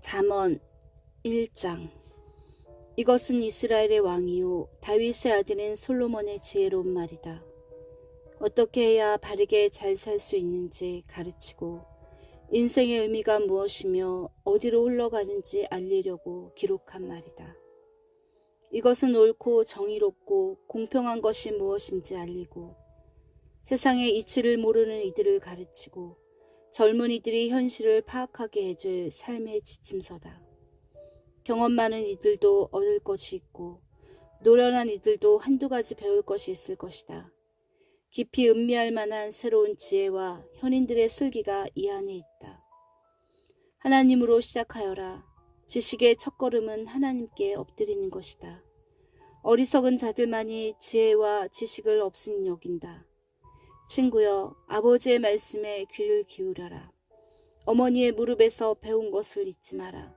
잠언 1장. 이것은 이스라엘의 왕이요 다윗의 아들인 솔로몬의 지혜로운 말이다. 어떻게 해야 바르게 잘 살 수 있는지 가르치고 인생의 의미가 무엇이며 어디로 흘러가는지 알리려고 기록한 말이다. 이것은 옳고 정의롭고 공평한 것이 무엇인지 알리고 세상의 이치를 모르는 이들을 가르치고 젊은이들이 현실을 파악하게 해줄 삶의 지침서다. 경험 많은 이들도 얻을 것이 있고 노련한 이들도 한두 가지 배울 것이 있을 것이다. 깊이 음미할 만한 새로운 지혜와 현인들의 슬기가 이 안에 있다. 하나님으로 시작하여라. 지식의 첫걸음은 하나님께 엎드리는 것이다. 어리석은 자들만이 지혜와 지식을 없으니 여긴다. 친구여, 아버지의 말씀에 귀를 기울여라. 어머니의 무릎에서 배운 것을 잊지 마라.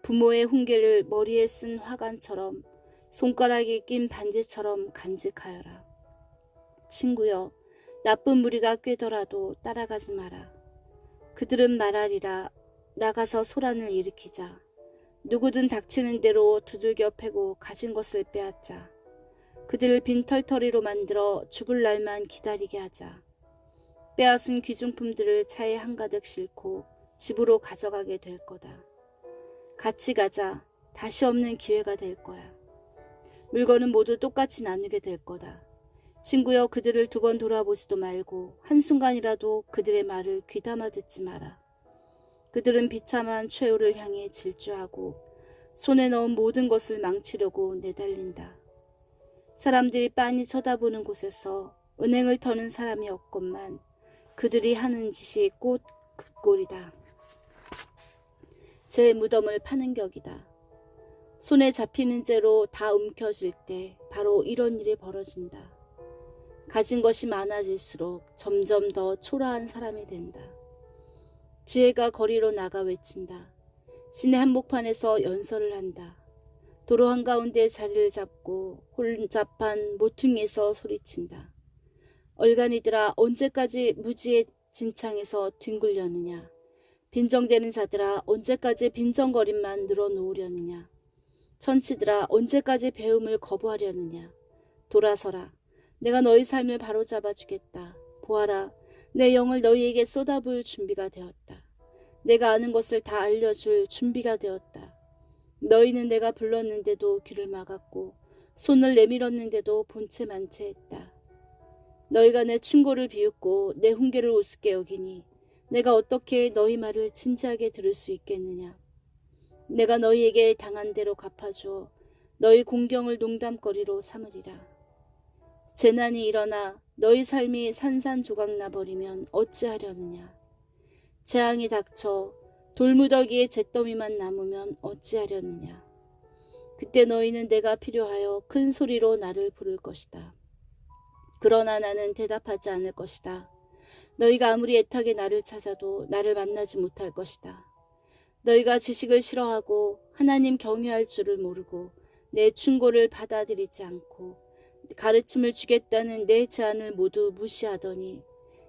부모의 훈계를 머리에 쓴 화관처럼 손가락에 낀 반지처럼 간직하여라. 친구여, 나쁜 무리가 꿰더라도 따라가지 마라. 그들은 말하리라. 나가서 소란을 일으키자. 누구든 닥치는 대로 두들겨 패고 가진 것을 빼앗자. 그들을 빈털터리로 만들어 죽을 날만 기다리게 하자. 빼앗은 귀중품들을 차에 한가득 싣고 집으로 가져가게 될 거다. 같이 가자. 다시 없는 기회가 될 거야. 물건은 모두 똑같이 나누게 될 거다. 친구여, 그들을 두 번 돌아보지도 말고 한순간이라도 그들의 말을 귀담아 듣지 마라. 그들은 비참한 최후를 향해 질주하고 손에 넣은 모든 것을 망치려고 내달린다. 사람들이 빤히 쳐다보는 곳에서 은행을 터는 사람이 없건만 그들이 하는 짓이 곧 그 꼴이다. 제 무덤을 파는 격이다. 손에 잡히는 죄로 다 움켜질 때 바로 이런 일이 벌어진다. 가진 것이 많아질수록 점점 더 초라한 사람이 된다. 지혜가 거리로 나가 외친다. 시내 한복판에서 연설을 한다. 도로 한가운데 자리를 잡고 혼잡한 모퉁이에서 소리친다. 얼간이들아, 언제까지 무지의 진창에서 뒹굴려느냐. 빈정대는 자들아, 언제까지 빈정거림만 늘어놓으려느냐. 천치들아, 언제까지 배움을 거부하려느냐. 돌아서라. 내가 너희 삶을 바로잡아 주겠다. 보아라. 내 영을 너희에게 쏟아부을 준비가 되었다. 내가 아는 것을 다 알려줄 준비가 되었다. 너희는 내가 불렀는데도 귀를 막았고 손을 내밀었는데도 본체만 채 했다. 너희가 내 충고를 비웃고 내 훈계를 우습게 여기니 내가 어떻게 너희 말을 진지하게 들을 수 있겠느냐. 내가 너희에게 당한 대로 갚아주어 너희 공경을 농담거리로 삼으리라. 재난이 일어나 너희 삶이 산산조각 나버리면 어찌하려느냐. 재앙이 닥쳐 돌무더기에 잿더미만 남으면 어찌하려느냐. 그때 너희는 내가 필요하여 큰 소리로 나를 부를 것이다. 그러나 나는 대답하지 않을 것이다. 너희가 아무리 애타게 나를 찾아도 나를 만나지 못할 것이다. 너희가 지식을 싫어하고 하나님 경외할 줄을 모르고 내 충고를 받아들이지 않고 가르침을 주겠다는 내 제안을 모두 무시하더니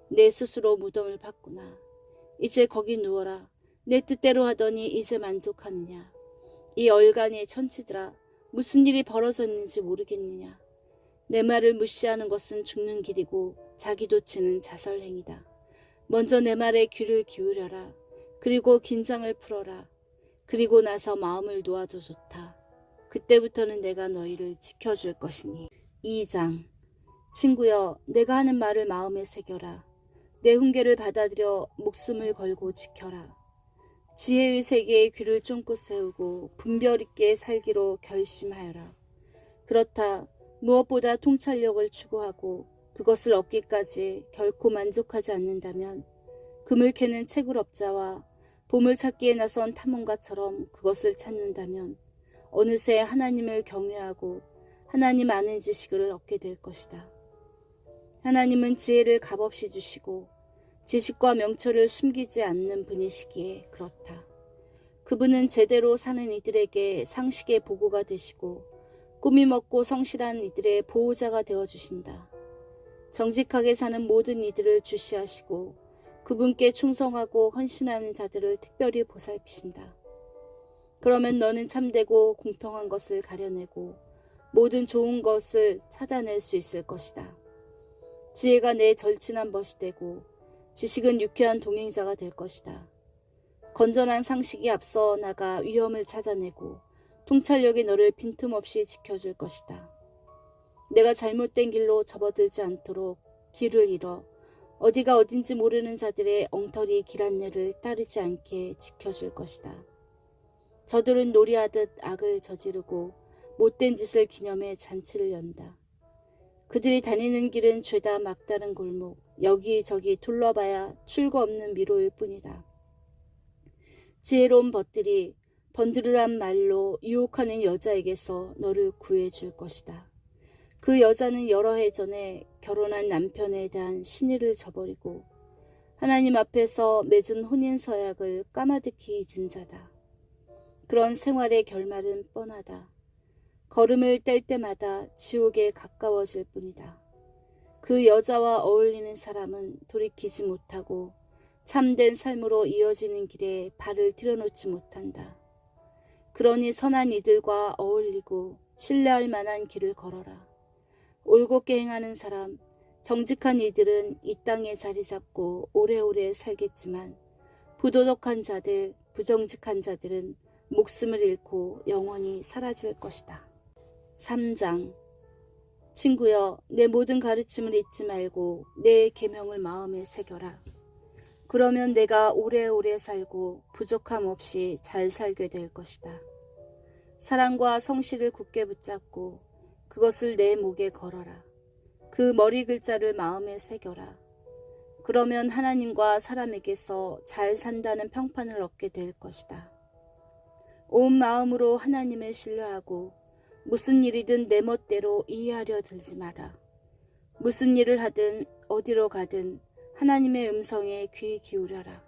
내 스스로 무덤을 팠구나. 이제 거기 누워라. 내 뜻대로 하더니 이제 만족하느냐. 이 얼간의 천치들아, 무슨 일이 벌어졌는지 모르겠느냐. 내 말을 무시하는 것은 죽는 길이고 자기도 치는 자살행위다. 먼저 내 말에 귀를 기울여라. 그리고 긴장을 풀어라. 그리고 나서 마음을 놓아도 좋다. 그때부터는 내가 너희를 지켜줄 것이니. 2장. 친구여, 내가 하는 말을 마음에 새겨라. 내 훈계를 받아들여 목숨을 걸고 지켜라. 지혜의 세계에 귀를 쫑긋 세우고 분별 있게 살기로 결심하여라. 그렇다. 무엇보다 통찰력을 추구하고 그것을 얻기까지 결코 만족하지 않는다면 금을 캐는 채굴업자와 보물찾기에 나선 탐험가처럼 그것을 찾는다면 어느새 하나님을 경외하고 하나님 아는 지식을 얻게 될 것이다. 하나님은 지혜를 값없이 주시고 지식과 명철을 숨기지 않는 분이시기에 그렇다. 그분은 제대로 사는 이들에게 상식의 보고가 되시고 꾸미 먹고 성실한 이들의 보호자가 되어주신다. 정직하게 사는 모든 이들을 주시하시고 그분께 충성하고 헌신하는 자들을 특별히 보살피신다. 그러면 너는 참되고 공평한 것을 가려내고 모든 좋은 것을 찾아낼 수 있을 것이다. 지혜가 내 절친한 벗이 되고 지식은 유쾌한 동행자가 될 것이다. 건전한 상식이 앞서 나가 위험을 찾아내고 통찰력이 너를 빈틈없이 지켜줄 것이다. 내가 잘못된 길로 접어들지 않도록 길을 잃어 어디가 어딘지 모르는 자들의 엉터리 길 안내를 따르지 않게 지켜줄 것이다. 저들은 놀이하듯 악을 저지르고 못된 짓을 기념해 잔치를 연다. 그들이 다니는 길은 죄다 막다른 골목, 여기저기 둘러봐야 출구 없는 미로일 뿐이다. 지혜로운 벗들이 번드르한 말로 유혹하는 여자에게서 너를 구해줄 것이다. 그 여자는 여러 해 전에 결혼한 남편에 대한 신의를 저버리고 하나님 앞에서 맺은 혼인서약을 까마득히 잊은 자다. 그런 생활의 결말은 뻔하다. 걸음을 뗄 때마다 지옥에 가까워질 뿐이다. 그 여자와 어울리는 사람은 돌이키지 못하고 참된 삶으로 이어지는 길에 발을 들여놓지 못한다. 그러니 선한 이들과 어울리고 신뢰할 만한 길을 걸어라. 올곧게 행하는 사람, 정직한 이들은 이 땅에 자리 잡고 오래오래 살겠지만 부도덕한 자들, 부정직한 자들은 목숨을 잃고 영원히 사라질 것이다. 3장. 친구여, 내 모든 가르침을 잊지 말고 내 계명을 마음에 새겨라. 그러면 내가 오래오래 살고 부족함 없이 잘 살게 될 것이다. 사랑과 성실을 굳게 붙잡고 그것을 내 목에 걸어라. 그 머리 글자를 마음에 새겨라. 그러면 하나님과 사람에게서 잘 산다는 평판을 얻게 될 것이다. 온 마음으로 하나님을 신뢰하고 무슨 일이든 내 멋대로 이해하려 들지 마라. 무슨 일을 하든 어디로 가든 하나님의 음성에 귀 기울여라.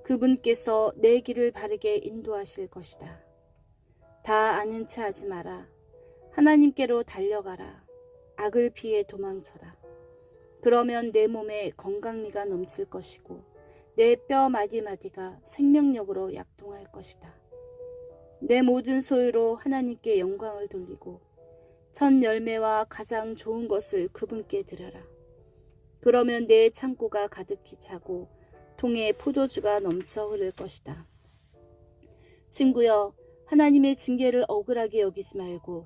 그분께서 내 길을 바르게 인도하실 것이다. 다 아는 체 하지 마라. 하나님께로 달려가라. 악을 피해 도망쳐라. 그러면 내 몸에 건강미가 넘칠 것이고 내 뼈 마디마디가 생명력으로 약동할 것이다. 내 모든 소유로 하나님께 영광을 돌리고 첫 열매와 가장 좋은 것을 그분께 드려라. 그러면 내 창고가 가득히 차고 통에 포도주가 넘쳐 흐를 것이다. 친구여, 하나님의 징계를 억울하게 여기지 말고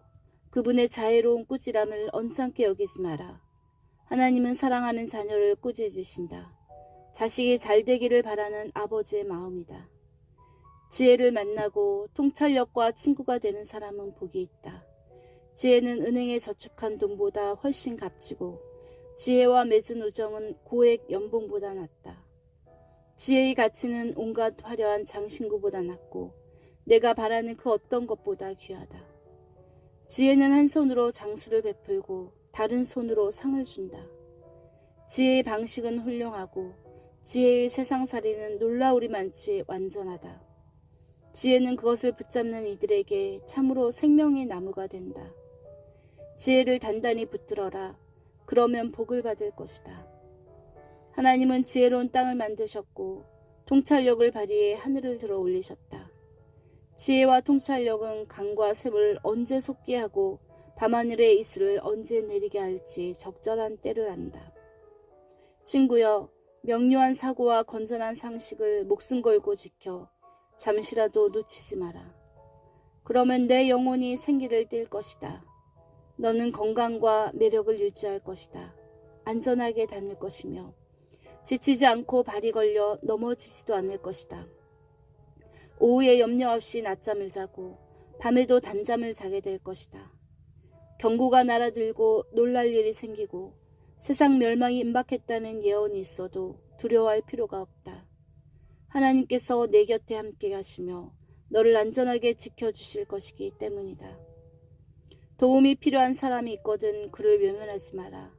그분의 자애로운 꾸지람을 언짢게 여기지 마라. 하나님은 사랑하는 자녀를 꾸짖으신다. 자식이 잘되기를 바라는 아버지의 마음이다. 지혜를 만나고 통찰력과 친구가 되는 사람은 복이 있다. 지혜는 은행에 저축한 돈보다 훨씬 값지고 지혜와 맺은 우정은 고액 연봉보다 낫다. 지혜의 가치는 온갖 화려한 장신구보다 낫고 내가 바라는 그 어떤 것보다 귀하다. 지혜는 한 손으로 장수를 베풀고 다른 손으로 상을 준다. 지혜의 방식은 훌륭하고 지혜의 세상살이는 놀라우리만치 완전하다. 지혜는 그것을 붙잡는 이들에게 참으로 생명의 나무가 된다. 지혜를 단단히 붙들어라. 그러면 복을 받을 것이다. 하나님은 지혜로운 땅을 만드셨고 통찰력을 발휘해 하늘을 들어 올리셨다. 지혜와 통찰력은 강과 샘을 언제 솟게 하고 밤하늘의 이슬을 언제 내리게 할지 적절한 때를 안다. 친구여, 명료한 사고와 건전한 상식을 목숨 걸고 지켜 잠시라도 놓치지 마라. 그러면 내 영혼이 생기를 띨 것이다. 너는 건강과 매력을 유지할 것이다. 안전하게 다닐 것이며 지치지 않고 발이 걸려 넘어지지도 않을 것이다. 오후에 염려 없이 낮잠을 자고 밤에도 단잠을 자게 될 것이다. 경고가 날아들고 놀랄 일이 생기고 세상 멸망이 임박했다는 예언이 있어도 두려워할 필요가 없다. 하나님께서 내 곁에 함께 하시며 너를 안전하게 지켜주실 것이기 때문이다. 도움이 필요한 사람이 있거든 그를 외면하지 마라.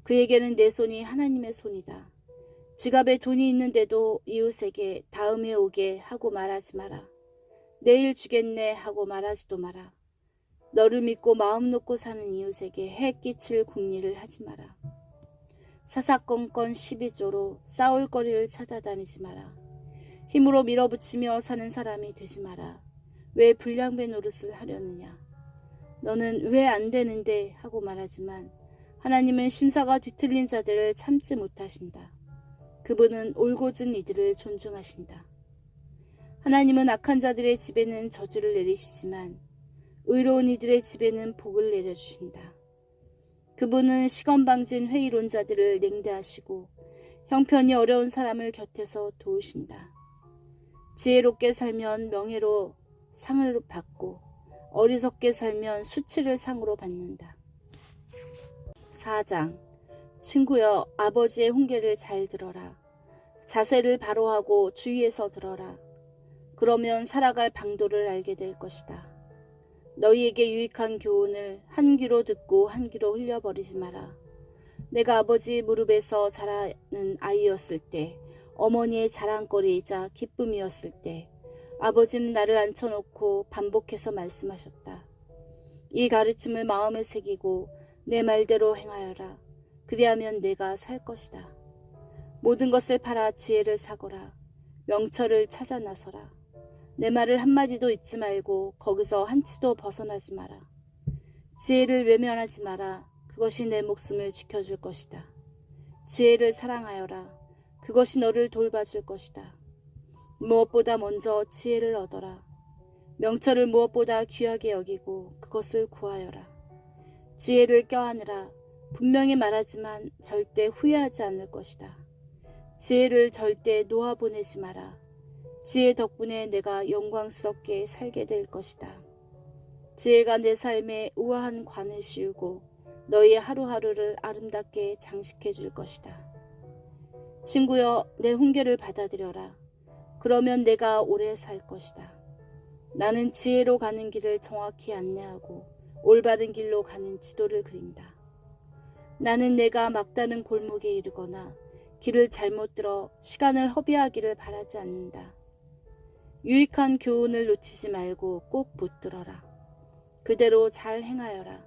그에게는 내 손이 하나님의 손이다. 지갑에 돈이 있는데도 이웃에게 다음에 오게 하고 말하지 마라. 내일 주겠네 하고 말하지도 마라. 너를 믿고 마음 놓고 사는 이웃에게 해 끼칠 궁리를 하지 마라. 사사건건 12조로 싸울 거리를 찾아다니지 마라. 힘으로 밀어붙이며 사는 사람이 되지 마라. 왜 불량배 노릇을 하려느냐. 너는 왜 안 되는데 하고 말하지만 하나님은 심사가 뒤틀린 자들을 참지 못하신다. 그분은 올곧은 이들을 존중하신다. 하나님은 악한 자들의 집에는 저주를 내리시지만 의로운 이들의 집에는 복을 내려주신다. 그분은 시건방진 회의론자들을 냉대하시고 형편이 어려운 사람을 곁에서 도우신다. 지혜롭게 살면 명예로 상을 받고 어리석게 살면 수치를 상으로 받는다. 4장. 친구여, 아버지의 훈계를 잘 들어라. 자세를 바로 하고 주의해서 들어라. 그러면 살아갈 방도를 알게 될 것이다. 너희에게 유익한 교훈을 한 귀로 듣고 한 귀로 흘려버리지 마라. 내가 아버지 무릎에서 자라는 아이였을 때, 어머니의 자랑거리이자 기쁨이었을 때 아버지는 나를 앉혀놓고 반복해서 말씀하셨다. 이 가르침을 마음에 새기고 내 말대로 행하여라. 그리하면 내가 살 것이다. 모든 것을 팔아 지혜를 사거라. 명철을 찾아 나서라. 내 말을 한마디도 잊지 말고 거기서 한치도 벗어나지 마라. 지혜를 외면하지 마라. 그것이 내 목숨을 지켜줄 것이다. 지혜를 사랑하여라. 그것이 너를 돌봐줄 것이다. 무엇보다 먼저 지혜를 얻어라. 명철을 무엇보다 귀하게 여기고 그것을 구하여라. 지혜를 껴안으라. 분명히 말하지만 절대 후회하지 않을 것이다. 지혜를 절대 놓아보내지 마라. 지혜 덕분에 내가 영광스럽게 살게 될 것이다. 지혜가 내 삶에 우아한 관을 씌우고 너희의 하루하루를 아름답게 장식해 줄 것이다. 친구여, 내 훈계를 받아들여라. 그러면 내가 오래 살 것이다. 나는 지혜로 가는 길을 정확히 안내하고 올바른 길로 가는 지도를 그린다. 나는 내가 막다른 골목에 이르거나 길을 잘못 들어 시간을 허비하기를 바라지 않는다. 유익한 교훈을 놓치지 말고 꼭 붙들어라. 그대로 잘 행하여라.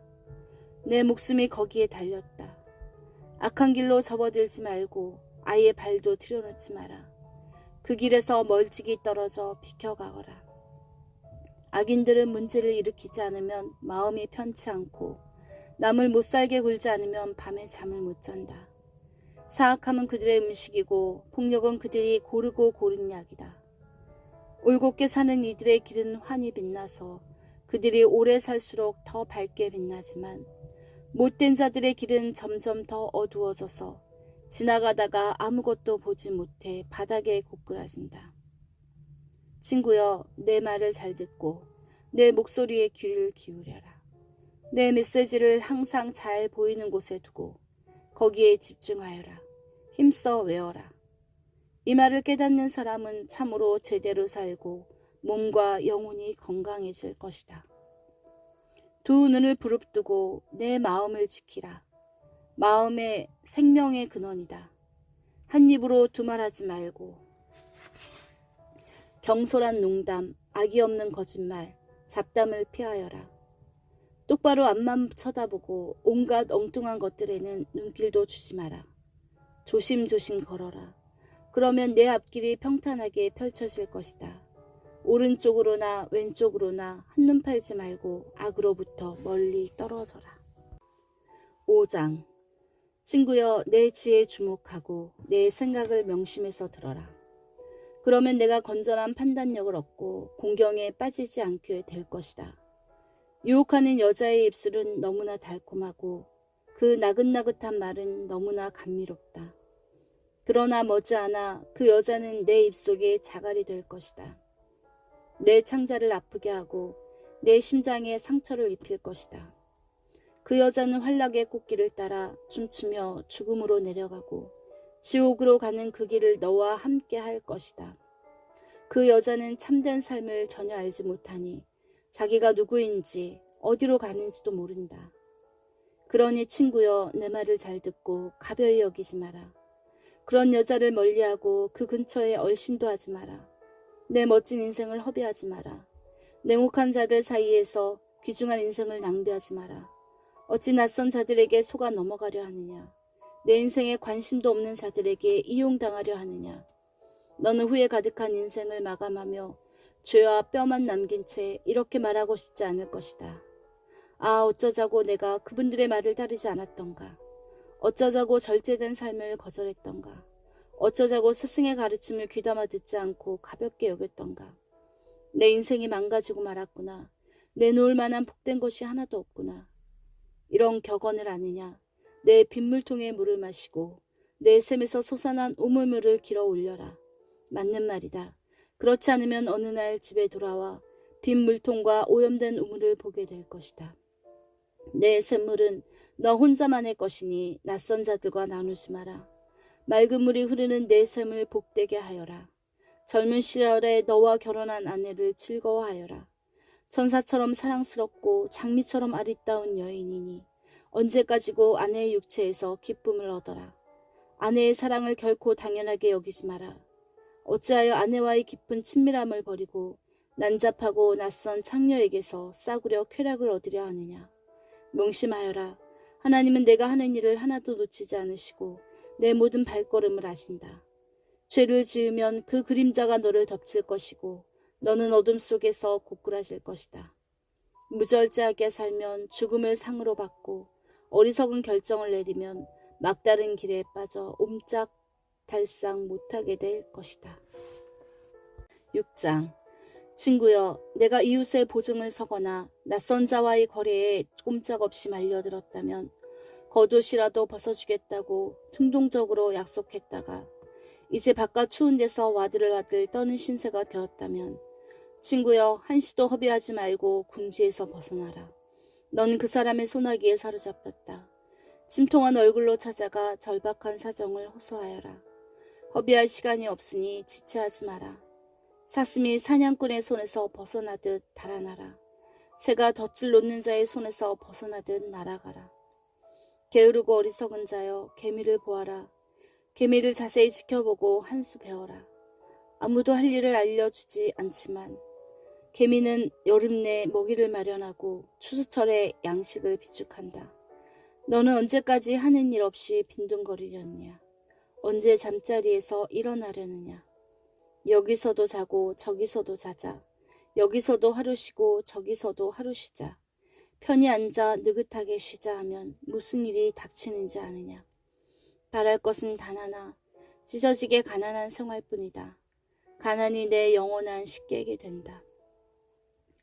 내 목숨이 거기에 달렸다. 악한 길로 접어들지 말고 아이의 발도 들여놓지 마라. 그 길에서 멀찍이 떨어져 비켜가거라. 악인들은 문제를 일으키지 않으면 마음이 편치 않고 남을 못살게 굴지 않으면 밤에 잠을 못 잔다. 사악함은 그들의 음식이고 폭력은 그들이 고르고 고른 약이다. 올곧게 사는 이들의 길은 환히 빛나서 그들이 오래 살수록 더 밝게 빛나지만 못된 자들의 길은 점점 더 어두워져서 지나가다가 아무것도 보지 못해 바닥에 고꾸라진다. 친구여, 내 말을 잘 듣고 내 목소리에 귀를 기울여라. 내 메시지를 항상 잘 보이는 곳에 두고 거기에 집중하여라. 힘써 외워라. 이 말을 깨닫는 사람은 참으로 제대로 살고 몸과 영혼이 건강해질 것이다. 두 눈을 부릅뜨고 내 마음을 지키라. 마음의 생명의 근원이다. 한 입으로 두말하지 말고 경솔한 농담, 악의 없는 거짓말, 잡담을 피하여라. 똑바로 앞만 쳐다보고 온갖 엉뚱한 것들에는 눈길도 주지 마라. 조심조심 걸어라. 그러면 내 앞길이 평탄하게 펼쳐질 것이다. 오른쪽으로나 왼쪽으로나 한눈 팔지 말고 악으로부터 멀리 떨어져라. 5장. 친구여, 내 지혜에 주목하고 내 생각을 명심해서 들어라. 그러면 내가 건전한 판단력을 얻고 공경에 빠지지 않게 될 것이다. 유혹하는 여자의 입술은 너무나 달콤하고 그 나긋나긋한 말은 너무나 감미롭다. 그러나 머지않아 그 여자는 내 입속에 자갈이 될 것이다. 내 창자를 아프게 하고 내 심장에 상처를 입힐 것이다. 그 여자는 환락의 꽃길을 따라 춤추며 죽음으로 내려가고 지옥으로 가는 그 길을 너와 함께 할 것이다. 그 여자는 참된 삶을 전혀 알지 못하니 자기가 누구인지 어디로 가는지도 모른다. 그러니 친구여, 내 말을 잘 듣고 가벼이 여기지 마라. 그런 여자를 멀리하고 그 근처에 얼씬도 하지 마라. 내 멋진 인생을 허비하지 마라. 냉혹한 자들 사이에서 귀중한 인생을 낭비하지 마라. 어찌 낯선 자들에게 속아 넘어가려 하느냐. 내 인생에 관심도 없는 자들에게 이용당하려 하느냐. 너는 후회 가득한 인생을 마감하며 죄와 뼈만 남긴 채 이렇게 말하고 싶지 않을 것이다. 아, 어쩌자고 내가 그분들의 말을 따르지 않았던가. 어쩌자고 절제된 삶을 거절했던가. 어쩌자고 스승의 가르침을 귀담아 듣지 않고 가볍게 여겼던가. 내 인생이 망가지고 말았구나. 내놓을 만한 복된 것이 하나도 없구나. 이런 격언을 아느냐. 내 빗물통에 물을 마시고 내 샘에서 솟아난 우물물을 길어 올려라. 맞는 말이다. 그렇지 않으면 어느 날 집에 돌아와 빈 물통과 오염된 우물을 보게 될 것이다. 내 샘물은 너 혼자만의 것이니 낯선 자들과 나누지 마라. 맑은 물이 흐르는 내 샘을 복되게 하여라. 젊은 시절에 너와 결혼한 아내를 즐거워하여라. 천사처럼 사랑스럽고 장미처럼 아리따운 여인이니 언제까지고 아내의 육체에서 기쁨을 얻어라. 아내의 사랑을 결코 당연하게 여기지 마라. 어찌하여 아내와의 깊은 친밀함을 버리고 난잡하고 낯선 창녀에게서 싸구려 쾌락을 얻으려 하느냐. 명심하여라. 하나님은 내가 하는 일을 하나도 놓치지 않으시고 내 모든 발걸음을 아신다. 죄를 지으면 그 그림자가 너를 덮칠 것이고 너는 어둠 속에서 고꾸라질 것이다. 무절제하게 살면 죽음을 상으로 받고 어리석은 결정을 내리면 막다른 길에 빠져 옴짝달싹 못하게 될 것이다. 6장. 친구여, 내가 이웃의 보증을 서거나 낯선 자와의 거래에 꼼짝없이 말려들었다면 겉옷이라도 벗어주겠다고 충동적으로 약속했다가 이제 바깥 추운 데서 와들와들 떠는 신세가 되었다면 친구여, 한시도 허비하지 말고 궁지에서 벗어나라. 넌 그 사람의 소나기에 사로잡혔다. 침통한 얼굴로 찾아가 절박한 사정을 호소하여라. 허비할 시간이 없으니 지체하지 마라. 사슴이 사냥꾼의 손에서 벗어나듯 달아나라. 새가 덫을 놓는 자의 손에서 벗어나듯 날아가라. 게으르고 어리석은 자여, 개미를 보아라. 개미를 자세히 지켜보고 한 수 배워라. 아무도 할 일을 알려주지 않지만 개미는 여름 내 먹이를 마련하고 추수철에 양식을 비축한다. 너는 언제까지 하는 일 없이 빈둥거리려느냐. 언제 잠자리에서 일어나려느냐. 여기서도 자고 저기서도 자자. 여기서도 하루 쉬고 저기서도 하루 쉬자. 편히 앉아 느긋하게 쉬자 하면 무슨 일이 닥치는지 아느냐. 바랄 것은 단 하나, 찢어지게 가난한 생활뿐이다. 가난이 내 영원한 식객이 된다.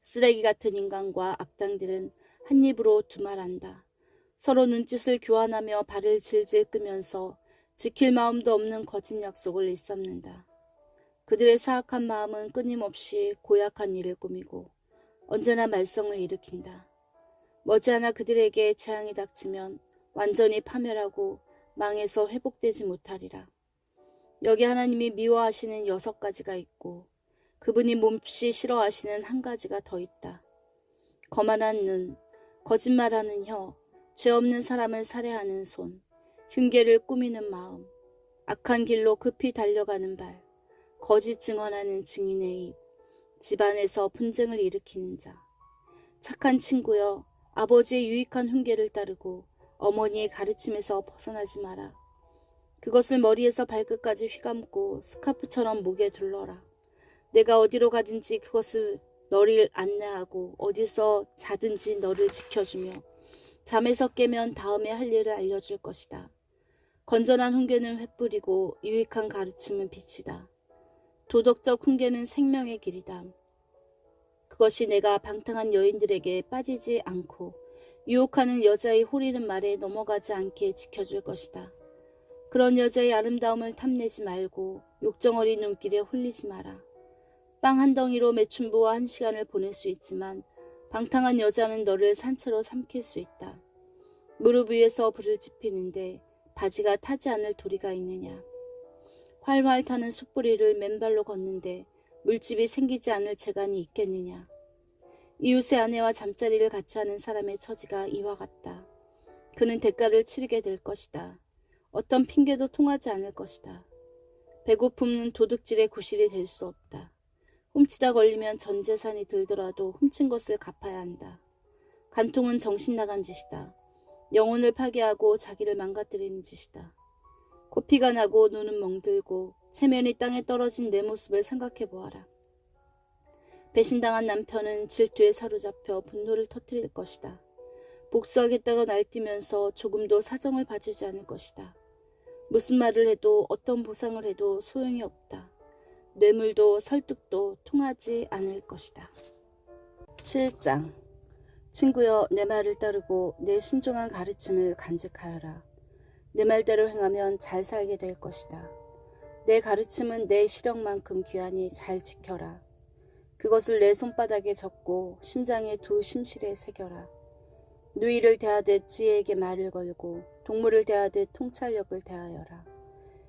쓰레기 같은 인간과 악당들은 한 입으로 두말한다. 서로 눈짓을 교환하며 발을 질질 끄면서 지킬 마음도 없는 거짓 약속을 일삼는다. 그들의 사악한 마음은 끊임없이 고약한 일을 꾸미고 언제나 말썽을 일으킨다. 머지않아 그들에게 재앙이 닥치면 완전히 파멸하고 망해서 회복되지 못하리라. 여기 하나님이 미워하시는 6가지가 있고 그분이 몹시 싫어하시는 한 가지가 더 있다. 거만한 눈, 거짓말하는 혀, 죄 없는 사람을 살해하는 손, 흉계를 꾸미는 마음, 악한 길로 급히 달려가는 발, 거짓 증언하는 증인의 입, 집안에서 분쟁을 일으키는 자. 착한 친구여, 아버지의 유익한 흉계를 따르고 어머니의 가르침에서 벗어나지 마라. 그것을 머리에서 발끝까지 휘감고 스카프처럼 목에 둘러라. 내가 어디로 가든지 그것을 너를 안내하고 어디서 자든지 너를 지켜주며 잠에서 깨면 다음에 할 일을 알려줄 것이다. 건전한 훈계는 횃불이고 유익한 가르침은 빛이다. 도덕적 훈계는 생명의 길이다. 그것이 내가 방탕한 여인들에게 빠지지 않고 유혹하는 여자의 호리는 말에 넘어가지 않게 지켜줄 것이다. 그런 여자의 아름다움을 탐내지 말고 욕정어린 눈길에 홀리지 마라. 빵 한 덩이로 매춘부와 1시간을 보낼 수 있지만 방탕한 여자는 너를 산채로 삼킬 수 있다. 무릎 위에서 불을 지피는데 바지가 타지 않을 도리가 있느냐. 활활 타는 숯불이를 맨발로 걷는데 물집이 생기지 않을 재간이 있겠느냐. 이웃의 아내와 잠자리를 같이 하는 사람의 처지가 이와 같다. 그는 대가를 치르게 될 것이다. 어떤 핑계도 통하지 않을 것이다. 배고픔은 도둑질의 구실이 될 수 없다. 훔치다 걸리면 전 재산이 들더라도 훔친 것을 갚아야 한다. 간통은 정신 나간 짓이다. 영혼을 파괴하고 자기를 망가뜨리는 짓이다. 코피가 나고 눈은 멍들고 체면이 땅에 떨어진 내 모습을 생각해 보아라. 배신당한 남편은 질투에 사로잡혀 분노를 터뜨릴 것이다. 복수하겠다고 날뛰면서 조금도 사정을 봐주지 않을 것이다. 무슨 말을 해도 어떤 보상을 해도 소용이 없다. 뇌물도 설득도 통하지 않을 것이다. 7장. 친구여, 내 말을 따르고 내 신중한 가르침을 간직하여라. 내 말대로 행하면 잘 살게 될 것이다. 내 가르침은 내 시력만큼 귀하니 잘 지켜라. 그것을 내 손바닥에 적고 심장의 두 심실에 새겨라. 누이를 대하듯 지혜에게 말을 걸고 동물을 대하듯 통찰력을 대하여라.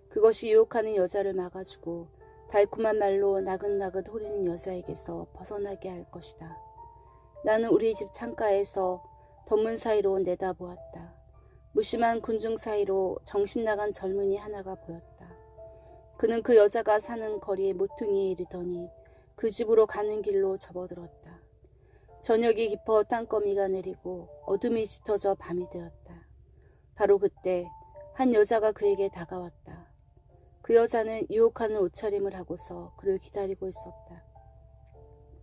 그것이 유혹하는 여자를 막아주고 달콤한 말로 나긋나긋 호리는 여자에게서 벗어나게 할 것이다. 나는 우리 집 창가에서 덧문 사이로 내다보았다. 무심한 군중 사이로 정신 나간 젊은이 하나가 보였다. 그는 그 여자가 사는 거리에 모퉁이에 이르더니 그 집으로 가는 길로 접어들었다. 저녁이 깊어 땅거미가 내리고 어둠이 짙어져 밤이 되었다. 바로 그때 한 여자가 그에게 다가왔다. 그 여자는 유혹하는 옷차림을 하고서 그를 기다리고 있었다.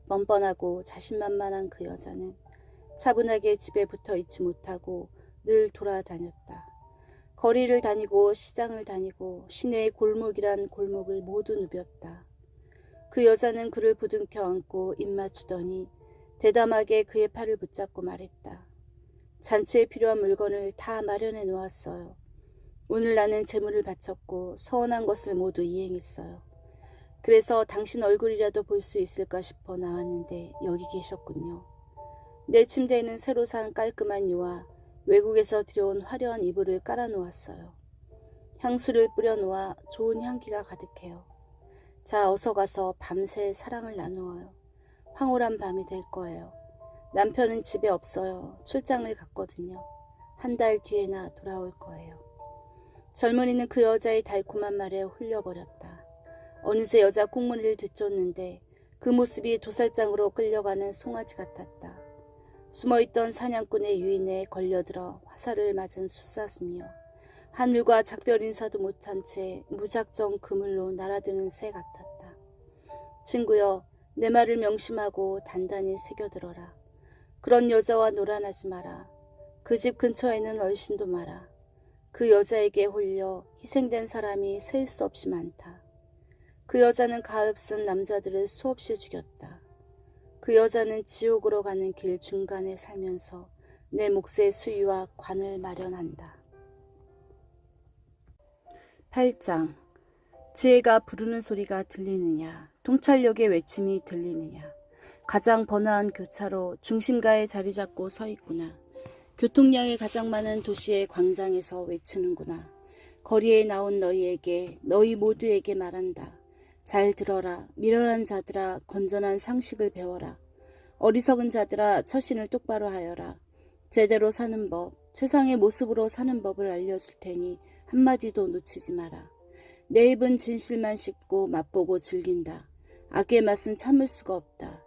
뻔뻔하고 자신만만한 그 여자는 차분하게 집에 붙어 있지 못하고 늘 돌아다녔다. 거리를 다니고 시장을 다니고 시내의 골목이란 골목을 모두 누볐다. 그 여자는 그를 부둥켜 안고 입 맞추더니 대담하게 그의 팔을 붙잡고 말했다. 잔치에 필요한 물건을 다 마련해 놓았어요. 오늘 나는 재물을 바쳤고 서원한 것을 모두 이행했어요. 그래서 당신 얼굴이라도 볼 수 있을까 싶어 나왔는데 여기 계셨군요. 내 침대에는 새로 산 깔끔한 유와 외국에서 들여온 화려한 이불을 깔아놓았어요. 향수를 뿌려놓아 좋은 향기가 가득해요. 자, 어서 가서 밤새 사랑을 나누어요. 황홀한 밤이 될 거예요. 남편은 집에 없어요. 출장을 갔거든요. 한 달 뒤에나 돌아올 거예요. 젊은이는 그 여자의 달콤한 말에 홀려버렸다. 어느새 여자 꽁무니를 뒤쫓는데 그 모습이 도살장으로 끌려가는 송아지 같았다. 숨어있던 사냥꾼의 유인에 걸려들어 화살을 맞은 숫사슴이여, 하늘과 작별 인사도 못한 채 무작정 그물로 날아드는 새 같았다. 친구여, 내 말을 명심하고 단단히 새겨들어라. 그런 여자와 놀아나지 마라. 그 집 근처에는 얼씬도 마라. 그 여자에게 홀려 희생된 사람이 셀 수 없이 많다. 그 여자는 가엾은 남자들을 수없이 죽였다. 그 여자는 지옥으로 가는 길 중간에 살면서 내 몫의 수위와 관을 마련한다. 8장. 지혜가 부르는 소리가 들리느냐, 통찰력의 외침이 들리느냐. 가장 번화한 교차로 중심가에 자리 잡고 서 있구나. 교통량이 가장 많은 도시의 광장에서 외치는구나. 거리에 나온 너희에게, 너희 모두에게 말한다. 잘 들어라. 미련한 자들아, 건전한 상식을 배워라. 어리석은 자들아, 처신을 똑바로 하여라. 제대로 사는 법, 최상의 모습으로 사는 법을 알려줄 테니 한마디도 놓치지 마라. 내 입은 진실만 씹고 맛보고 즐긴다. 악의 맛은 참을 수가 없다.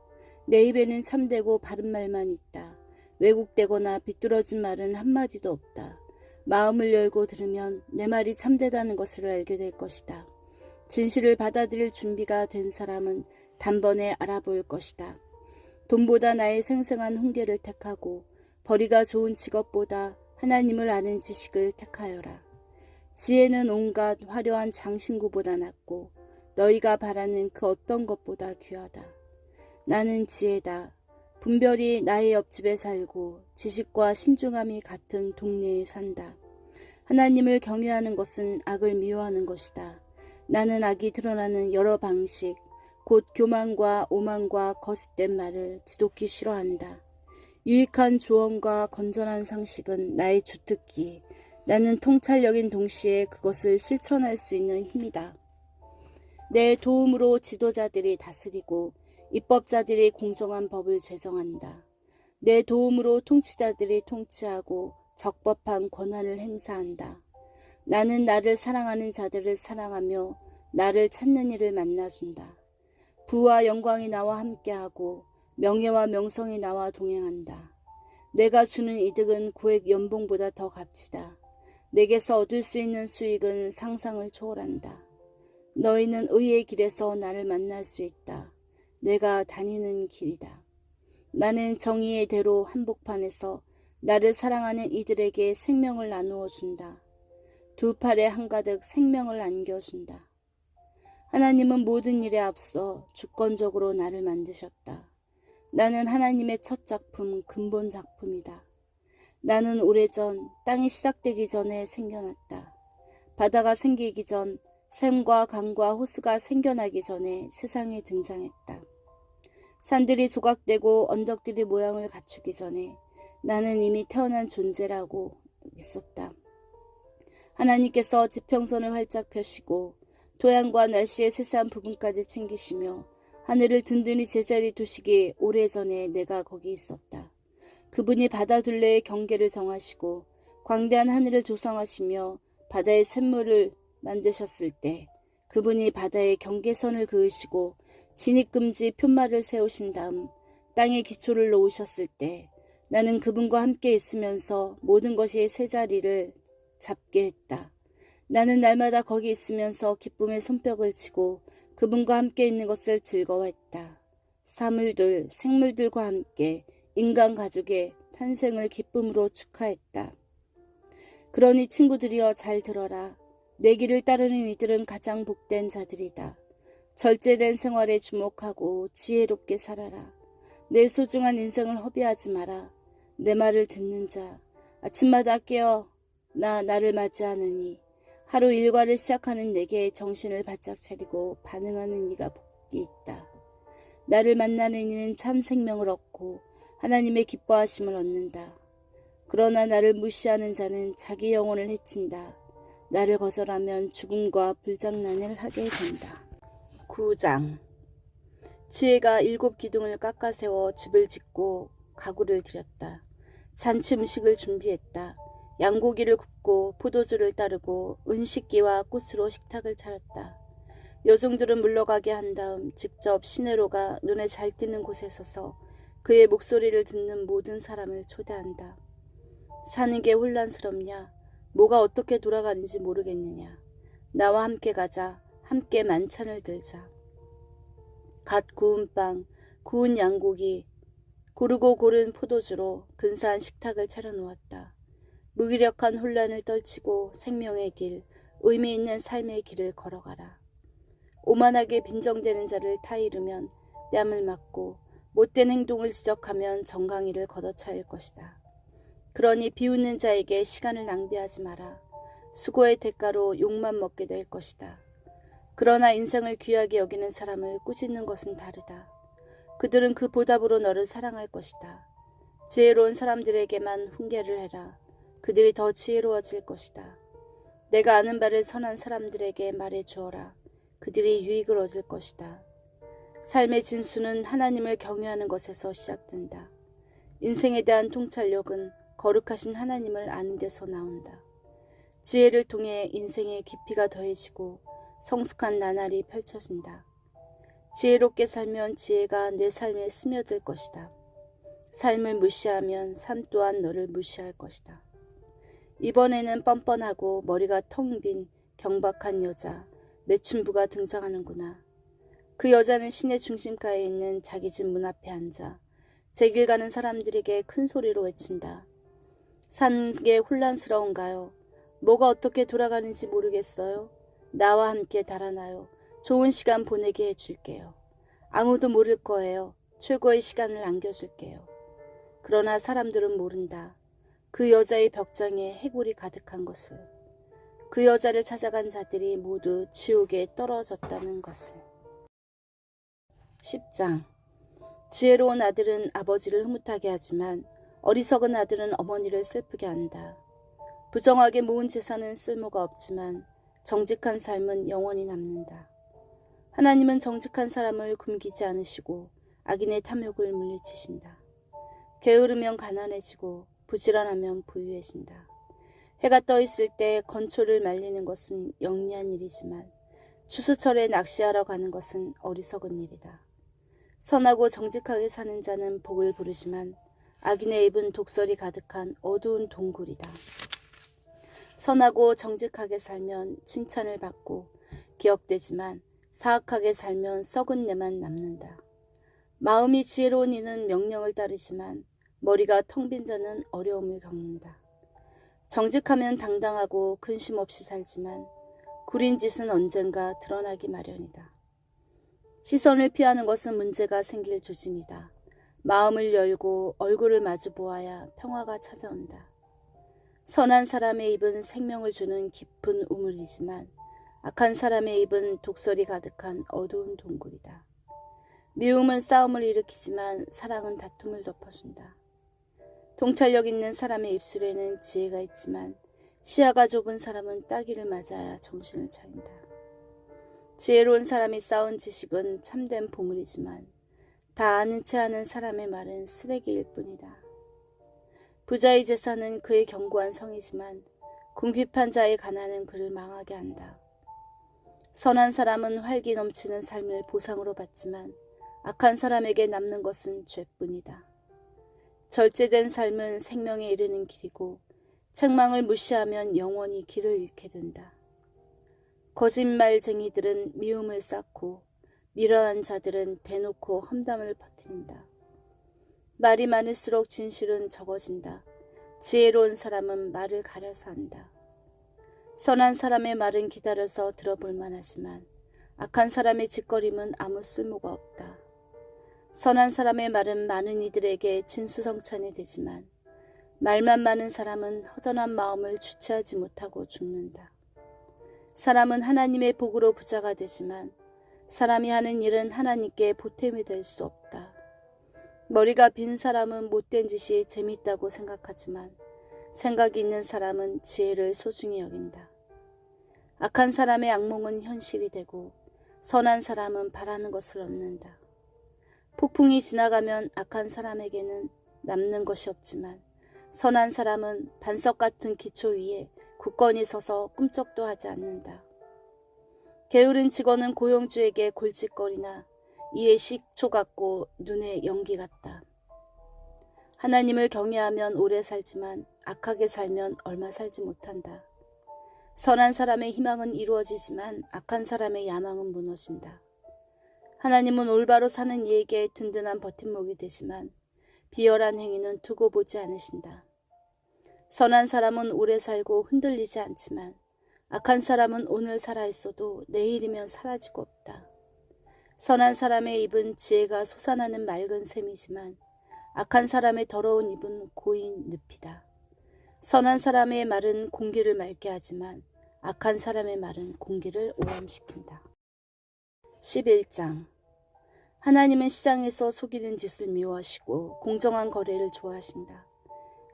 내 입에는 참되고 바른 말만 있다. 왜곡되거나 비뚤어진 말은 한마디도 없다. 마음을 열고 들으면 내 말이 참되다는 것을 알게 될 것이다. 진실을 받아들일 준비가 된 사람은 단번에 알아볼 것이다. 돈보다 나의 생생한 훈계를 택하고 벌이가 좋은 직업보다 하나님을 아는 지식을 택하여라. 지혜는 온갖 화려한 장신구보다 낫고 너희가 바라는 그 어떤 것보다 귀하다. 나는 지혜다. 분별이 나의 옆집에 살고 지식과 신중함이 같은 동네에 산다. 하나님을 경외하는 것은 악을 미워하는 것이다. 나는 악이 드러나는 여러 방식, 곧 교만과 오만과 거짓된 말을 지독히 싫어한다. 유익한 조언과 건전한 상식은 나의 주특기. 나는 통찰력인 동시에 그것을 실천할 수 있는 힘이다. 내 도움으로 지도자들이 다스리고 입법자들이 공정한 법을 제정한다. 내 도움으로 통치자들이 통치하고 적법한 권한을 행사한다. 나는 나를 사랑하는 자들을 사랑하며 나를 찾는 이를 만나준다. 부와 영광이 나와 함께하고 명예와 명성이 나와 동행한다. 내가 주는 이득은 고액 연봉보다 더 값지다. 내게서 얻을 수 있는 수익은 상상을 초월한다. 너희는 의의 길에서 나를 만날 수 있다. 내가 다니는 길이다. 나는 정의의 대로 한복판에서 나를 사랑하는 이들에게 생명을 나누어 준다. 두 팔에 한가득 생명을 안겨준다. 하나님은 모든 일에 앞서 주권적으로 나를 만드셨다. 나는 하나님의 첫 작품, 근본 작품이다. 나는 오래전 땅이 시작되기 전에 생겨났다. 바다가 생기기 전, 샘과 강과 호수가 생겨나기 전에 세상에 등장했다. 산들이 조각되고 언덕들이 모양을 갖추기 전에 나는 이미 태어난 존재라고 있었다. 하나님께서 지평선을 활짝 펴시고 토양과 날씨의 세세한 부분까지 챙기시며 하늘을 든든히 제자리 두시기 오래전에 내가 거기 있었다. 그분이 바다 둘레의 경계를 정하시고 광대한 하늘을 조성하시며 바다의 샘물을 만드셨을 때 그분이 바다의 경계선을 그으시고 진입금지 푯말을 세우신 다음 땅에 기초를 놓으셨을 때 나는 그분과 함께 있으면서 모든 것이 새 자리를 잡게 했다. 나는 날마다 거기 있으면서 기쁨의 손뼉을 치고 그분과 함께 있는 것을 즐거워했다. 사물들, 생물들과 함께 인간 가족의 탄생을 기쁨으로 축하했다. 그러니 친구들이여 잘 들어라. 내 길을 따르는 이들은 가장 복된 자들이다. 절제된 생활에 주목하고 지혜롭게 살아라. 내 소중한 인생을 허비하지 마라. 내 말을 듣는 자, 아침마다 깨어 나를 맞이하느니 하루 일과를 시작하는 내게 정신을 바짝 차리고 반응하는 이가 복이 있다. 나를 만나는 이는 참 생명을 얻고 하나님의 기뻐하심을 얻는다. 그러나 나를 무시하는 자는 자기 영혼을 해친다. 나를 거절하면 죽음과 불장난을 하게 된다. 9장. 지혜가 7 기둥을 깎아 세워 집을 짓고 가구를 들였다. 잔치 음식을 준비했다. 양고기를 굽고 포도주를 따르고 은식기와 꽃으로 식탁을 차렸다. 여종들은 물러가게 한 다음 직접 시내로가 눈에 잘 띄는 곳에 서서 그의 목소리를 듣는 모든 사람을 초대한다. 사는 게 혼란스럽냐? 뭐가 어떻게 돌아가는지 모르겠느냐? 나와 함께 가자. 함께 만찬을 들자. 갓 구운 빵, 구운 양고기, 고르고 고른 포도주로 근사한 식탁을 차려놓았다. 무기력한 혼란을 떨치고 생명의 길, 의미 있는 삶의 길을 걸어가라. 오만하게 빈정대는 자를 타이르면 뺨을 맞고 못된 행동을 지적하면 정강이를 걷어차일 것이다. 그러니 비웃는 자에게 시간을 낭비하지 마라. 수고의 대가로 욕만 먹게 될 것이다. 그러나 인생을 귀하게 여기는 사람을 꾸짖는 것은 다르다. 그들은 그 보답으로 너를 사랑할 것이다. 지혜로운 사람들에게만 훈계를 해라. 그들이 더 지혜로워질 것이다. 내가 아는 바를 선한 사람들에게 말해 주어라. 그들이 유익을 얻을 것이다. 삶의 진수는 하나님을 경외하는 것에서 시작된다. 인생에 대한 통찰력은 거룩하신 하나님을 아는 데서 나온다. 지혜를 통해 인생의 깊이가 더해지고 성숙한 나날이 펼쳐진다. 지혜롭게 살면 지혜가 내 삶에 스며들 것이다. 삶을 무시하면 삶 또한 너를 무시할 것이다. 이번에는 뻔뻔하고 머리가 텅 빈 경박한 여자 매춘부가 등장하는구나. 그 여자는 시내 중심가에 있는 자기 집 문 앞에 앉아 제 길 가는 사람들에게 큰 소리로 외친다. 사는 게 혼란스러운가요? 뭐가 어떻게 돌아가는지 모르겠어요? 나와 함께 달아나요. 좋은 시간 보내게 해줄게요. 아무도 모를 거예요. 최고의 시간을 안겨줄게요. 그러나 사람들은 모른다. 그 여자의 벽장에 해골이 가득한 것을. 그 여자를 찾아간 자들이 모두 지옥에 떨어졌다는 것을. 10장. 지혜로운 아들은 아버지를 흐뭇하게 하지만 어리석은 아들은 어머니를 슬프게 한다. 부정하게 모은 재산은 쓸모가 없지만 정직한 삶은 영원히 남는다. 하나님은 정직한 사람을 굶기지 않으시고 악인의 탐욕을 물리치신다. 게으르면 가난해지고 부지런하면 부유해진다. 해가 떠 있을 때 건초를 말리는 것은 영리한 일이지만 추수철에 낚시하러 가는 것은 어리석은 일이다. 선하고 정직하게 사는 자는 복을 부르지만 악인의 입은 독설이 가득한 어두운 동굴이다. 선하고 정직하게 살면 칭찬을 받고 기억되지만 사악하게 살면 썩은 내만 남는다. 마음이 지혜로운 이는 명령을 따르지만 머리가 텅 빈 자는 어려움을 겪는다. 정직하면 당당하고 근심 없이 살지만 구린 짓은 언젠가 드러나기 마련이다. 시선을 피하는 것은 문제가 생길 조짐이다. 마음을 열고 얼굴을 마주 보아야 평화가 찾아온다. 선한 사람의 입은 생명을 주는 깊은 우물이지만 악한 사람의 입은 독설이 가득한 어두운 동굴이다. 미움은 싸움을 일으키지만 사랑은 다툼을 덮어준다. 통찰력 있는 사람의 입술에는 지혜가 있지만 시야가 좁은 사람은 따귀를 맞아야 정신을 차린다. 지혜로운 사람이 쌓은 지식은 참된 보물이지만 다 아는 체 하는 사람의 말은 쓰레기일 뿐이다. 부자의 재산은 그의 견고한 성이지만 궁핍한 자의 가난은 그를 망하게 한다. 선한 사람은 활기 넘치는 삶을 보상으로 받지만 악한 사람에게 남는 것은 죄뿐이다. 절제된 삶은 생명에 이르는 길이고 책망을 무시하면 영원히 길을 잃게 된다. 거짓말쟁이들은 미움을 쌓고 미련한 자들은 대놓고 험담을 퍼뜨린다. 말이 많을수록 진실은 적어진다. 지혜로운 사람은 말을 가려서 한다. 선한 사람의 말은 기다려서 들어볼 만하지만 악한 사람의 짓거림은 아무 쓸모가 없다. 선한 사람의 말은 많은 이들에게 진수성찬이 되지만 말만 많은 사람은 허전한 마음을 주체하지 못하고 죽는다. 사람은 하나님의 복으로 부자가 되지만 사람이 하는 일은 하나님께 보탬이 될 수 없다. 머리가 빈 사람은 못된 짓이 재밌다고 생각하지만 생각이 있는 사람은 지혜를 소중히 여긴다. 악한 사람의 악몽은 현실이 되고 선한 사람은 바라는 것을 얻는다. 폭풍이 지나가면 악한 사람에게는 남는 것이 없지만 선한 사람은 반석 같은 기초 위에 굳건히 서서 꿈쩍도 하지 않는다. 게으른 직원은 고용주에게 골칫거리나 이에 식초 같고 눈에 연기 같다. 하나님을 경외하면 오래 살지만 악하게 살면 얼마 살지 못한다. 선한 사람의 희망은 이루어지지만 악한 사람의 야망은 무너진다. 하나님은 올바로 사는 이에게 든든한 버팀목이 되지만 비열한 행위는 두고 보지 않으신다. 선한 사람은 오래 살고 흔들리지 않지만 악한 사람은 오늘 살아있어도 내일이면 사라지고 없다. 선한 사람의 입은 지혜가 솟아나는 맑은 샘이지만 악한 사람의 더러운 입은 고인 늪이다. 선한 사람의 말은 공기를 맑게 하지만 악한 사람의 말은 공기를 오염시킨다. 11장. 하나님은 시장에서 속이는 짓을 미워하시고 공정한 거래를 좋아하신다.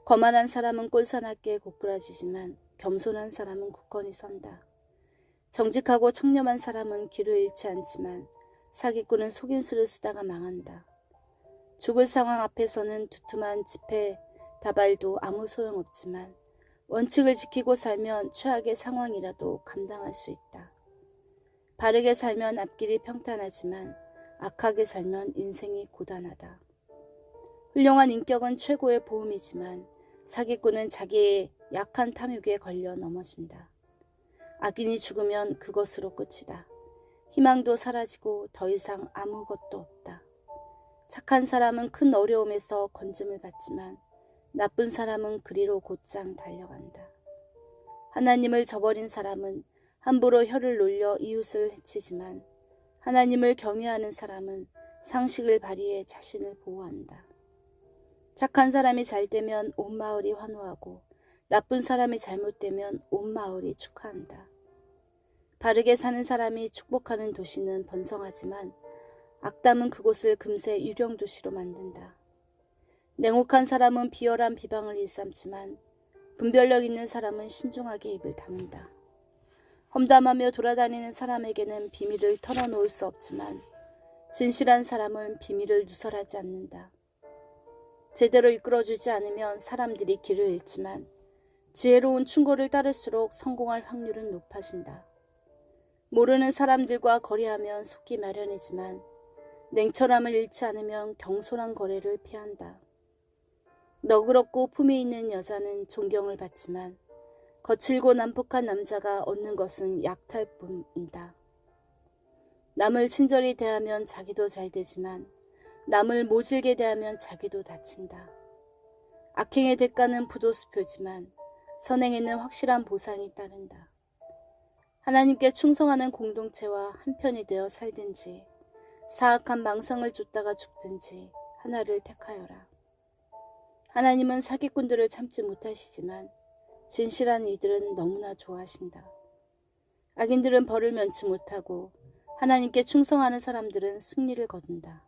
거만한 사람은 꼴사납게 고꾸라지지만 겸손한 사람은 굳건히 선다. 정직하고 청렴한 사람은 길을 잃지 않지만 사기꾼은 속임수를 쓰다가 망한다. 죽을 상황 앞에서는 두툼한 지폐 다발도 아무 소용없지만 원칙을 지키고 살면 최악의 상황이라도 감당할 수 있다. 바르게 살면 앞길이 평탄하지만 악하게 살면 인생이 고단하다. 훌륭한 인격은 최고의 보험이지만 사기꾼은 자기의 약한 탐욕에 걸려 넘어진다. 악인이 죽으면 그것으로 끝이다. 희망도 사라지고 더 이상 아무것도 없다. 착한 사람은 큰 어려움에서 건짐을 받지만 나쁜 사람은 그리로 곧장 달려간다. 하나님을 저버린 사람은 함부로 혀를 놀려 이웃을 해치지만 하나님을 경외하는 사람은 상식을 발휘해 자신을 보호한다. 착한 사람이 잘되면 온 마을이 환호하고 나쁜 사람이 잘못되면 온 마을이 축하한다. 바르게 사는 사람이 축복하는 도시는 번성하지만 악담은 그곳을 금세 유령도시로 만든다. 냉혹한 사람은 비열한 비방을 일삼지만 분별력 있는 사람은 신중하게 입을 다문다. 험담하며 돌아다니는 사람에게는 비밀을 털어놓을 수 없지만 진실한 사람은 비밀을 누설하지 않는다. 제대로 이끌어주지 않으면 사람들이 길을 잃지만 지혜로운 충고를 따를수록 성공할 확률은 높아진다. 모르는 사람들과 거래하면 속기 마련이지만 냉철함을 잃지 않으면 경솔한 거래를 피한다. 너그럽고 품위 있는 여자는 존경을 받지만 거칠고 난폭한 남자가 얻는 것은 약탈뿐이다. 남을 친절히 대하면 자기도 잘 되지만 남을 모질게 대하면 자기도 다친다. 악행의 대가는 부도수표지만 선행에는 확실한 보상이 따른다. 하나님께 충성하는 공동체와 한편이 되어 살든지 사악한 망상을 쫓다가 죽든지 하나를 택하여라. 하나님은 사기꾼들을 참지 못하시지만 진실한 이들은 너무나 좋아하신다. 악인들은 벌을 면치 못하고 하나님께 충성하는 사람들은 승리를 거둔다.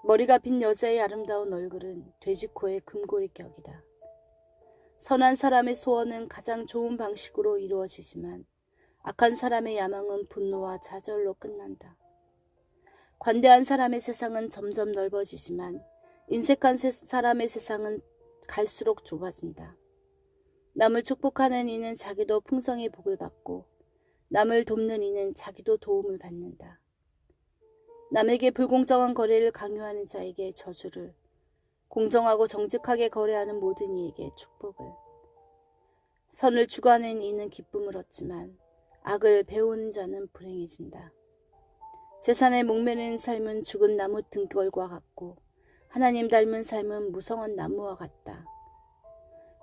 머리가 빈 여자의 아름다운 얼굴은 돼지코의 금고리 격이다. 선한 사람의 소원은 가장 좋은 방식으로 이루어지지만 악한 사람의 야망은 분노와 좌절로 끝난다. 관대한 사람의 세상은 점점 넓어지지만 인색한 사람의 세상은 갈수록 좁아진다. 남을 축복하는 이는 자기도 풍성히 복을 받고 남을 돕는 이는 자기도 도움을 받는다. 남에게 불공정한 거래를 강요하는 자에게 저주를, 공정하고 정직하게 거래하는 모든 이에게 축복을. 선을 추구하는 이는 기쁨을 얻지만 악을 배우는 자는 불행해진다. 재산에 목매는 삶은 죽은 나무 등골과 같고 하나님 닮은 삶은 무성한 나무와 같다.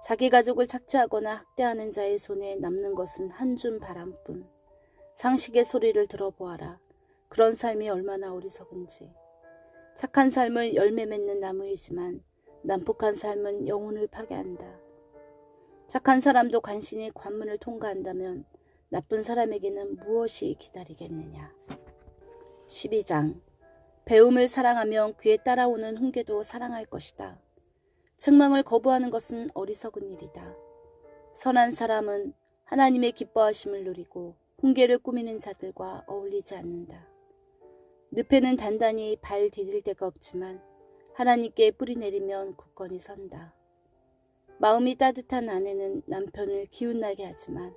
자기 가족을 착취하거나 학대하는 자의 손에 남는 것은 한 줌 바람뿐. 상식의 소리를 들어보아라. 그런 삶이 얼마나 어리석은지. 착한 삶은 열매 맺는 나무이지만 난폭한 삶은 영혼을 파괴한다. 착한 사람도 간신히 관문을 통과한다면 나쁜 사람에게는 무엇이 기다리겠느냐. 12장. 배움을 사랑하면 귀에 따라오는 훈계도 사랑할 것이다. 책망을 거부하는 것은 어리석은 일이다. 선한 사람은 하나님의 기뻐하심을 누리고 훈계를 꾸미는 자들과 어울리지 않는다. 늪에는 단단히 발 디딜 데가 없지만 하나님께 뿌리 내리면 굳건히 선다. 마음이 따뜻한 아내는 남편을 기운나게 하지만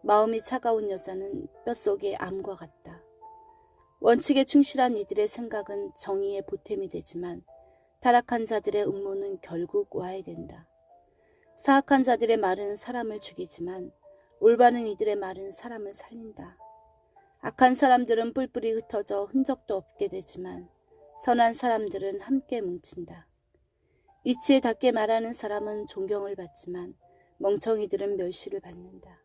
마음이 차가운 여자는 뼛속의 암과 같다. 원칙에 충실한 이들의 생각은 정의의 보탬이 되지만 타락한 자들의 음모는 결국 와해된다. 사악한 자들의 말은 사람을 죽이지만 올바른 이들의 말은 사람을 살린다. 악한 사람들은 뿔뿔이 흩어져 흔적도 없게 되지만 선한 사람들은 함께 뭉친다. 이치에 닿게 말하는 사람은 존경을 받지만 멍청이들은 멸시를 받는다.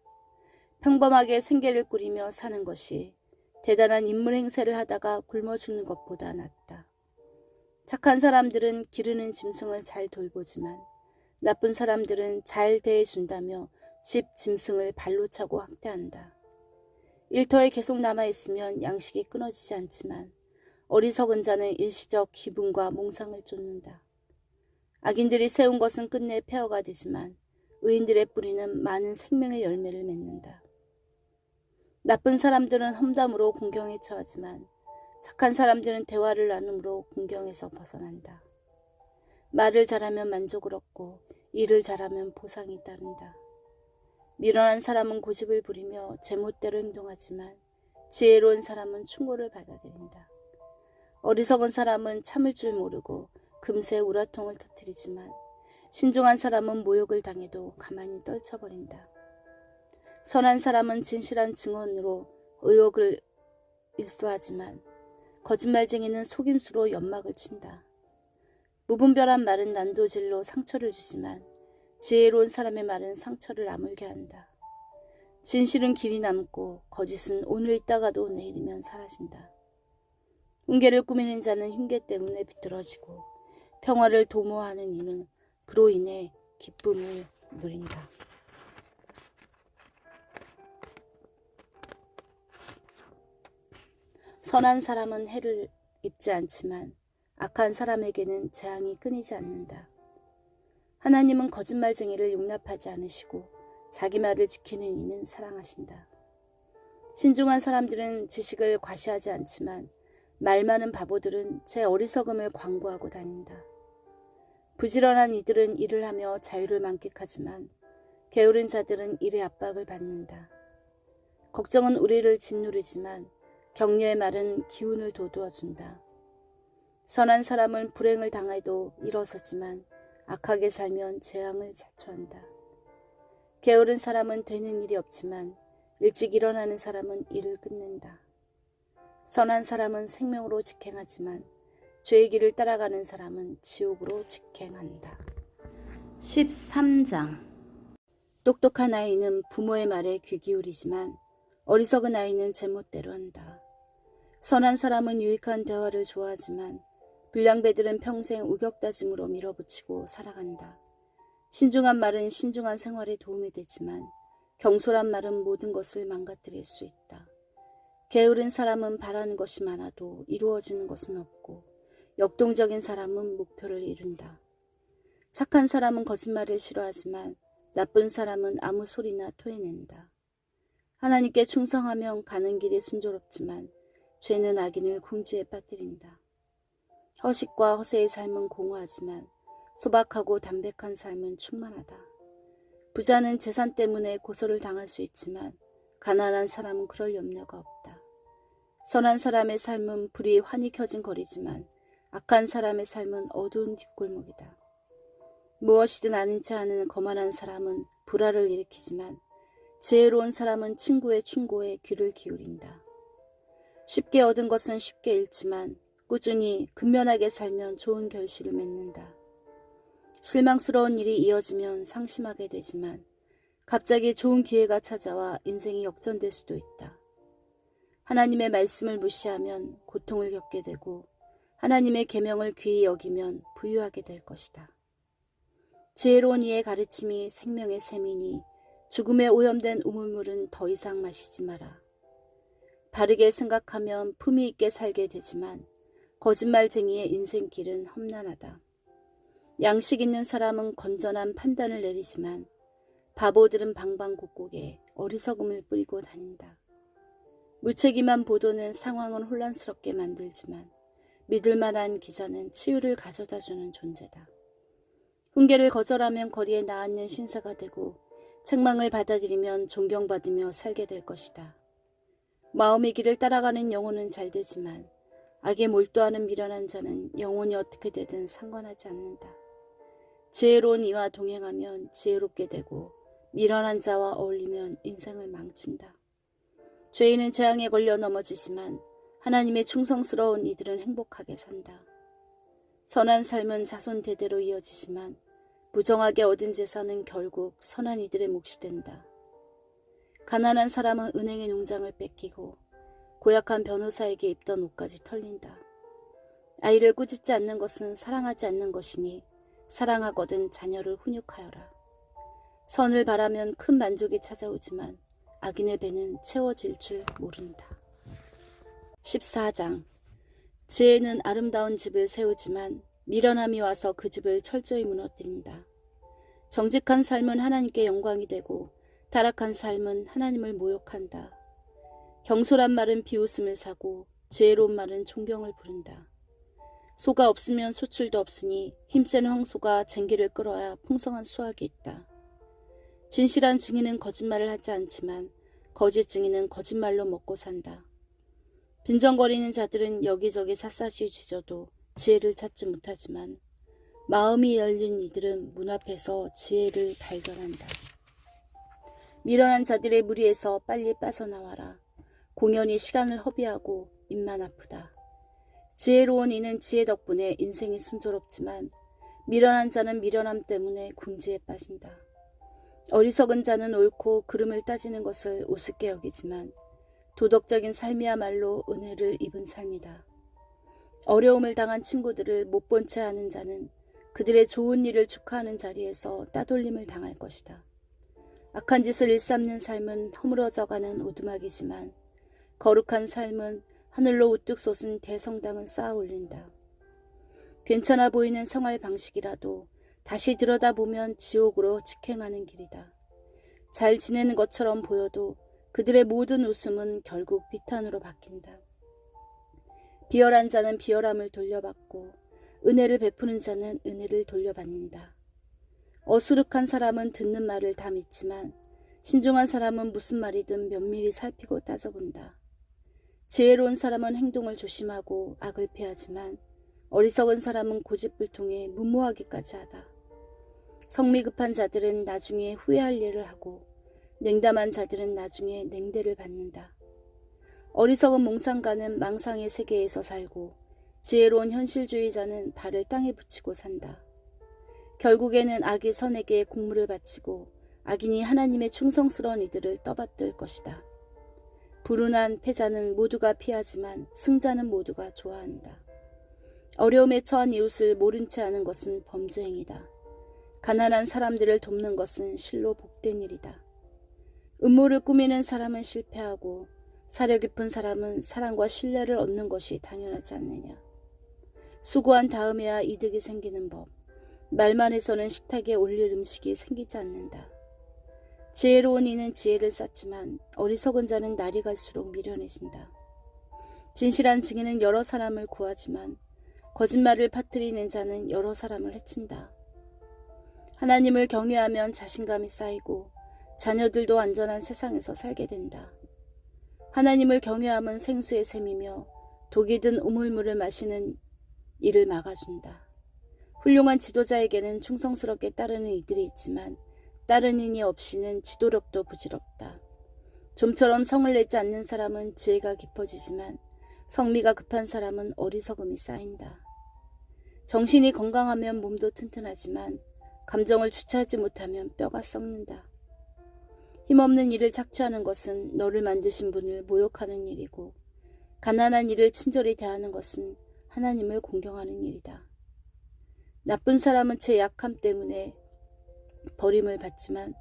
평범하게 생계를 꾸리며 사는 것이 대단한 인물 행세를 하다가 굶어 죽는 것보다 낫다. 착한 사람들은 기르는 짐승을 잘 돌보지만 나쁜 사람들은 잘 대해준다며 집 짐승을 발로 차고 학대한다. 일터에 계속 남아있으면 양식이 끊어지지 않지만 어리석은 자는 일시적 기분과 몽상을 쫓는다. 악인들이 세운 것은 끝내 폐허가 되지만 의인들의 뿌리는 많은 생명의 열매를 맺는다. 나쁜 사람들은 험담으로 공경에 처하지만 착한 사람들은 대화를 나눔으로 공경에서 벗어난다. 말을 잘하면 만족을 얻고 일을 잘하면 보상이 따른다. 미련한 사람은 고집을 부리며 제멋대로 행동하지만 지혜로운 사람은 충고를 받아들인다. 어리석은 사람은 참을 줄 모르고 금세 우라통을 터뜨리지만 신중한 사람은 모욕을 당해도 가만히 떨쳐버린다. 선한 사람은 진실한 증언으로 의혹을 일소하지만 거짓말쟁이는 속임수로 연막을 친다. 무분별한 말은 난도질로 상처를 주지만 지혜로운 사람의 말은 상처를 아물게 한다. 진실은 길이 남고 거짓은 오늘 있다가도 내일이면 사라진다. 훈계를 꾸미는 자는 흉계 때문에 비뚤어지고 평화를 도모하는 이는 그로 인해 기쁨을 누린다. 선한 사람은 해를 입지 않지만 악한 사람에게는 재앙이 끊이지 않는다. 하나님은 거짓말쟁이를 용납하지 않으시고 자기 말을 지키는 이는 사랑하신다. 신중한 사람들은 지식을 과시하지 않지만 말 많은 바보들은 제 어리석음을 광고하고 다닌다. 부지런한 이들은 일을 하며 자유를 만끽하지만 게으른 자들은 일의 압박을 받는다. 걱정은 우리를 짓누르지만 격려의 말은 기운을 돋우어준다. 선한 사람은 불행을 당해도 일어서지만 악하게 살면 재앙을 자초한다. 게으른 사람은 되는 일이 없지만 일찍 일어나는 사람은 일을 끝낸다. 선한 사람은 생명으로 직행하지만 죄의 길을 따라가는 사람은 지옥으로 직행한다. 13장. 똑똑한 아이는 부모의 말에 귀 기울이지만 어리석은 아이는 제멋대로 한다. 선한 사람은 유익한 대화를 좋아하지만 불량배들은 평생 우격다짐으로 밀어붙이고 살아간다. 신중한 말은 신중한 생활에 도움이 되지만 경솔한 말은 모든 것을 망가뜨릴 수 있다. 게으른 사람은 바라는 것이 많아도 이루어지는 것은 없고 역동적인 사람은 목표를 이룬다. 착한 사람은 거짓말을 싫어하지만 나쁜 사람은 아무 소리나 토해낸다. 하나님께 충성하면 가는 길이 순조롭지만 죄는 악인을 궁지에 빠뜨린다. 허식과 허세의 삶은 공허하지만 소박하고 담백한 삶은 충만하다. 부자는 재산 때문에 고소를 당할 수 있지만 가난한 사람은 그럴 염려가 없다. 선한 사람의 삶은 불이 환히 켜진 거리지만 악한 사람의 삶은 어두운 뒷골목이다. 무엇이든 아는 체 하는 거만한 사람은 불화를 일으키지만 지혜로운 사람은 친구의 충고에 귀를 기울인다. 쉽게 얻은 것은 쉽게 잃지만 꾸준히 근면하게 살면 좋은 결실을 맺는다. 실망스러운 일이 이어지면 상심하게 되지만 갑자기 좋은 기회가 찾아와 인생이 역전될 수도 있다. 하나님의 말씀을 무시하면 고통을 겪게 되고 하나님의 계명을 귀히 여기면 부유하게 될 것이다. 지혜로운 이의 가르침이 생명의 샘이니 죽음에 오염된 우물물은 더 이상 마시지 마라. 바르게 생각하면 품위 있게 살게 되지만 거짓말쟁이의 인생길은 험난하다. 양식 있는 사람은 건전한 판단을 내리지만 바보들은 방방곡곡에 어리석음을 뿌리고 다닌다. 무책임한 보도는 상황을 혼란스럽게 만들지만 믿을 만한 기자는 치유를 가져다주는 존재다. 훈계를 거절하면 거리에 나앉는 신사가 되고 책망을 받아들이면 존경받으며 살게 될 것이다. 마음의 길을 따라가는 영혼은 잘 되지만 악에 몰두하는 미련한 자는 영혼이 어떻게 되든 상관하지 않는다. 지혜로운 이와 동행하면 지혜롭게 되고 미련한 자와 어울리면 인생을 망친다. 죄인은 재앙에 걸려 넘어지지만 하나님의 충성스러운 이들은 행복하게 산다. 선한 삶은 자손 대대로 이어지지만 부정하게 얻은 재산은 결국 선한 이들의 몫이 된다. 가난한 사람은 은행의 농장을 뺏기고 고약한 변호사에게 입던 옷까지 털린다. 아이를 꾸짖지 않는 것은 사랑하지 않는 것이니 사랑하거든 자녀를 훈육하여라. 선을 바라면 큰 만족이 찾아오지만 악인의 배는 채워질 줄 모른다. 14장. 지혜는 아름다운 집을 세우지만 미련함이 와서 그 집을 철저히 무너뜨린다. 정직한 삶은 하나님께 영광이 되고 타락한 삶은 하나님을 모욕한다. 경솔한 말은 비웃음을 사고 지혜로운 말은 존경을 부른다. 소가 없으면 소출도 없으니 힘센 황소가 쟁기를 끌어야 풍성한 수확이 있다. 진실한 증인은 거짓말을 하지 않지만 거짓 증인은 거짓말로 먹고 산다. 빈정거리는 자들은 여기저기 샅샅이 뒤져도 지혜를 찾지 못하지만 마음이 열린 이들은 문 앞에서 지혜를 발견한다. 미련한 자들의 무리에서 빨리 빠져나와라. 공연히 시간을 허비하고 입만 아프다. 지혜로운 이는 지혜 덕분에 인생이 순조롭지만 미련한 자는 미련함 때문에 궁지에 빠진다. 어리석은 자는 옳고 그름을 따지는 것을 우습게 여기지만 도덕적인 삶이야말로 은혜를 입은 삶이다. 어려움을 당한 친구들을 못 본 채 하는 자는 그들의 좋은 일을 축하하는 자리에서 따돌림을 당할 것이다. 악한 짓을 일삼는 삶은 허물어져가는 오두막이지만 거룩한 삶은 하늘로 우뚝 솟은 대성당을 쌓아 올린다. 괜찮아 보이는 생활 방식이라도 다시 들여다보면 지옥으로 직행하는 길이다. 잘 지내는 것처럼 보여도 그들의 모든 웃음은 결국 비탄으로 바뀐다. 비열한 자는 비열함을 돌려받고 은혜를 베푸는 자는 은혜를 돌려받는다. 어수룩한 사람은 듣는 말을 다 믿지만 신중한 사람은 무슨 말이든 면밀히 살피고 따져본다. 지혜로운 사람은 행동을 조심하고 악을 피하지만 어리석은 사람은 고집불통에 무모하기까지 하다. 성미 급한 자들은 나중에 후회할 일을 하고 냉담한 자들은 나중에 냉대를 받는다. 어리석은 몽상가는 망상의 세계에서 살고 지혜로운 현실주의자는 발을 땅에 붙이고 산다. 결국에는 악이 선에게 공물을 바치고 악인이 하나님의 충성스러운 이들을 떠받들 것이다. 불운한 패자는 모두가 피하지만 승자는 모두가 좋아한다. 어려움에 처한 이웃을 모른 채 하는 것은 범죄 행위다. 가난한 사람들을 돕는 것은 실로 복된 일이다. 음모를 꾸미는 사람은 실패하고 사려 깊은 사람은 사랑과 신뢰를 얻는 것이 당연하지 않느냐. 수고한 다음에야 이득이 생기는 법. 말만 해서는 식탁에 올릴 음식이 생기지 않는다. 지혜로운 이는 지혜를 쌓지만 어리석은 자는 날이 갈수록 미련해진다. 진실한 증인은 여러 사람을 구하지만 거짓말을 퍼뜨리는 자는 여러 사람을 해친다. 하나님을 경외하면 자신감이 쌓이고 자녀들도 안전한 세상에서 살게 된다. 하나님을 경외함은 생수의 샘이며 독이 든 우물물을 마시는 이를 막아준다. 훌륭한 지도자에게는 충성스럽게 따르는 이들이 있지만 따르는 이 없이는 지도력도 부질없다. 좀처럼 성을 내지 않는 사람은 지혜가 깊어지지만 성미가 급한 사람은 어리석음이 쌓인다. 정신이 건강하면 몸도 튼튼하지만 감정을 주체하지 못하면 뼈가 썩는다. 힘없는 일을 착취하는 것은 너를 만드신 분을 모욕하는 일이고 가난한 이를 친절히 대하는 것은 하나님을 공경하는 일이다. 나쁜 사람은 제 약함 때문에 버림을 받지만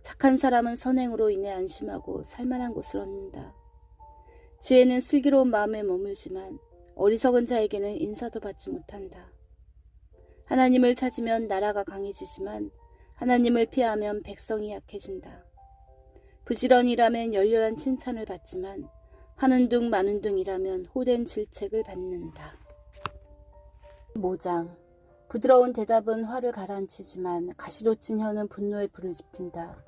착한 사람은 선행으로 인해 안심하고 살만한 곳을 얻는다. 지혜는 슬기로운 마음에 머물지만 어리석은 자에게는 인사도 받지 못한다. 하나님을 찾으면 나라가 강해지지만 하나님을 피하면 백성이 약해진다. 부지런히 일하면 열렬한 칭찬을 받지만 하는 둥 마는 둥 일하면 호된 질책을 받는다. 5장. 부드러운 대답은 화를 가라앉히지만 가시돋친 혀는 분노의 불을 지핀다.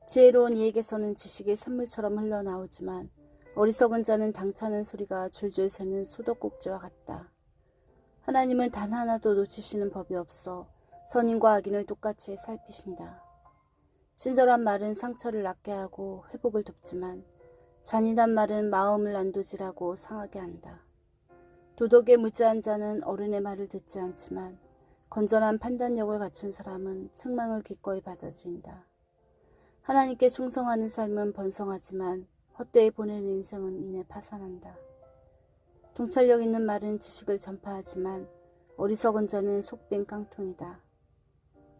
지혜로운 이에게서는 지식이 샘물처럼 흘러나오지만 어리석은 자는 당차는 소리가 줄줄 새는 소독꼭지와 같다. 하나님은 단 하나도 놓치시는 법이 없어 선인과 악인을 똑같이 살피신다. 친절한 말은 상처를 낫게 하고 회복을 돕지만 잔인한 말은 마음을 난도질하고 상하게 한다. 도덕에 무지한 자는 어른의 말을 듣지 않지만 건전한 판단력을 갖춘 사람은 책망을 기꺼이 받아들인다. 하나님께 충성하는 삶은 번성하지만 헛되이 보내는 인생은 이내 파산한다. 통찰력 있는 말은 지식을 전파하지만 어리석은 자는 속빈 깡통이다.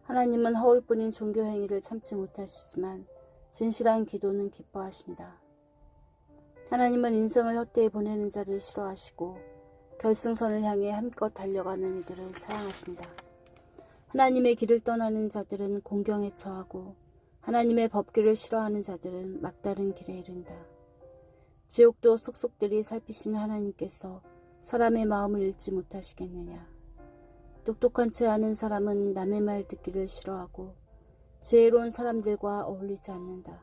하나님은 허울뿐인 종교 행위를 참지 못하시지만 진실한 기도는 기뻐하신다. 하나님은 인생을 헛되이 보내는 자를 싫어하시고 결승선을 향해 함껏 달려가는 이들을 사랑하신다. 하나님의 길을 떠나는 자들은 공경에 처하고 하나님의 법규를 싫어하는 자들은 막다른 길에 이른다. 지옥도 속속들이 살피신 하나님께서 사람의 마음을 읽지 못하시겠느냐. 똑똑한 채 아는 사람은 남의 말 듣기를 싫어하고 지혜로운 사람들과 어울리지 않는다.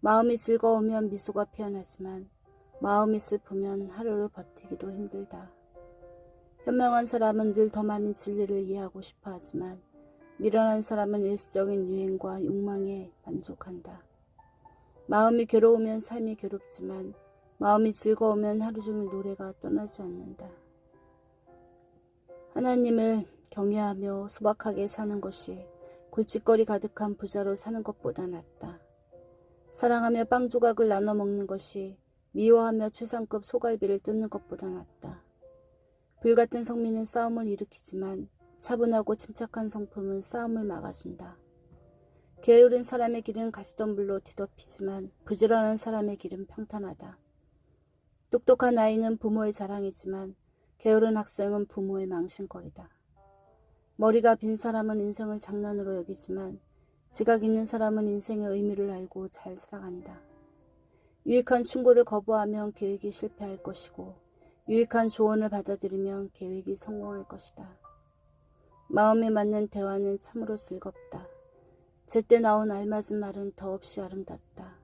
마음이 즐거우면 미소가 피어나지만 마음이 슬프면 하루를 버티기도 힘들다. 현명한 사람은 늘 더 많은 진리를 이해하고 싶어 하지만 미련한 사람은 일시적인 유행과 욕망에 만족한다. 마음이 괴로우면 삶이 괴롭지만 마음이 즐거우면 하루 종일 노래가 떠나지 않는다. 하나님을 경외하며 소박하게 사는 것이 골칫거리 가득한 부자로 사는 것보다 낫다. 사랑하며 빵 조각을 나눠 먹는 것이 미워하며 최상급 소갈비를 뜯는 것보다 낫다. 불같은 성민은 싸움을 일으키지만 차분하고 침착한 성품은 싸움을 막아준다. 게으른 사람의 길은 가시덤불로 뒤덮이지만 부지런한 사람의 길은 평탄하다. 똑똑한 아이는 부모의 자랑이지만 게으른 학생은 부모의 망신거리다. 머리가 빈 사람은 인생을 장난으로 여기지만 지각 있는 사람은 인생의 의미를 알고 잘 살아간다. 유익한 충고를 거부하면 계획이 실패할 것이고 유익한 조언을 받아들이면 계획이 성공할 것이다. 마음에 맞는 대화는 참으로 즐겁다. 제때 나온 알맞은 말은 더없이 아름답다.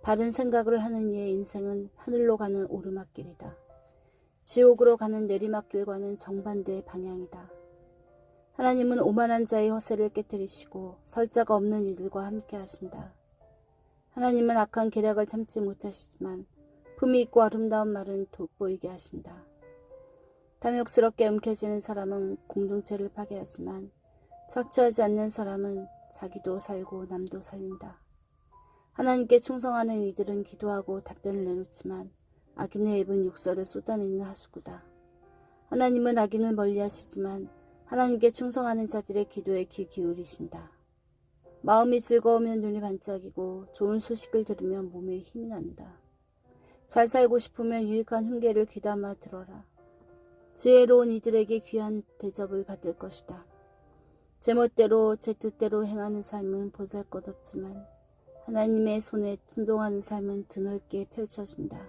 바른 생각을 하는 이의 인생은 하늘로 가는 오르막길이다. 지옥으로 가는 내리막길과는 정반대의 방향이다. 하나님은 오만한 자의 허세를 깨뜨리시고 설자가 없는 이들과 함께 하신다. 하나님은 악한 계략을 참지 못하시지만 품이 있고 아름다운 말은 돋보이게 하신다. 탐욕스럽게 움켜쥐는 사람은 공동체를 파괴하지만 착취하지 않는 사람은 자기도 살고 남도 살린다. 하나님께 충성하는 이들은 기도하고 답변을 내놓지만 악인의 입은 욕설을 쏟아내는 하수구다. 하나님은 악인을 멀리하시지만 하나님께 충성하는 자들의 기도에 귀 기울이신다. 마음이 즐거우면 눈이 반짝이고 좋은 소식을 들으면 몸에 힘이 난다. 잘 살고 싶으면 유익한 훈계를 귀담아 들어라. 지혜로운 이들에게 귀한 대접을 받을 것이다. 제멋대로 제 뜻대로 행하는 삶은 보잘것없지만 하나님의 손에 순종하는 삶은 드넓게 펼쳐진다.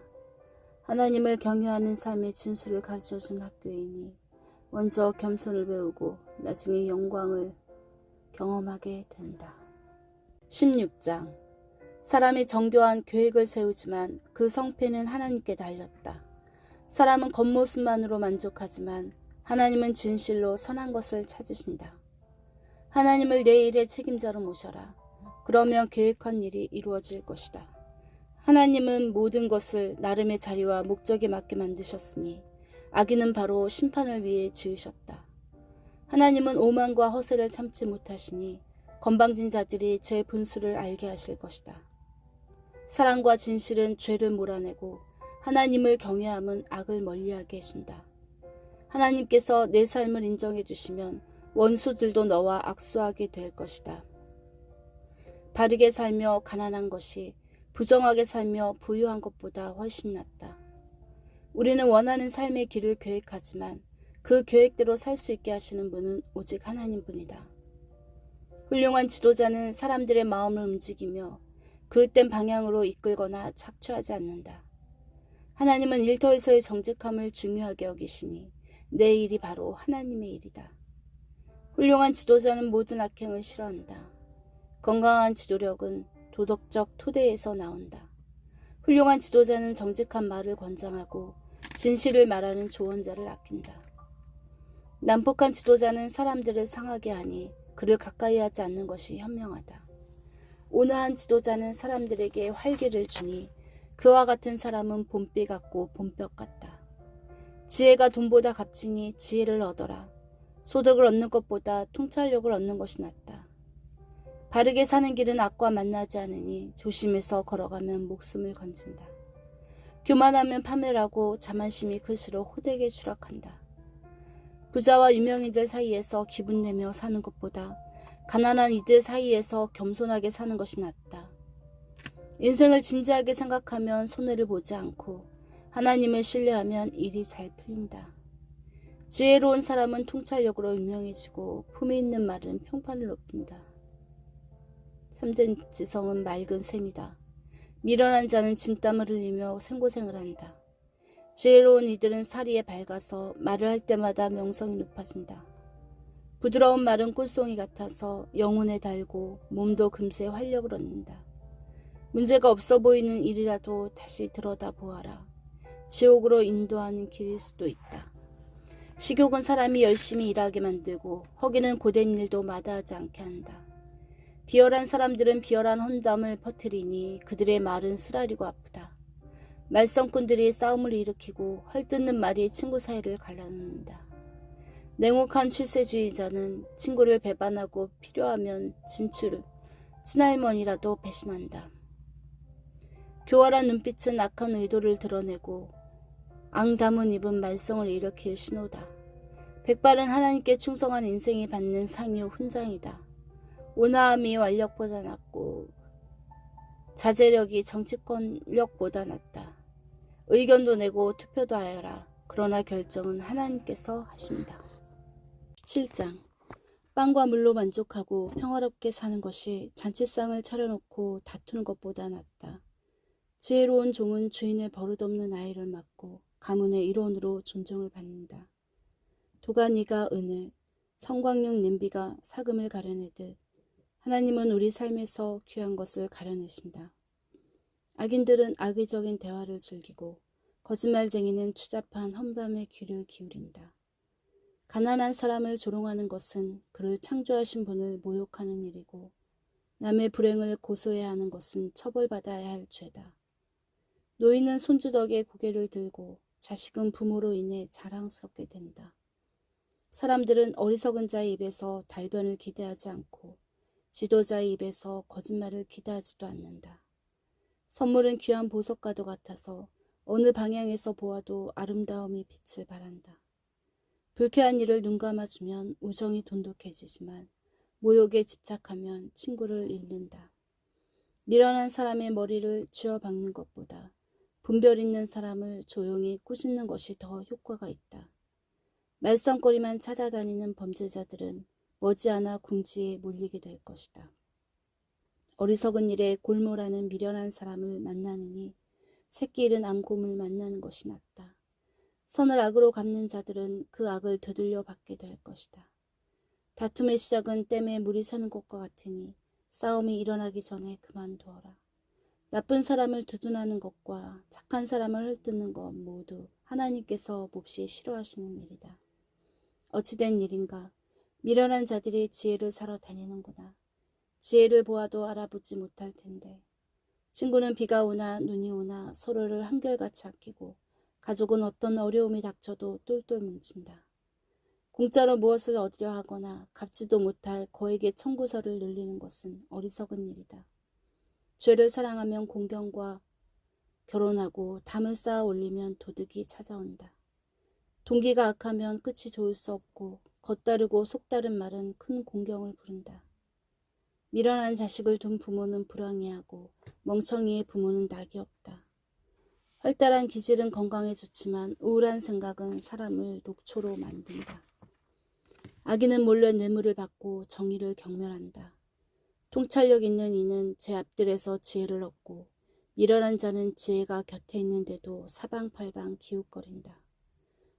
하나님을 경외하는 삶의 진수를 가르쳐준 학교이니 먼저 겸손을 배우고 나중에 영광을 경험하게 된다. 16장. 사람이 정교한 계획을 세우지만 그 성패는 하나님께 달렸다. 사람은 겉모습만으로 만족하지만 하나님은 진실로 선한 것을 찾으신다. 하나님을 내 일의 책임자로 모셔라. 그러면 계획한 일이 이루어질 것이다. 하나님은 모든 것을 나름의 자리와 목적에 맞게 만드셨으니 악인은 바로 심판을 위해 지으셨다. 하나님은 오만과 허세를 참지 못하시니 건방진 자들이 제 분수를 알게 하실 것이다. 사랑과 진실은 죄를 몰아내고 하나님을 경외함은 악을 멀리하게 해준다. 하나님께서 내 삶을 인정해 주시면 원수들도 너와 악수하게 될 것이다. 바르게 살며 가난한 것이 부정하게 살며 부유한 것보다 훨씬 낫다. 우리는 원하는 삶의 길을 계획하지만 그 계획대로 살 수 있게 하시는 분은 오직 하나님뿐이다. 훌륭한 지도자는 사람들의 마음을 움직이며 그릇된 방향으로 이끌거나 착취하지 않는다. 하나님은 일터에서의 정직함을 중요하게 여기시니 내 일이 바로 하나님의 일이다. 훌륭한 지도자는 모든 악행을 싫어한다. 건강한 지도력은 도덕적 토대에서 나온다. 훌륭한 지도자는 정직한 말을 권장하고 진실을 말하는 조언자를 아낀다. 난폭한 지도자는 사람들을 상하게 하니 그를 가까이 하지 않는 것이 현명하다. 온화한 지도자는 사람들에게 활기를 주니 그와 같은 사람은 봄비 같고 봄볕 같다. 지혜가 돈보다 값지니 지혜를 얻어라. 소득을 얻는 것보다 통찰력을 얻는 것이 낫다. 바르게 사는 길은 악과 만나지 않으니 조심해서 걸어가면 목숨을 건진다. 교만하면 파멸하고 자만심이 클수록 호되게 추락한다. 부자와 유명인들 사이에서 기분 내며 사는 것보다 가난한 이들 사이에서 겸손하게 사는 것이 낫다. 인생을 진지하게 생각하면 손해를 보지 않고 하나님을 신뢰하면 일이 잘 풀린다. 지혜로운 사람은 통찰력으로 유명해지고 품위 있는 말은 평판을 높인다. 참된 지성은 맑은 샘이다. 미련한 자는 진땀을 흘리며 생고생을 한다. 지혜로운 이들은 사리에 밝아서 말을 할 때마다 명성이 높아진다. 부드러운 말은 꿀송이 같아서 영혼에 달고 몸도 금세 활력을 얻는다. 문제가 없어 보이는 일이라도 다시 들여다보아라. 지옥으로 인도하는 길일 수도 있다. 식욕은 사람이 열심히 일하게 만들고 허기는 고된 일도 마다하지 않게 한다. 비열한 사람들은 비열한 험담을 퍼뜨리니 그들의 말은 쓰라리고 아프다. 말썽꾼들이 싸움을 일으키고 헐뜯는 말이 친구 사이를 갈라놓는다. 냉혹한 출세주의자는 친구를 배반하고 필요하면 친할머니라도 배신한다. 교활한 눈빛은 악한 의도를 드러내고 앙담은 입은 말썽을 일으킬 신호다. 백발은 하나님께 충성한 인생이 받는 상이 훈장이다. 온화함이 완력보다 낫고 자제력이 정치권력보다 낫다. 의견도 내고 투표도 하여라. 그러나 결정은 하나님께서 하신다. 7장. 빵과 물로 만족하고 평화롭게 사는 것이 잔치상을 차려놓고 다투는 것보다 낫다. 지혜로운 종은 주인의 버릇없는 아이를 맡고 가문의 일원으로 존경을 받는다. 도가니가 은을, 성광용 냄비가 사금을 가려내듯 하나님은 우리 삶에서 귀한 것을 가려내신다. 악인들은 악의적인 대화를 즐기고 거짓말쟁이는 추잡한 험담에 귀를 기울인다. 가난한 사람을 조롱하는 것은 그를 창조하신 분을 모욕하는 일이고 남의 불행을 고소해야 하는 것은 처벌받아야 할 죄다. 노인은 손주덕에 고개를 들고 자식은 부모로 인해 자랑스럽게 된다. 사람들은 어리석은 자의 입에서 달변을 기대하지 않고 지도자의 입에서 거짓말을 기대하지도 않는다. 선물은 귀한 보석과도 같아서 어느 방향에서 보아도 아름다움이 빛을 발한다. 불쾌한 일을 눈감아주면 우정이 돈독해지지만 모욕에 집착하면 친구를 잃는다. 미련한 사람의 머리를 쥐어박는 것보다 분별 있는 사람을 조용히 꾸짖는 것이 더 효과가 있다. 말썽거리만 찾아다니는 범죄자들은 머지않아 궁지에 몰리게 될 것이다. 어리석은 일에 골몰하는 미련한 사람을 만나느니 새끼 잃은 암곰을 만나는 것이 낫다. 선을 악으로 갚는 자들은 그 악을 되돌려 받게 될 것이다. 다툼의 시작은 댐에 물이 새는 것과 같으니 싸움이 일어나기 전에 그만두어라. 나쁜 사람을 두둔하는 것과 착한 사람을 헐뜯는 것 모두 하나님께서 몹시 싫어하시는 일이다. 어찌된 일인가? 미련한 자들이 지혜를 사러 다니는구나. 지혜를 보아도 알아보지 못할 텐데. 친구는 비가 오나 눈이 오나 서로를 한결같이 아끼고 가족은 어떤 어려움이 닥쳐도 똘똘 뭉친다. 공짜로 무엇을 얻으려 하거나 갚지도 못할 거액의 청구서를 늘리는 것은 어리석은 일이다. 죄를 사랑하면 공경과 결혼하고 담을 쌓아 올리면 도둑이 찾아온다. 동기가 악하면 끝이 좋을 수 없고 겉다르고 속다른 말은 큰 공경을 부른다. 미련한 자식을 둔 부모는 불쌍해하고 멍청이의 부모는 낙이 없다. 활달한 기질은 건강에 좋지만 우울한 생각은 사람을 녹초로 만든다. 악인은 몰래 뇌물을 받고 정의를 경멸한다. 통찰력 있는 이는 제 앞들에서 지혜를 얻고 미련한 자는 지혜가 곁에 있는데도 사방팔방 기웃거린다.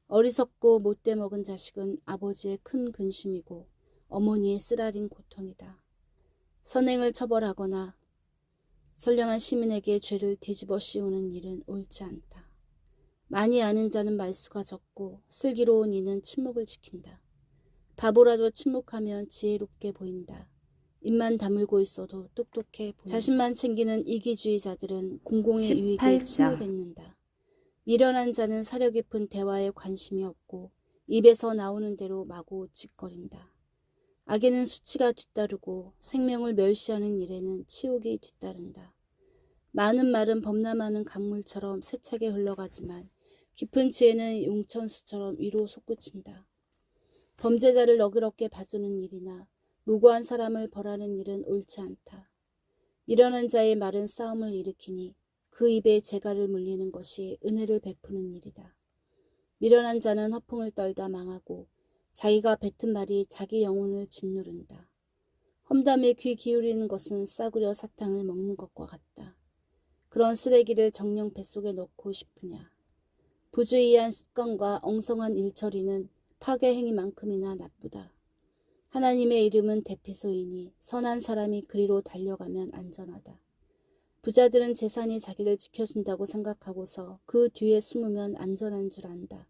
어리석고 못돼 먹은 자식은 아버지의 큰 근심이고 어머니의 쓰라린 고통이다. 선행을 처벌하거나 선량한 시민에게 죄를 뒤집어 씌우는 일은 옳지 않다. 많이 아는 자는 말수가 적고 슬기로운 이는 침묵을 지킨다. 바보라도 침묵하면 지혜롭게 보인다. 입만 다물고 있어도 똑똑해 보인다. 자신만 챙기는 이기주의자들은 공공의 유익에 침을 뱉는다. 미련한 자는 사려 깊은 대화에 관심이 없고 입에서 나오는 대로 마구 짓거린다. 악에는 수치가 뒤따르고 생명을 멸시하는 일에는 치욕이 뒤따른다. 많은 말은 범람하는 강물처럼 세차게 흘러가지만 깊은 지혜는 용천수처럼 위로 솟구친다. 범죄자를 너그럽게 봐주는 일이나 무고한 사람을 벌하는 일은 옳지 않다. 미련한 자의 말은 싸움을 일으키니 그 입에 재갈을 물리는 것이 은혜를 베푸는 일이다. 미련한 자는 허풍을 떨다 망하고 자기가 뱉은 말이 자기 영혼을 짓누른다. 험담에 귀 기울이는 것은 싸구려 사탕을 먹는 것과 같다. 그런 쓰레기를 정녕 뱃속에 넣고 싶으냐. 부주의한 습관과 엉성한 일처리는 파괴 행위만큼이나 나쁘다. 하나님의 이름은 대피소이니 선한 사람이 그리로 달려가면 안전하다. 부자들은 재산이 자기를 지켜준다고 생각하고서 그 뒤에 숨으면 안전한 줄 안다.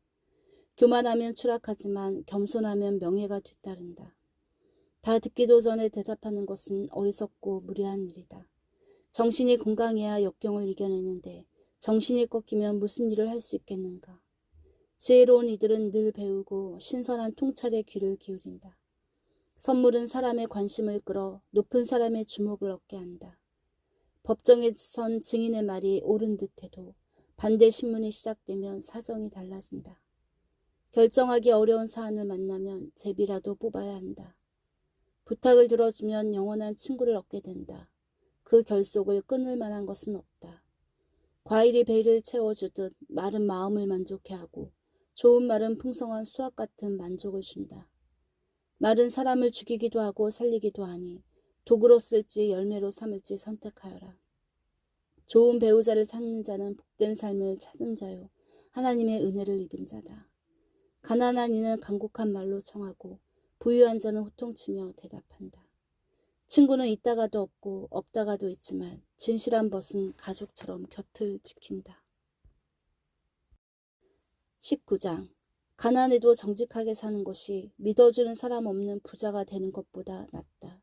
교만하면 추락하지만 겸손하면 명예가 뒤따른다. 다 듣기도 전에 대답하는 것은 어리석고 무례한 일이다. 정신이 건강해야 역경을 이겨내는데 정신이 꺾이면 무슨 일을 할 수 있겠는가. 지혜로운 이들은 늘 배우고 신선한 통찰에 귀를 기울인다. 선물은 사람의 관심을 끌어 높은 사람의 주목을 얻게 한다. 법정에 선 증인의 말이 옳은 듯해도 반대 신문이 시작되면 사정이 달라진다. 결정하기 어려운 사안을 만나면 제비라도 뽑아야 한다. 부탁을 들어주면 영원한 친구를 얻게 된다. 그 결속을 끊을 만한 것은 없다. 과일이 배를 채워주듯 말은 마음을 만족해 하고 좋은 말은 풍성한 수확 같은 만족을 준다. 말은 사람을 죽이기도 하고 살리기도 하니 독으로 쓸지 열매로 삼을지 선택하여라. 좋은 배우자를 찾는 자는 복된 삶을 찾은 자요 하나님의 은혜를 입은 자다. 가난한 이는 간곡한 말로 청하고 부유한 자는 호통치며 대답한다. 친구는 있다가도 없고 없다가도 있지만 진실한 벗은 가족처럼 곁을 지킨다. 19장. 가난해도 정직하게 사는 것이 믿어주는 사람 없는 부자가 되는 것보다 낫다.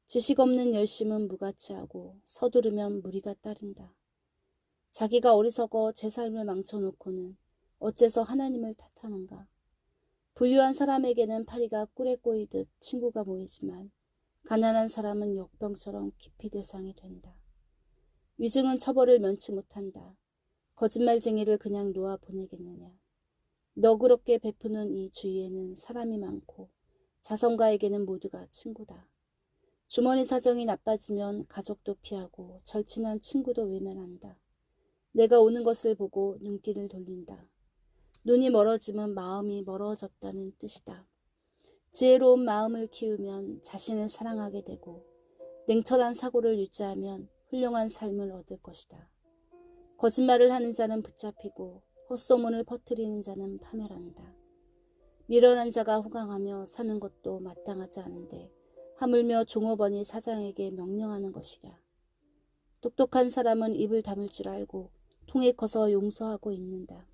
지식 없는 열심은 무가치하고 서두르면 무리가 따른다. 자기가 어리석어 제 삶을 망쳐놓고는 어째서 하나님을 탓하는가? 부유한 사람에게는 파리가 꿀에 꼬이듯 친구가 모이지만 가난한 사람은 역병처럼 깊이 대상이 된다. 위증은 처벌을 면치 못한다. 거짓말쟁이를 그냥 놓아 보내겠느냐. 너그럽게 베푸는 이 주위에는 사람이 많고 자선가에게는 모두가 친구다. 주머니 사정이 나빠지면 가족도 피하고 절친한 친구도 외면한다. 내가 오는 것을 보고 눈길을 돌린다. 눈이 멀어지면 마음이 멀어졌다는 뜻이다. 지혜로운 마음을 키우면 자신을 사랑하게 되고 냉철한 사고를 유지하면 훌륭한 삶을 얻을 것이다. 거짓말을 하는 자는 붙잡히고 헛소문을 퍼뜨리는 자는 파멸한다. 미련한 자가 호강하며 사는 것도 마땅하지 않은데 하물며 종업원이 사장에게 명령하는 것이랴. 똑똑한 사람은 입을 다물 줄 알고 통에 커서 용서하고 있는다.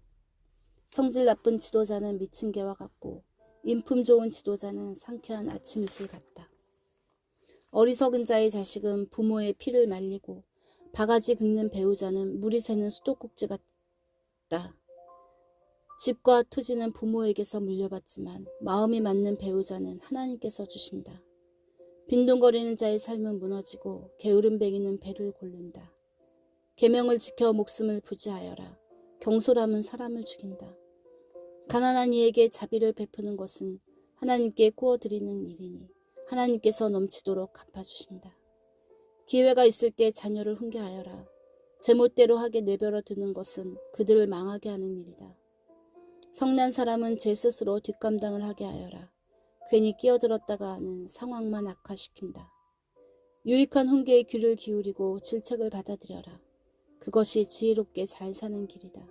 성질 나쁜 지도자는 미친 개와 같고 인품 좋은 지도자는 상쾌한 아침 이슬 같다. 어리석은 자의 자식은 부모의 피를 말리고 바가지 긁는 배우자는 물이 새는 수도꼭지 같다. 집과 토지는 부모에게서 물려받지만 마음이 맞는 배우자는 하나님께서 주신다. 빈둥거리는 자의 삶은 무너지고 게으름뱅이는 배를 고른다. 계명을 지켜 목숨을 부지하여라. 경솔함은 사람을 죽인다. 가난한 이에게 자비를 베푸는 것은 하나님께 구워드리는 일이니 하나님께서 넘치도록 갚아주신다. 기회가 있을 때 자녀를 훈계하여라. 제멋대로 하게 내버려 두는 것은 그들을 망하게 하는 일이다. 성난 사람은 제 스스로 뒷감당을 하게 하여라. 괜히 끼어들었다가는 상황만 악화시킨다. 유익한 훈계에 귀를 기울이고 질책을 받아들여라. 그것이 지혜롭게 잘 사는 길이다.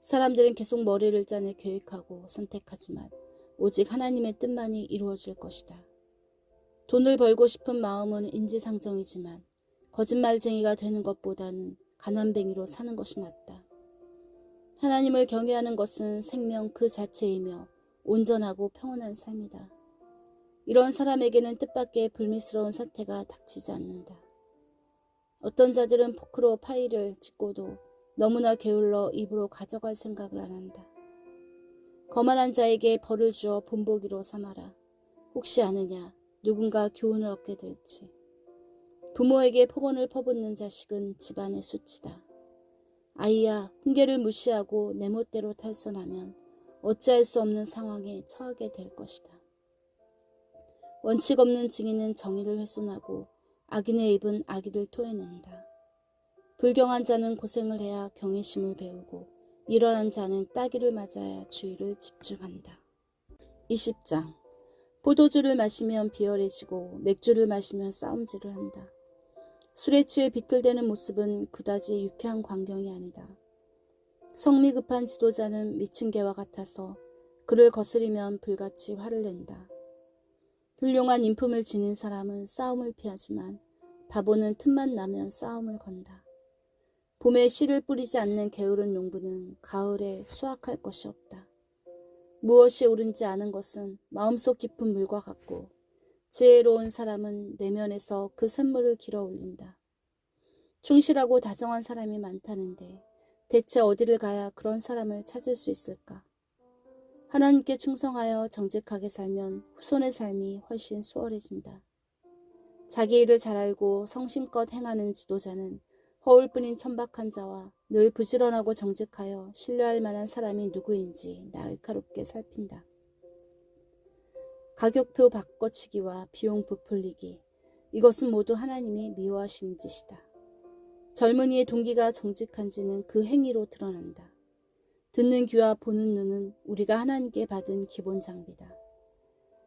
사람들은 계속 머리를 짜내 계획하고 선택하지만 오직 하나님의 뜻만이 이루어질 것이다. 돈을 벌고 싶은 마음은 인지상정이지만 거짓말쟁이가 되는 것보다는 가난뱅이로 사는 것이 낫다. 하나님을 경외하는 것은 생명 그 자체이며 온전하고 평온한 삶이다. 이런 사람에게는 뜻밖의 불미스러운 사태가 닥치지 않는다. 어떤 자들은 포크로 파이를 찍고도 너무나 게을러 입으로 가져갈 생각을 안 한다. 거만한 자에게 벌을 주어 본보기로 삼아라. 혹시 아느냐 누군가 교훈을 얻게 될지. 부모에게 폭언을 퍼붓는 자식은 집안의 수치다. 아이야, 훈계를 무시하고 내 멋대로 탈선하면 어찌할 수 없는 상황에 처하게 될 것이다. 원칙 없는 증인은 정의를 훼손하고 악인의 입은 악의를 토해낸다. 불경한 자는 고생을 해야 경외심을 배우고 미련한 자는 따귀를 맞아야 주의를 집중한다. 20장. 포도주를 마시면 비열해지고 맥주를 마시면 싸움질을 한다. 술에 취해 비틀대는 모습은 그다지 유쾌한 광경이 아니다. 성미 급한 지도자는 미친 개와 같아서 그를 거스리면 불같이 화를 낸다. 훌륭한 인품을 지닌 사람은 싸움을 피하지만 바보는 틈만 나면 싸움을 건다. 봄에 씨를 뿌리지 않는 게으른 농부는 가을에 수확할 것이 없다. 무엇이 옳은지 아는 것은 마음속 깊은 물과 같고 지혜로운 사람은 내면에서 그 샘물을 길어 올린다. 충실하고 다정한 사람이 많다는데 대체 어디를 가야 그런 사람을 찾을 수 있을까? 하나님께 충성하여 정직하게 살면 후손의 삶이 훨씬 수월해진다. 자기 일을 잘 알고 성심껏 행하는 지도자는 허울뿐인 천박한 자와 늘 부지런하고 정직하여 신뢰할 만한 사람이 누구인지 날카롭게 살핀다. 가격표 바꿔치기와 비용 부풀리기, 이것은 모두 하나님이 미워하시는 짓이다. 젊은이의 동기가 정직한지는 그 행위로 드러난다. 듣는 귀와 보는 눈은 우리가 하나님께 받은 기본 장비다.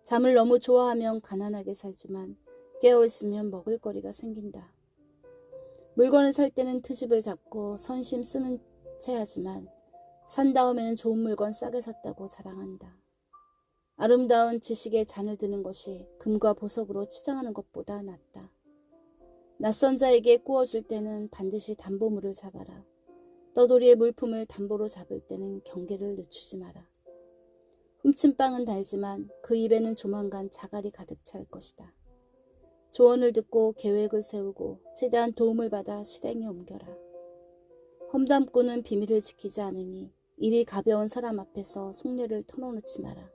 잠을 너무 좋아하면 가난하게 살지만 깨어있으면 먹을거리가 생긴다. 물건을 살 때는 트집을 잡고 선심 쓰는 채 하지만 산 다음에는 좋은 물건 싸게 샀다고 자랑한다. 아름다운 지식에 잔을 드는 것이 금과 보석으로 치장하는 것보다 낫다. 낯선 자에게 구워줄 때는 반드시 담보물을 잡아라. 떠돌이의 물품을 담보로 잡을 때는 경계를 늦추지 마라. 훔친 빵은 달지만 그 입에는 조만간 자갈이 가득 찰 것이다. 조언을 듣고 계획을 세우고 최대한 도움을 받아 실행에 옮겨라. 험담꾼은 비밀을 지키지 않으니 입이 가벼운 사람 앞에서 속내를 털어놓지 마라.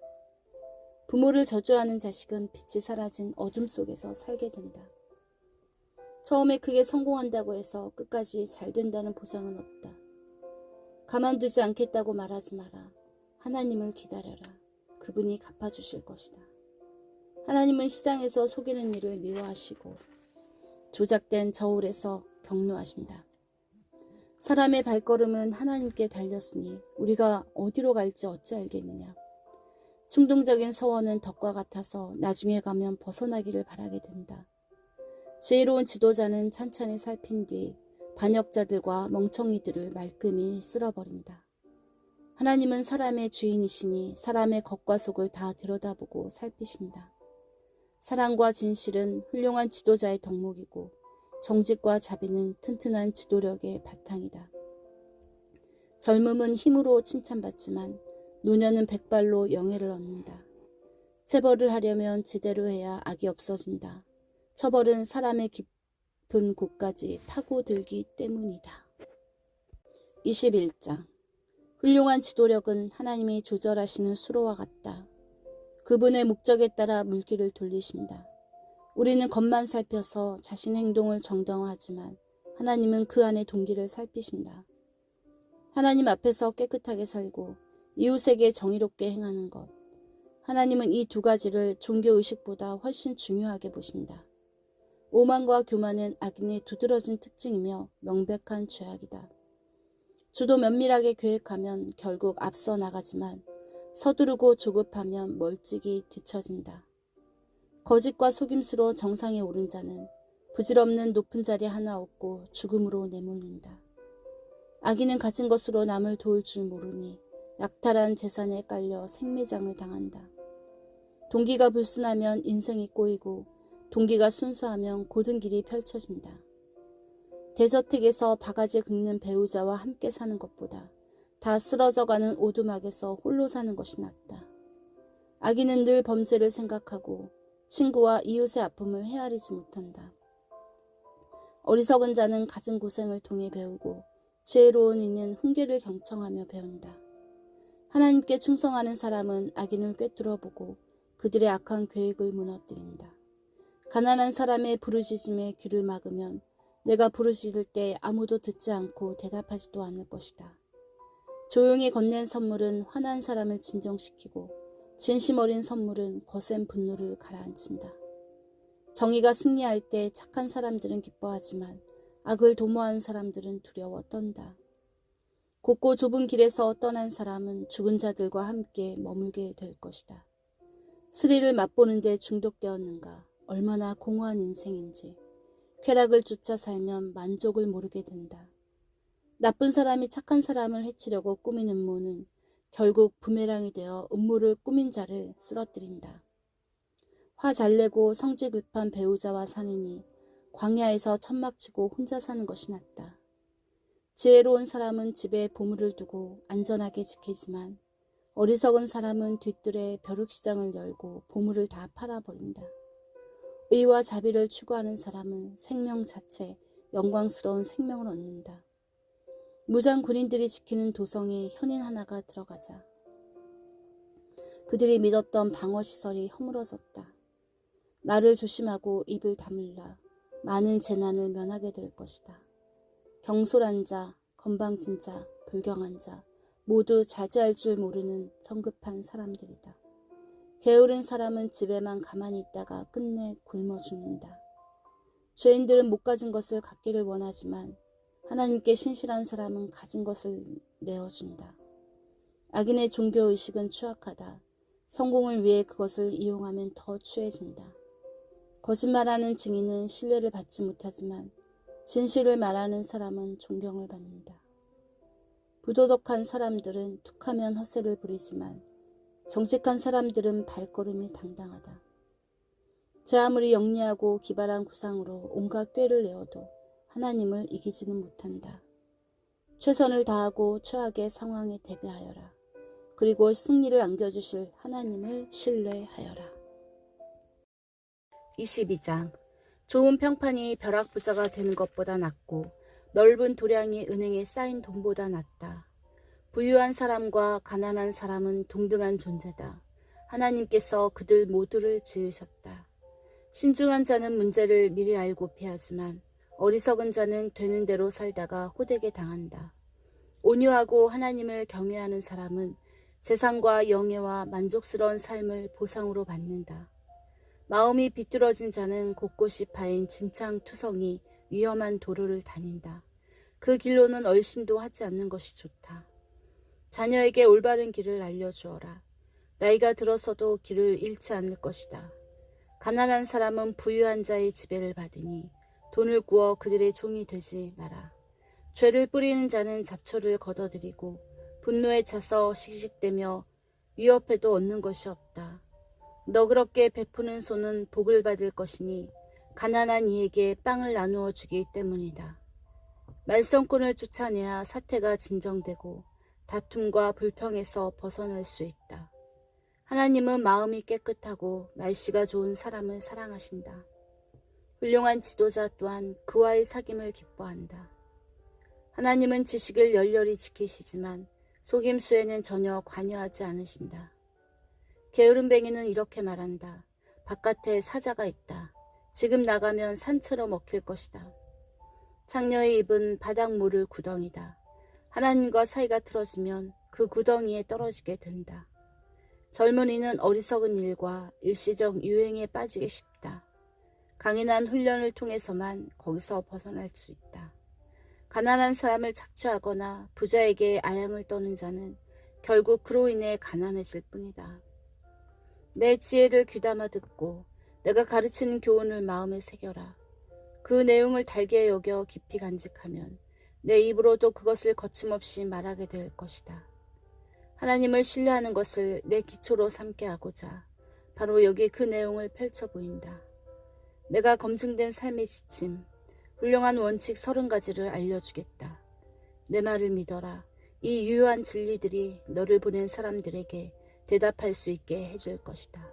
부모를 저주하는 자식은 빛이 사라진 어둠 속에서 살게 된다. 처음에 크게 성공한다고 해서 끝까지 잘 된다는 보장은 없다. 가만두지 않겠다고 말하지 마라. 하나님을 기다려라. 그분이 갚아주실 것이다. 하나님은 시장에서 속이는 일을 미워하시고 조작된 저울에서 경노하신다. 사람의 발걸음은 하나님께 달렸으니 우리가 어디로 갈지 어찌 알겠느냐. 충동적인 서원은 덕과 같아서 나중에 가면 벗어나기를 바라게 된다. 지혜로운 지도자는 찬찬히 살핀 뒤 반역자들과 멍청이들을 말끔히 쓸어버린다. 하나님은 사람의 주인이시니 사람의 겉과 속을 다 들여다보고 살피신다. 사랑과 진실은 훌륭한 지도자의 덕목이고 정직과 자비는 튼튼한 지도력의 바탕이다. 젊음은 힘으로 칭찬받지만 노년은 백발로 영예를 얻는다. 체벌을 하려면 제대로 해야 악이 없어진다. 처벌은 사람의 깊은 곳까지 파고들기 때문이다. 21장. 훌륭한 지도력은 하나님이 조절하시는 수로와 같다. 그분의 목적에 따라 물길을 돌리신다. 우리는 겉만 살펴서 자신 행동을 정당화하지만 하나님은 그 안의 동기를 살피신다. 하나님 앞에서 깨끗하게 살고 이웃에게 정의롭게 행하는 것. 하나님은 이 두 가지를 종교의식보다 훨씬 중요하게 보신다. 오만과 교만은 악인의 두드러진 특징이며 명백한 죄악이다. 주도 면밀하게 계획하면 결국 앞서 나가지만 서두르고 조급하면 멀찍이 뒤처진다. 거짓과 속임수로 정상에 오른 자는 부질없는 높은 자리 하나 얻고 죽음으로 내몰린다. 악인은 가진 것으로 남을 도울 줄 모르니 약탈한 재산에 깔려 생매장을 당한다. 동기가 불순하면 인생이 꼬이고 동기가 순수하면 고든 길이 펼쳐진다. 대저택에서 바가지 긁는 배우자와 함께 사는 것보다 다 쓰러져가는 오두막에서 홀로 사는 것이 낫다. 악인은 늘 범죄를 생각하고 친구와 이웃의 아픔을 헤아리지 못한다. 어리석은 자는 갖은 고생을 통해 배우고 지혜로운 이는 훈계를 경청하며 배운다. 하나님께 충성하는 사람은 악인을 꿰뚫어보고 그들의 악한 계획을 무너뜨린다. 가난한 사람의 부르짖음에 귀를 막으면 내가 부르짖을 때 아무도 듣지 않고 대답하지도 않을 것이다. 조용히 건넨 선물은 화난 사람을 진정시키고 진심 어린 선물은 거센 분노를 가라앉힌다. 정의가 승리할 때 착한 사람들은 기뻐하지만 악을 도모하는 사람들은 두려워 떤다. 곱고 좁은 길에서 떠난 사람은 죽은 자들과 함께 머물게 될 것이다. 스릴을 맛보는 데 중독되었는가? 얼마나 공허한 인생인지. 쾌락을 쫓아 살면 만족을 모르게 된다. 나쁜 사람이 착한 사람을 해치려고 꾸민 음모는 결국 부메랑이 되어 음모를 꾸민 자를 쓰러뜨린다. 화 잘내고 성질 급한 배우자와 사느니 광야에서 천막치고 혼자 사는 것이 낫다. 지혜로운 사람은 집에 보물을 두고 안전하게 지키지만 어리석은 사람은 뒤뜰에 벼룩시장을 열고 보물을 다 팔아버린다. 의와 자비를 추구하는 사람은 생명 자체, 영광스러운 생명을 얻는다. 무장 군인들이 지키는 도성에 현인 하나가 들어가자 그들이 믿었던 방어시설이 허물어졌다. 말을 조심하고 입을 다물라. 많은 재난을 면하게 될 것이다. 경솔한 자, 건방진 자, 불경한 자 모두 자제할 줄 모르는 성급한 사람들이다. 게으른 사람은 집에만 가만히 있다가 끝내 굶어 죽는다. 죄인들은 못 가진 것을 갖기를 원하지만 하나님께 신실한 사람은 가진 것을 내어준다. 악인의 종교의식은 추악하다. 성공을 위해 그것을 이용하면 더 추해진다. 거짓말하는 증인은 신뢰를 받지 못하지만 진실을 말하는 사람은 존경을 받는다. 부도덕한 사람들은 툭하면 허세를 부리지만 정직한 사람들은 발걸음이 당당하다. 제 아무리 영리하고 기발한 구상으로 온갖 꾀를 내어도 하나님을 이기지는 못한다. 최선을 다하고 최악의 상황에 대비하여라. 그리고 승리를 안겨주실 하나님을 신뢰하여라. 22장. 좋은 평판이 벼락부자가 되는 것보다 낫고 넓은 도량이 은행에 쌓인 돈보다 낫다. 부유한 사람과 가난한 사람은 동등한 존재다. 하나님께서 그들 모두를 지으셨다. 신중한 자는 문제를 미리 알고 피하지만 어리석은 자는 되는 대로 살다가 호되게 당한다. 온유하고 하나님을 경외하는 사람은 재산과 영예와 만족스러운 삶을 보상으로 받는다. 마음이 비뚤어진 자는 곳곳이 파인 진창투성이 위험한 도로를 다닌다. 그 길로는 얼씬도 하지 않는 것이 좋다. 자녀에게 올바른 길을 알려주어라. 나이가 들어서도 길을 잃지 않을 것이다. 가난한 사람은 부유한 자의 지배를 받으니 돈을 구워 그들의 종이 되지 마라. 죄를 뿌리는 자는 잡초를 걷어들이고 분노에 차서 씩씩대며 위협해도 얻는 것이 없다. 너그럽게 베푸는 손은 복을 받을 것이니 가난한 이에게 빵을 나누어 주기 때문이다. 말썽꾼을 쫓아내야 사태가 진정되고 다툼과 불평에서 벗어날 수 있다. 하나님은 마음이 깨끗하고 날씨가 좋은 사람을 사랑하신다. 훌륭한 지도자 또한 그와의 사귐을 기뻐한다. 하나님은 지식을 열렬히 지키시지만 속임수에는 전혀 관여하지 않으신다. 게으름뱅이는 이렇게 말한다. 바깥에 사자가 있다. 지금 나가면 산채로 먹힐 것이다. 창녀의 입은 바닥 모를 구덩이다. 하나님과 사이가 틀어지면 그 구덩이에 떨어지게 된다. 젊은이는 어리석은 일과 일시적 유행에 빠지기 쉽다. 강인한 훈련을 통해서만 거기서 벗어날 수 있다. 가난한 사람을 착취하거나 부자에게 아양을 떠는 자는 결국 그로 인해 가난해질 뿐이다. 내 지혜를 귀담아 듣고 내가 가르치는 교훈을 마음에 새겨라. 그 내용을 달게 여겨 깊이 간직하면 내 입으로도 그것을 거침없이 말하게 될 것이다. 하나님을 신뢰하는 것을 내 기초로 삼게 하고자 바로 여기 그 내용을 펼쳐 보인다. 내가 검증된 삶의 지침, 훌륭한 원칙 30가지를 알려주겠다. 내 말을 믿어라. 이 유효한 진리들이 너를 보낸 사람들에게 대답할 수 있게 해줄 것이다.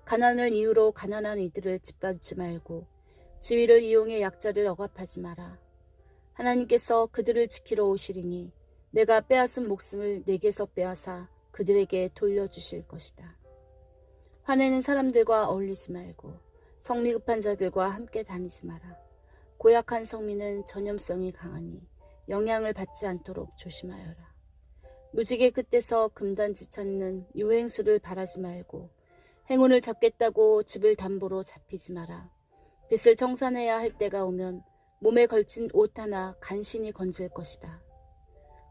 가난을 이유로 가난한 이들을 짓밟지 말고 지위를 이용해 약자를 억압하지 마라. 하나님께서 그들을 지키러 오시리니 내가 빼앗은 목숨을 내게서 빼앗아 그들에게 돌려주실 것이다. 화내는 사람들과 어울리지 말고 성미 급한 자들과 함께 다니지 마라. 고약한 성민은 전염성이 강하니 영향을 받지 않도록 조심하여라. 무지개 끝에서 금단지 찾는 유행수를 바라지 말고 행운을 잡겠다고 집을 담보로 잡히지 마라. 빚을 청산해야 할 때가 오면 몸에 걸친 옷 하나 간신히 건질 것이다.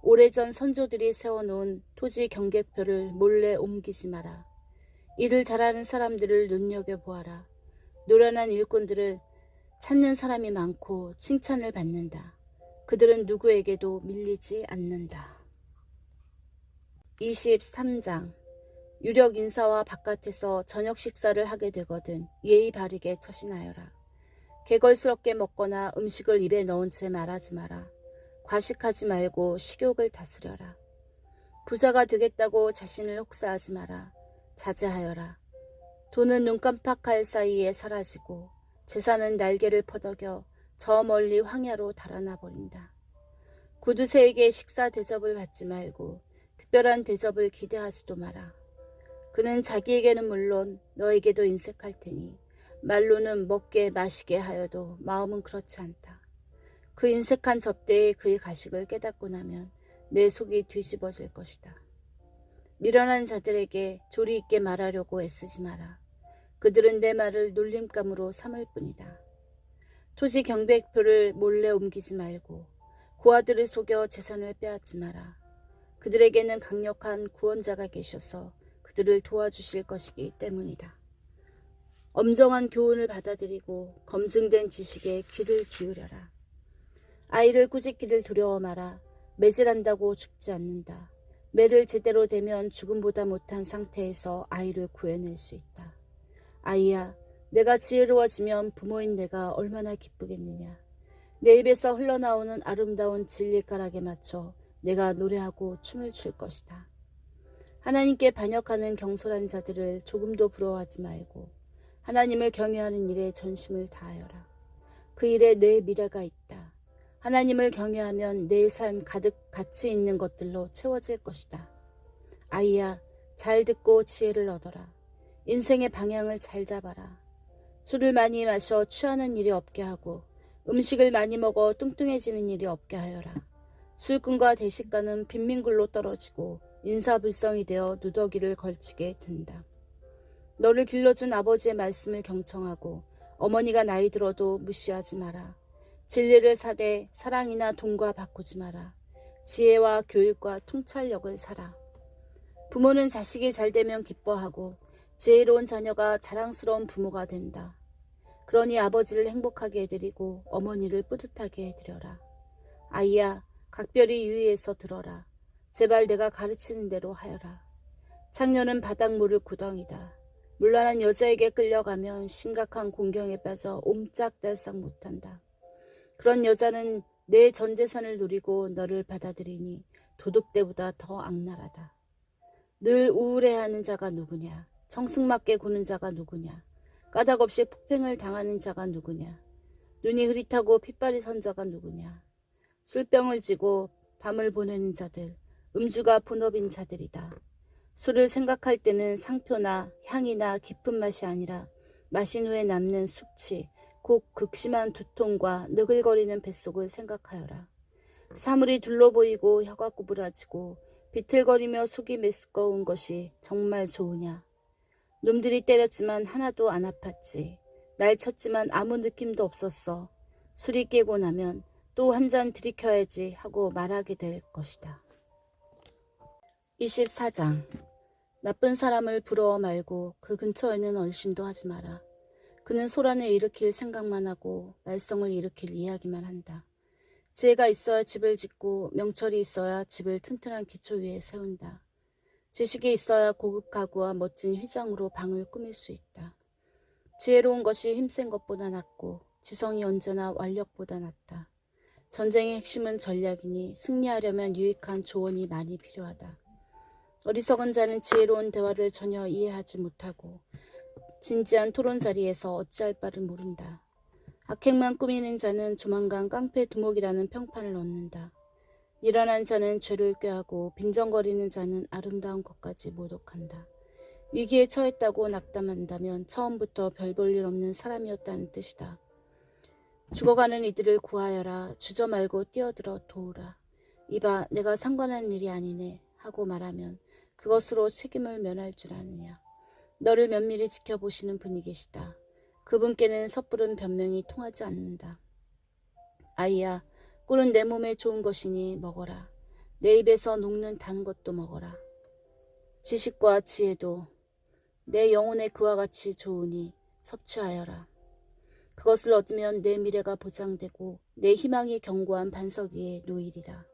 오래전 선조들이 세워놓은 토지 경객표를 몰래 옮기지 마라. 일을 잘하는 사람들을 눈여겨보아라. 노련한 일꾼들은 찾는 사람이 많고 칭찬을 받는다. 그들은 누구에게도 밀리지 않는다. 23장. 유력 인사와 바깥에서 저녁 식사를 하게 되거든 예의 바르게 처신하여라. 개걸스럽게 먹거나 음식을 입에 넣은 채 말하지 마라. 과식하지 말고 식욕을 다스려라. 부자가 되겠다고 자신을 혹사하지 마라. 자제하여라. 돈은 눈 깜빡할 사이에 사라지고 재산은 날개를 퍼덕여 저 멀리 황야로 달아나 버린다. 구두쇠에게 식사 대접을 받지 말고 특별한 대접을 기대하지도 마라. 그는 자기에게는 물론 너에게도 인색할 테니 말로는 먹게 마시게 하여도 마음은 그렇지 않다. 그 인색한 접대에 그의 가식을 깨닫고 나면 내 속이 뒤집어질 것이다. 미련한 자들에게 조리 있게 말하려고 애쓰지 마라. 그들은 내 말을 놀림감으로 삼을 뿐이다. 토지 경백표를 몰래 옮기지 말고 고아들을 속여 재산을 빼앗지 마라. 그들에게는 강력한 구원자가 계셔서 그들을 도와주실 것이기 때문이다. 엄정한 교훈을 받아들이고 검증된 지식에 귀를 기울여라. 아이를 꾸짖기를 두려워 마라. 매질한다고 죽지 않는다. 매를 제대로 대면 죽음보다 못한 상태에서 아이를 구해낼 수 있다. 아이야, 내가 지혜로워지면 부모인 내가 얼마나 기쁘겠느냐. 내 입에서 흘러나오는 아름다운 진리가락에 맞춰 내가 노래하고 춤을 출 것이다. 하나님께 반역하는 경솔한 자들을 조금도 부러워하지 말고 하나님을 경외하는 일에 전심을 다하여라. 그 일에 내 미래가 있다. 하나님을 경외하면 내 삶 가득 가치 있는 것들로 채워질 것이다. 아이야, 잘 듣고 지혜를 얻어라. 인생의 방향을 잘 잡아라. 술을 많이 마셔 취하는 일이 없게 하고 음식을 많이 먹어 뚱뚱해지는 일이 없게 하여라. 술꾼과 대식가는 빈민굴로 떨어지고 인사불성이 되어 누더기를 걸치게 된다. 너를 길러준 아버지의 말씀을 경청하고 어머니가 나이 들어도 무시하지 마라. 진리를 사되 사랑이나 돈과 바꾸지 마라. 지혜와 교육과 통찰력을 사라. 부모는 자식이 잘 되면 기뻐하고 지혜로운 자녀가 자랑스러운 부모가 된다. 그러니 아버지를 행복하게 해드리고 어머니를 뿌듯하게 해드려라. 아이야, 각별히 유의해서 들어라. 제발 내가 가르치는 대로 하여라. 창녀는 바닥 모를 구덩이다. 물란한 여자에게 끌려가면 심각한 공경에 빠져 옴짝달싹 못한다. 그런 여자는 내 전 재산을 누리고 너를 받아들이니 도둑대보다 더 악랄하다. 늘 우울해하는 자가 누구냐? 청승맞게 구는 자가 누구냐? 까닭없이 폭행을 당하는 자가 누구냐? 눈이 흐릿하고 핏발이 선 자가 누구냐? 술병을 지고 밤을 보내는 자들, 음주가 본업인 자들이다. 술을 생각할 때는 상표나 향이나 깊은 맛이 아니라 마신 후에 남는 숙취, 곧 극심한 두통과 느글거리는 뱃속을 생각하여라. 사물이 둘러 보이고 혀가 구부라지고 비틀거리며 속이 메스꺼운 것이 정말 좋으냐? 놈들이 때렸지만 하나도 안 아팠지. 날 쳤지만 아무 느낌도 없었어. 술이 깨고 나면 또 한 잔 들이켜야지 하고 말하게 될 것이다. 24장. 나쁜 사람을 부러워 말고 그 근처에는 얼씬도 하지 마라. 그는 소란을 일으킬 생각만 하고 말썽을 일으킬 이야기만 한다. 지혜가 있어야 집을 짓고 명철이 있어야 집을 튼튼한 기초 위에 세운다. 지식이 있어야 고급 가구와 멋진 휘장으로 방을 꾸밀 수 있다. 지혜로운 것이 힘센 것보다 낫고 지성이 언제나 완력보다 낫다. 전쟁의 핵심은 전략이니 승리하려면 유익한 조언이 많이 필요하다. 어리석은 자는 지혜로운 대화를 전혀 이해하지 못하고 진지한 토론 자리에서 어찌할 바를 모른다. 악행만 꾸미는 자는 조만간 깡패 두목이라는 평판을 얻는다. 일어난 자는 죄를 꾀하고 빈정거리는 자는 아름다운 것까지 모독한다. 위기에 처했다고 낙담한다면 처음부터 별 볼 일 없는 사람이었다는 뜻이다. 죽어가는 이들을 구하여라. 주저 말고 뛰어들어 도우라. 이봐, 내가 상관한 일이 아니네 하고 말하면 그것으로 책임을 면할 줄 아느냐. 너를 면밀히 지켜보시는 분이 계시다. 그분께는 섣부른 변명이 통하지 않는다. 아이야, 꿀은 내 몸에 좋은 것이니 먹어라. 내 입에서 녹는 단 것도 먹어라. 지식과 지혜도 내 영혼에 그와 같이 좋으니 섭취하여라. 그것을 얻으면 내 미래가 보장되고 내 희망이 견고한 반석 위에 놓이리라.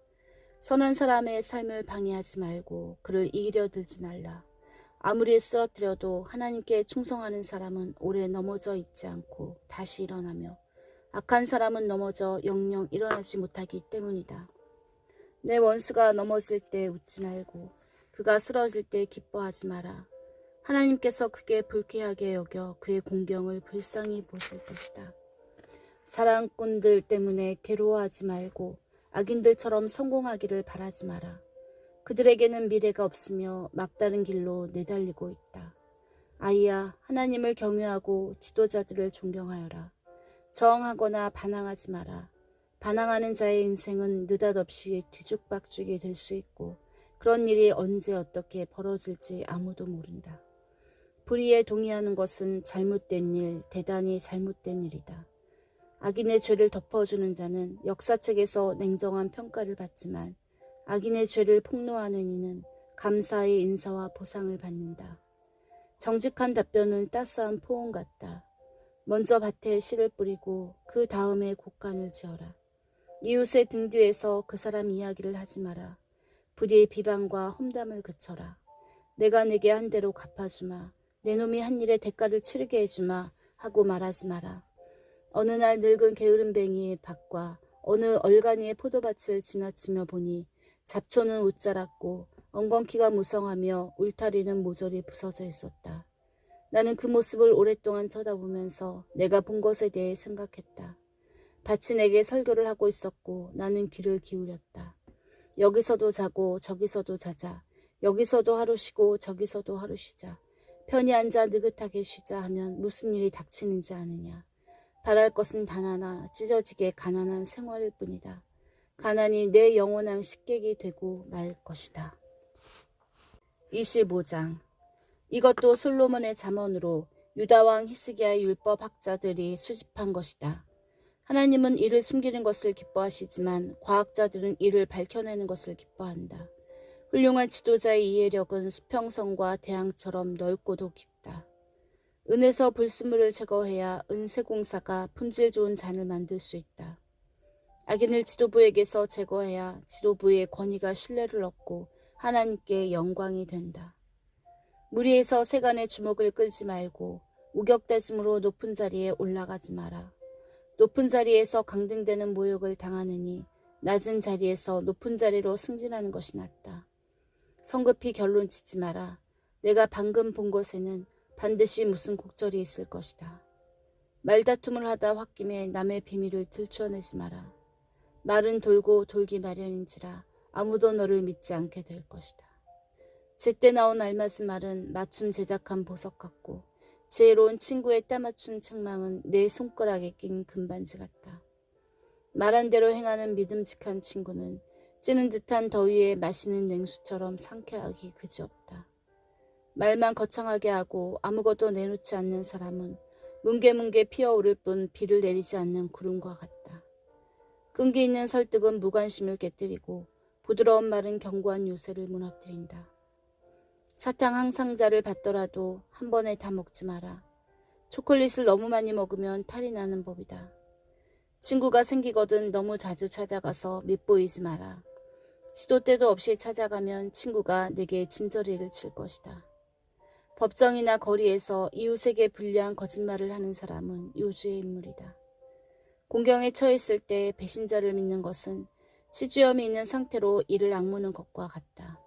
선한 사람의 삶을 방해하지 말고 그를 이기려 들지 말라. 아무리 쓰러뜨려도 하나님께 충성하는 사람은 오래 넘어져 있지 않고 다시 일어나며 악한 사람은 넘어져 영영 일어나지 못하기 때문이다. 내 원수가 넘어질 때 웃지 말고 그가 쓰러질 때 기뻐하지 마라. 하나님께서 크게 불쾌하게 여겨 그의 공경을 불쌍히 보실 것이다. 사랑꾼들 때문에 괴로워하지 말고 악인들처럼 성공하기를 바라지 마라. 그들에게는 미래가 없으며 막다른 길로 내달리고 있다. 아이야, 하나님을 경외하고 지도자들을 존경하여라. 저항하거나 반항하지 마라. 반항하는 자의 인생은 느닷없이 뒤죽박죽이 될 수 있고 그런 일이 언제 어떻게 벌어질지 아무도 모른다. 불의에 동의하는 것은 잘못된 일, 대단히 잘못된 일이다. 악인의 죄를 덮어주는 자는 역사책에서 냉정한 평가를 받지만 악인의 죄를 폭로하는 이는 감사의 인사와 보상을 받는다. 정직한 답변은 따스한 포옹 같다. 먼저 밭에 씨를 뿌리고 그 다음에 곡간을 지어라. 이웃의 등 뒤에서 그 사람 이야기를 하지 마라. 부디의 비방과 험담을 그쳐라. 내가 내게 한 대로 갚아주마. 내 놈이 한 일에 대가를 치르게 해주마 하고 말하지 마라. 어느 날 늙은 게으름뱅이의 밭과 어느 얼간이의 포도밭을 지나치며 보니 잡초는 웃자랐고 엉겅퀴가 무성하며 울타리는 모조리 부서져 있었다. 나는 그 모습을 오랫동안 쳐다보면서 내가 본 것에 대해 생각했다. 밭이 내게 설교를 하고 있었고 나는 귀를 기울였다. 여기서도 자고 저기서도 자자. 여기서도 하루 쉬고 저기서도 하루 쉬자. 편히 앉아 느긋하게 쉬자 하면 무슨 일이 닥치는지 아느냐. 바랄 것은 단 하나, 찢어지게 가난한 생활일 뿐이다. 가난이 내 영원한 식객이 되고 말 것이다. 25장. 이것도 솔로몬의 잠언으로 유다왕 히스기야의 율법학자들이 수집한 것이다. 하나님은 이를 숨기는 것을 기뻐하시지만 과학자들은 이를 밝혀내는 것을 기뻐한다. 훌륭한 지도자의 이해력은 수평선과 대항처럼 넓고도 깊다. 은에서 불순물을 제거해야 은세공사가 품질 좋은 잔을 만들 수 있다. 악인을 지도부에게서 제거해야 지도부의 권위가 신뢰를 얻고 하나님께 영광이 된다. 무리에서 세간의 주목을 끌지 말고 우격다짐으로 높은 자리에 올라가지 마라. 높은 자리에서 강등되는 모욕을 당하느니 낮은 자리에서 높은 자리로 승진하는 것이 낫다. 성급히 결론 짓지 마라. 내가 방금 본 것에는 반드시 무슨 곡절이 있을 것이다. 말다툼을 하다 홧김에 남의 비밀을 들춰내지 마라. 말은 돌고 돌기 마련인지라 아무도 너를 믿지 않게 될 것이다. 제때 나온 알맞은 말은 맞춤 제작한 보석 같고 지혜로운 친구의 따맞춘 책망은 내 손가락에 낀 금반지 같다. 말한 대로 행하는 믿음직한 친구는 찌는 듯한 더위에 마시는 냉수처럼 상쾌하기 그지없다. 말만 거창하게 하고 아무것도 내놓지 않는 사람은 뭉게뭉게 피어오를 뿐 비를 내리지 않는 구름과 같다. 끈기 있는 설득은 무관심을 깨뜨리고 부드러운 말은 견고한 요새를 무너뜨린다. 사탕 한 상자를 받더라도 한 번에 다 먹지 마라. 초콜릿을 너무 많이 먹으면 탈이 나는 법이다. 친구가 생기거든 너무 자주 찾아가서 밉보이지 마라. 시도 때도 없이 찾아가면 친구가 내게 진저리를 칠 것이다. 법정이나 거리에서 이웃에게 불리한 거짓말을 하는 사람은 요주의 인물이다. 공경에 처했을 때 배신자를 믿는 것은 치주염이 있는 상태로 이를 악무는 것과 같다.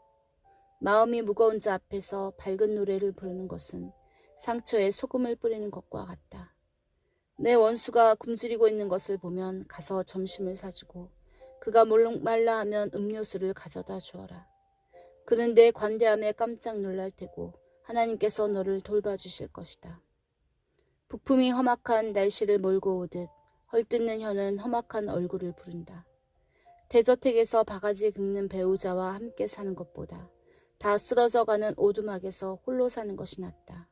마음이 무거운 자 앞에서 밝은 노래를 부르는 것은 상처에 소금을 뿌리는 것과 같다. 내 원수가 굶주리고 있는 것을 보면 가서 점심을 사주고 그가 몰록말라 하면 음료수를 가져다 주어라. 그는 내 관대함에 깜짝 놀랄 테고 하나님께서 너를 돌봐주실 것이다. 북풍이 험악한 날씨를 몰고 오듯 헐뜯는 혀는 험악한 얼굴을 부른다. 대저택에서 바가지 긁는 배우자와 함께 사는 것보다 다 쓰러져가는 오두막에서 홀로 사는 것이 낫다.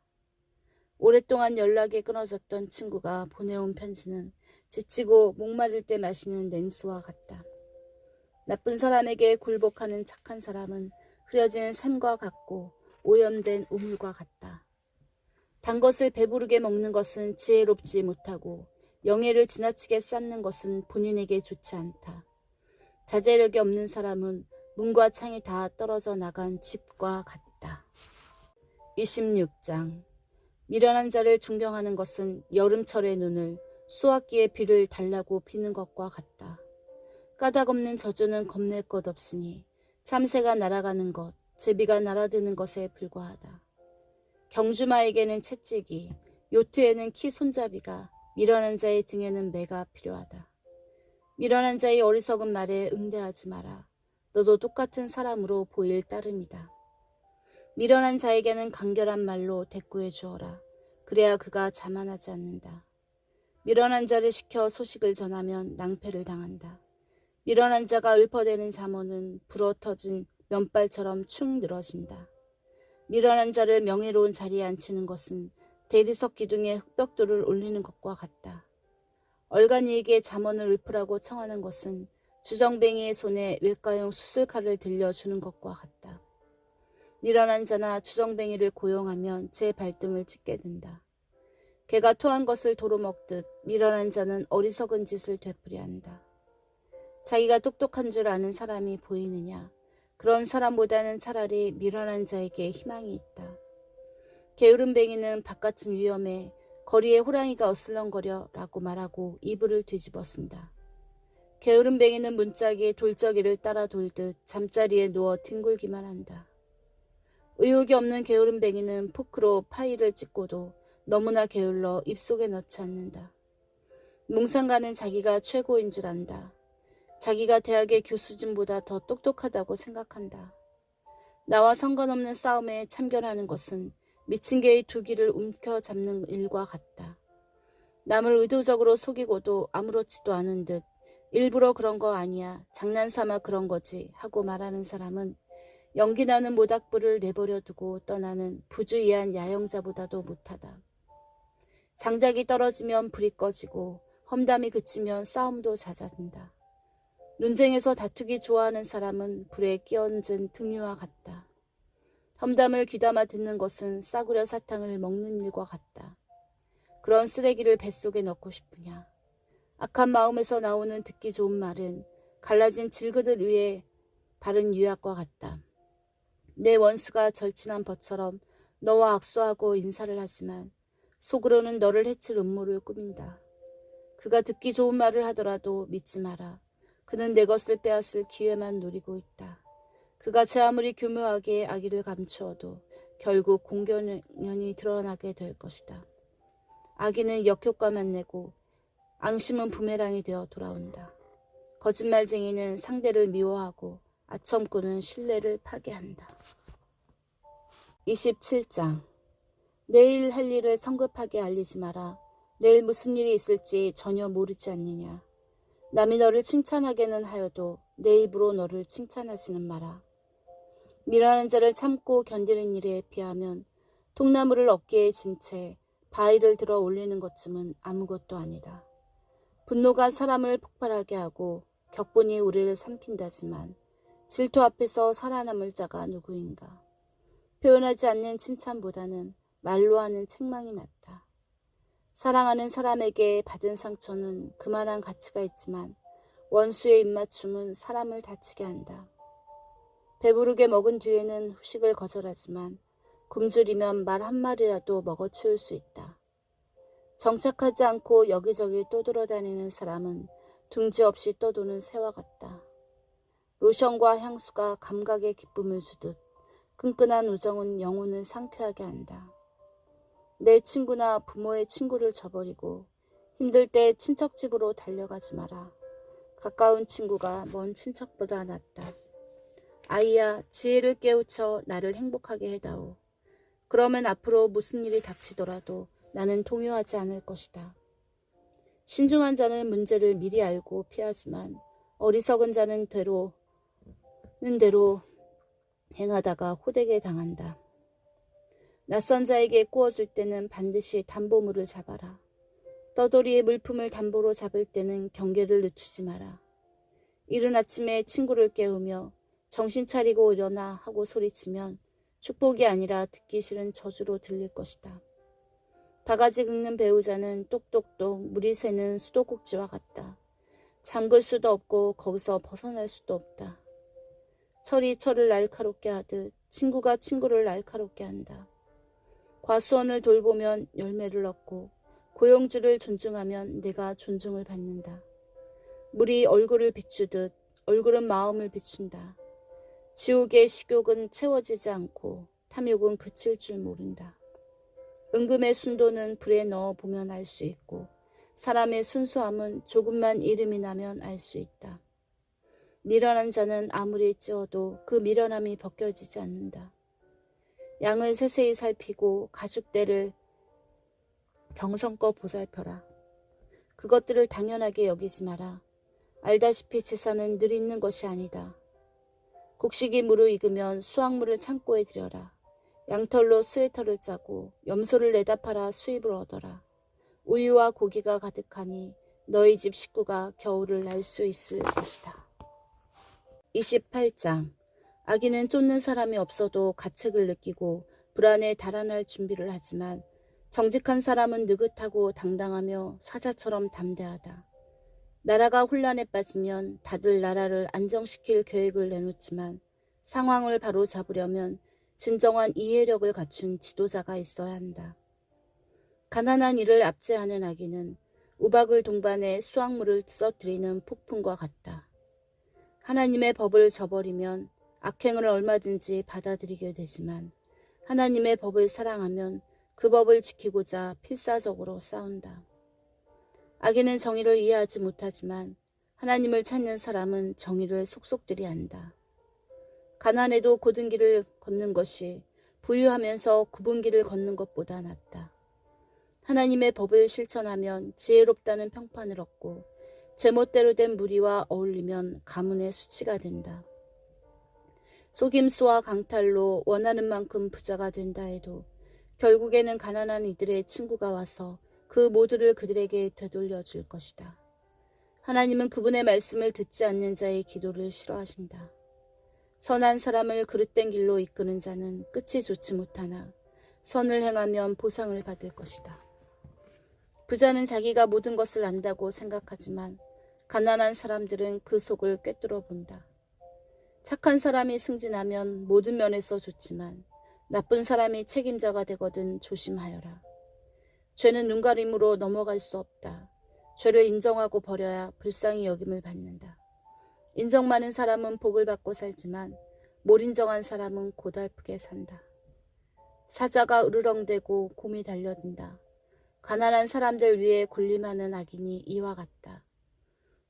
오랫동안 연락이 끊어졌던 친구가 보내온 편지는 지치고 목마를 때 마시는 냉수와 같다. 나쁜 사람에게 굴복하는 착한 사람은 흐려지는 샘과 같고 오염된 우물과 같다. 단 것을 배부르게 먹는 것은 지혜롭지 못하고 영예를 지나치게 쌓는 것은 본인에게 좋지 않다. 자제력이 없는 사람은 문과 창이 다 떨어져 나간 집과 같다. 26장. 미련한 자를 존경하는 것은 여름철의 눈을 수학기의 비를 달라고 비는 것과 같다. 까닭없는 저주는 겁낼 것 없으니 참새가 날아가는 것, 제비가 날아드는 것에 불과하다. 경주마에게는 채찍이, 요트에는 키 손잡이가, 미련한 자의 등에는 매가 필요하다. 미련한 자의 어리석은 말에 응대하지 마라. 너도 똑같은 사람으로 보일 따름이다. 미련한 자에게는 간결한 말로 대꾸해 주어라. 그래야 그가 자만하지 않는다. 미련한 자를 시켜 소식을 전하면 낭패를 당한다. 미련한 자가 읊어대는 잠언은 불어터진 면발처럼 축 늘어진다. 미련한 자를 명예로운 자리에 앉히는 것은 대리석 기둥에 흙벽돌을 올리는 것과 같다. 얼간이에게 잠언을 읊으라고 청하는 것은 주정뱅이의 손에 외과용 수술칼을 들려주는 것과 같다. 미련한 자나 주정뱅이를 고용하면 제 발등을 찢게 된다. 개가 토한 것을 도로 먹듯 미련한 자는 어리석은 짓을 되풀이 한다. 자기가 똑똑한 줄 아는 사람이 보이느냐? 그런 사람보다는 차라리 미련한 자에게 희망이 있다. 게으름뱅이는 바깥은 위험해 거리에 호랑이가 어슬렁거려 라고 말하고 이불을 뒤집어 쓴다. 게으름뱅이는 문짝이 돌적이를 따라 돌듯 잠자리에 누워 뒹굴기만 한다. 의욕이 없는 게으름뱅이는 포크로 파이를 찍고도 너무나 게을러 입속에 넣지 않는다. 뭉상가는 자기가 최고인 줄 안다. 자기가 대학의 교수진보다 더 똑똑하다고 생각한다. 나와 상관없는 싸움에 참견하는 것은 미친 개의 두 귀를 움켜잡는 일과 같다. 남을 의도적으로 속이고도 아무렇지도 않은 듯 일부러 그런 거 아니야, 장난삼아 그런 거지 하고 말하는 사람은 연기나는 모닥불을 내버려 두고 떠나는 부주의한 야영자보다도 못하다. 장작이 떨어지면 불이 꺼지고 험담이 그치면 싸움도 잦아든다. 논쟁에서 다투기 좋아하는 사람은 불에 끼얹은 등유와 같다. 험담을 귀담아 듣는 것은 싸구려 사탕을 먹는 일과 같다. 그런 쓰레기를 뱃속에 넣고 싶으냐. 악한 마음에서 나오는 듣기 좋은 말은 갈라진 질그릇 위에 바른 유약과 같다. 내 원수가 절친한 벗처럼 너와 악수하고 인사를 하지만 속으로는 너를 해칠 음모를 꾸민다. 그가 듣기 좋은 말을 하더라도 믿지 마라. 그는 내 것을 빼앗을 기회만 노리고 있다. 그가 제 아무리 교묘하게 악의를 감추어도 결국 공견이 드러나게 될 것이다. 악의는 역효과만 내고 앙심은 부메랑이 되어 돌아온다. 거짓말쟁이는 상대를 미워하고 아첨꾼은 신뢰를 파괴한다. 27장. 내일 할 일을 성급하게 알리지 마라. 내일 무슨 일이 있을지 전혀 모르지 않느냐. 남이 너를 칭찬하게는 하여도 내 입으로 너를 칭찬하지는 마라. 미련한 자를 참고 견디는 일에 비하면 통나무를 어깨에 진 채 바위를 들어 올리는 것쯤은 아무것도 아니다. 분노가 사람을 폭발하게 하고 격분이 우리를 삼킨다지만 질투 앞에서 살아남을 자가 누구인가. 표현하지 않는 칭찬보다는 말로 하는 책망이 낫다. 사랑하는 사람에게 받은 상처는 그만한 가치가 있지만 원수의 입맞춤은 사람을 다치게 한다. 배부르게 먹은 뒤에는 후식을 거절하지만 굶주리면 말 한마디라도 먹어치울 수 있다. 정착하지 않고 여기저기 떠돌아다니는 사람은 둥지 없이 떠도는 새와 같다. 로션과 향수가 감각에 기쁨을 주듯 끈끈한 우정은 영혼을 상쾌하게 한다. 내 친구나 부모의 친구를 저버리고 힘들 때 친척 집으로 달려가지 마라. 가까운 친구가 먼 친척보다 낫다. 아이야, 지혜를 깨우쳐 나를 행복하게 해다오. 그러면 앞으로 무슨 일이 닥치더라도 나는 동요하지 않을 것이다. 신중한 자는 문제를 미리 알고 피하지만 어리석은 자는 대로 행하다가 호되게 당한다. 낯선 자에게 꾸어줄 때는 반드시 담보물을 잡아라. 떠돌이의 물품을 담보로 잡을 때는 경계를 늦추지 마라. 이른 아침에 친구를 깨우며 정신 차리고 일어나 하고 소리치면 축복이 아니라 듣기 싫은 저주로 들릴 것이다. 바가지 긁는 배우자는 똑똑똑 물이 새는 수도꼭지와 같다. 잠글 수도 없고 거기서 벗어날 수도 없다. 철이 철을 날카롭게 하듯 친구가 친구를 날카롭게 한다. 과수원을 돌보면 열매를 얻고 고용주를 존중하면 내가 존중을 받는다. 물이 얼굴을 비추듯 얼굴은 마음을 비춘다. 지옥의 식욕은 채워지지 않고 탐욕은 그칠 줄 모른다. 은금의 순도는 불에 넣어 보면 알 수 있고 사람의 순수함은 조금만 이름이 나면 알 수 있다. 미련한 자는 아무리 찌어도 그 미련함이 벗겨지지 않는다. 양을 세세히 살피고 가축대를 정성껏 보살펴라. 그것들을 당연하게 여기지 마라. 알다시피 제사는 늘 있는 것이 아니다. 곡식이 무르익으면 수확물을 창고에 들여라. 양털로 스웨터를 짜고 염소를 내다 팔아 수입을 얻어라. 우유와 고기가 가득하니 너희 집 식구가 겨울을 날 수 있을 것이다. 28장. 아기는 쫓는 사람이 없어도 가책을 느끼고 불안에 달아날 준비를 하지만 정직한 사람은 느긋하고 당당하며 사자처럼 담대하다. 나라가 혼란에 빠지면 다들 나라를 안정시킬 계획을 내놓지만 상황을 바로 잡으려면 진정한 이해력을 갖춘 지도자가 있어야 한다. 가난한 이를 압제하는 아기는 우박을 동반해 수확물을 썩뜨리는 폭풍과 같다. 하나님의 법을 저버리면 악행을 얼마든지 받아들이게 되지만 하나님의 법을 사랑하면 그 법을 지키고자 필사적으로 싸운다. 악인은 정의를 이해하지 못하지만 하나님을 찾는 사람은 정의를 속속들이 안다. 가난해도 곧은 길을 걷는 것이 부유하면서 굽은 길을 걷는 것보다 낫다. 하나님의 법을 실천하면 지혜롭다는 평판을 얻고 제멋대로 된 무리와 어울리면 가문의 수치가 된다. 속임수와 강탈로 원하는 만큼 부자가 된다 해도 결국에는 가난한 이들의 친구가 와서 그 모두를 그들에게 되돌려 줄 것이다. 하나님은 그분의 말씀을 듣지 않는 자의 기도를 싫어하신다. 선한 사람을 그릇된 길로 이끄는 자는 끝이 좋지 못하나 선을 행하면 보상을 받을 것이다. 부자는 자기가 모든 것을 안다고 생각하지만 가난한 사람들은 그 속을 꿰뚫어 본다. 착한 사람이 승진하면 모든 면에서 좋지만 나쁜 사람이 책임자가 되거든 조심하여라. 죄는 눈가림으로 넘어갈 수 없다. 죄를 인정하고 버려야 불쌍히 여김을 받는다. 인정 많은 사람은 복을 받고 살지만 못 인정한 사람은 고달프게 산다. 사자가 으르렁대고 곰이 달려든다. 가난한 사람들 위에 군림하는 악인이 이와 같다.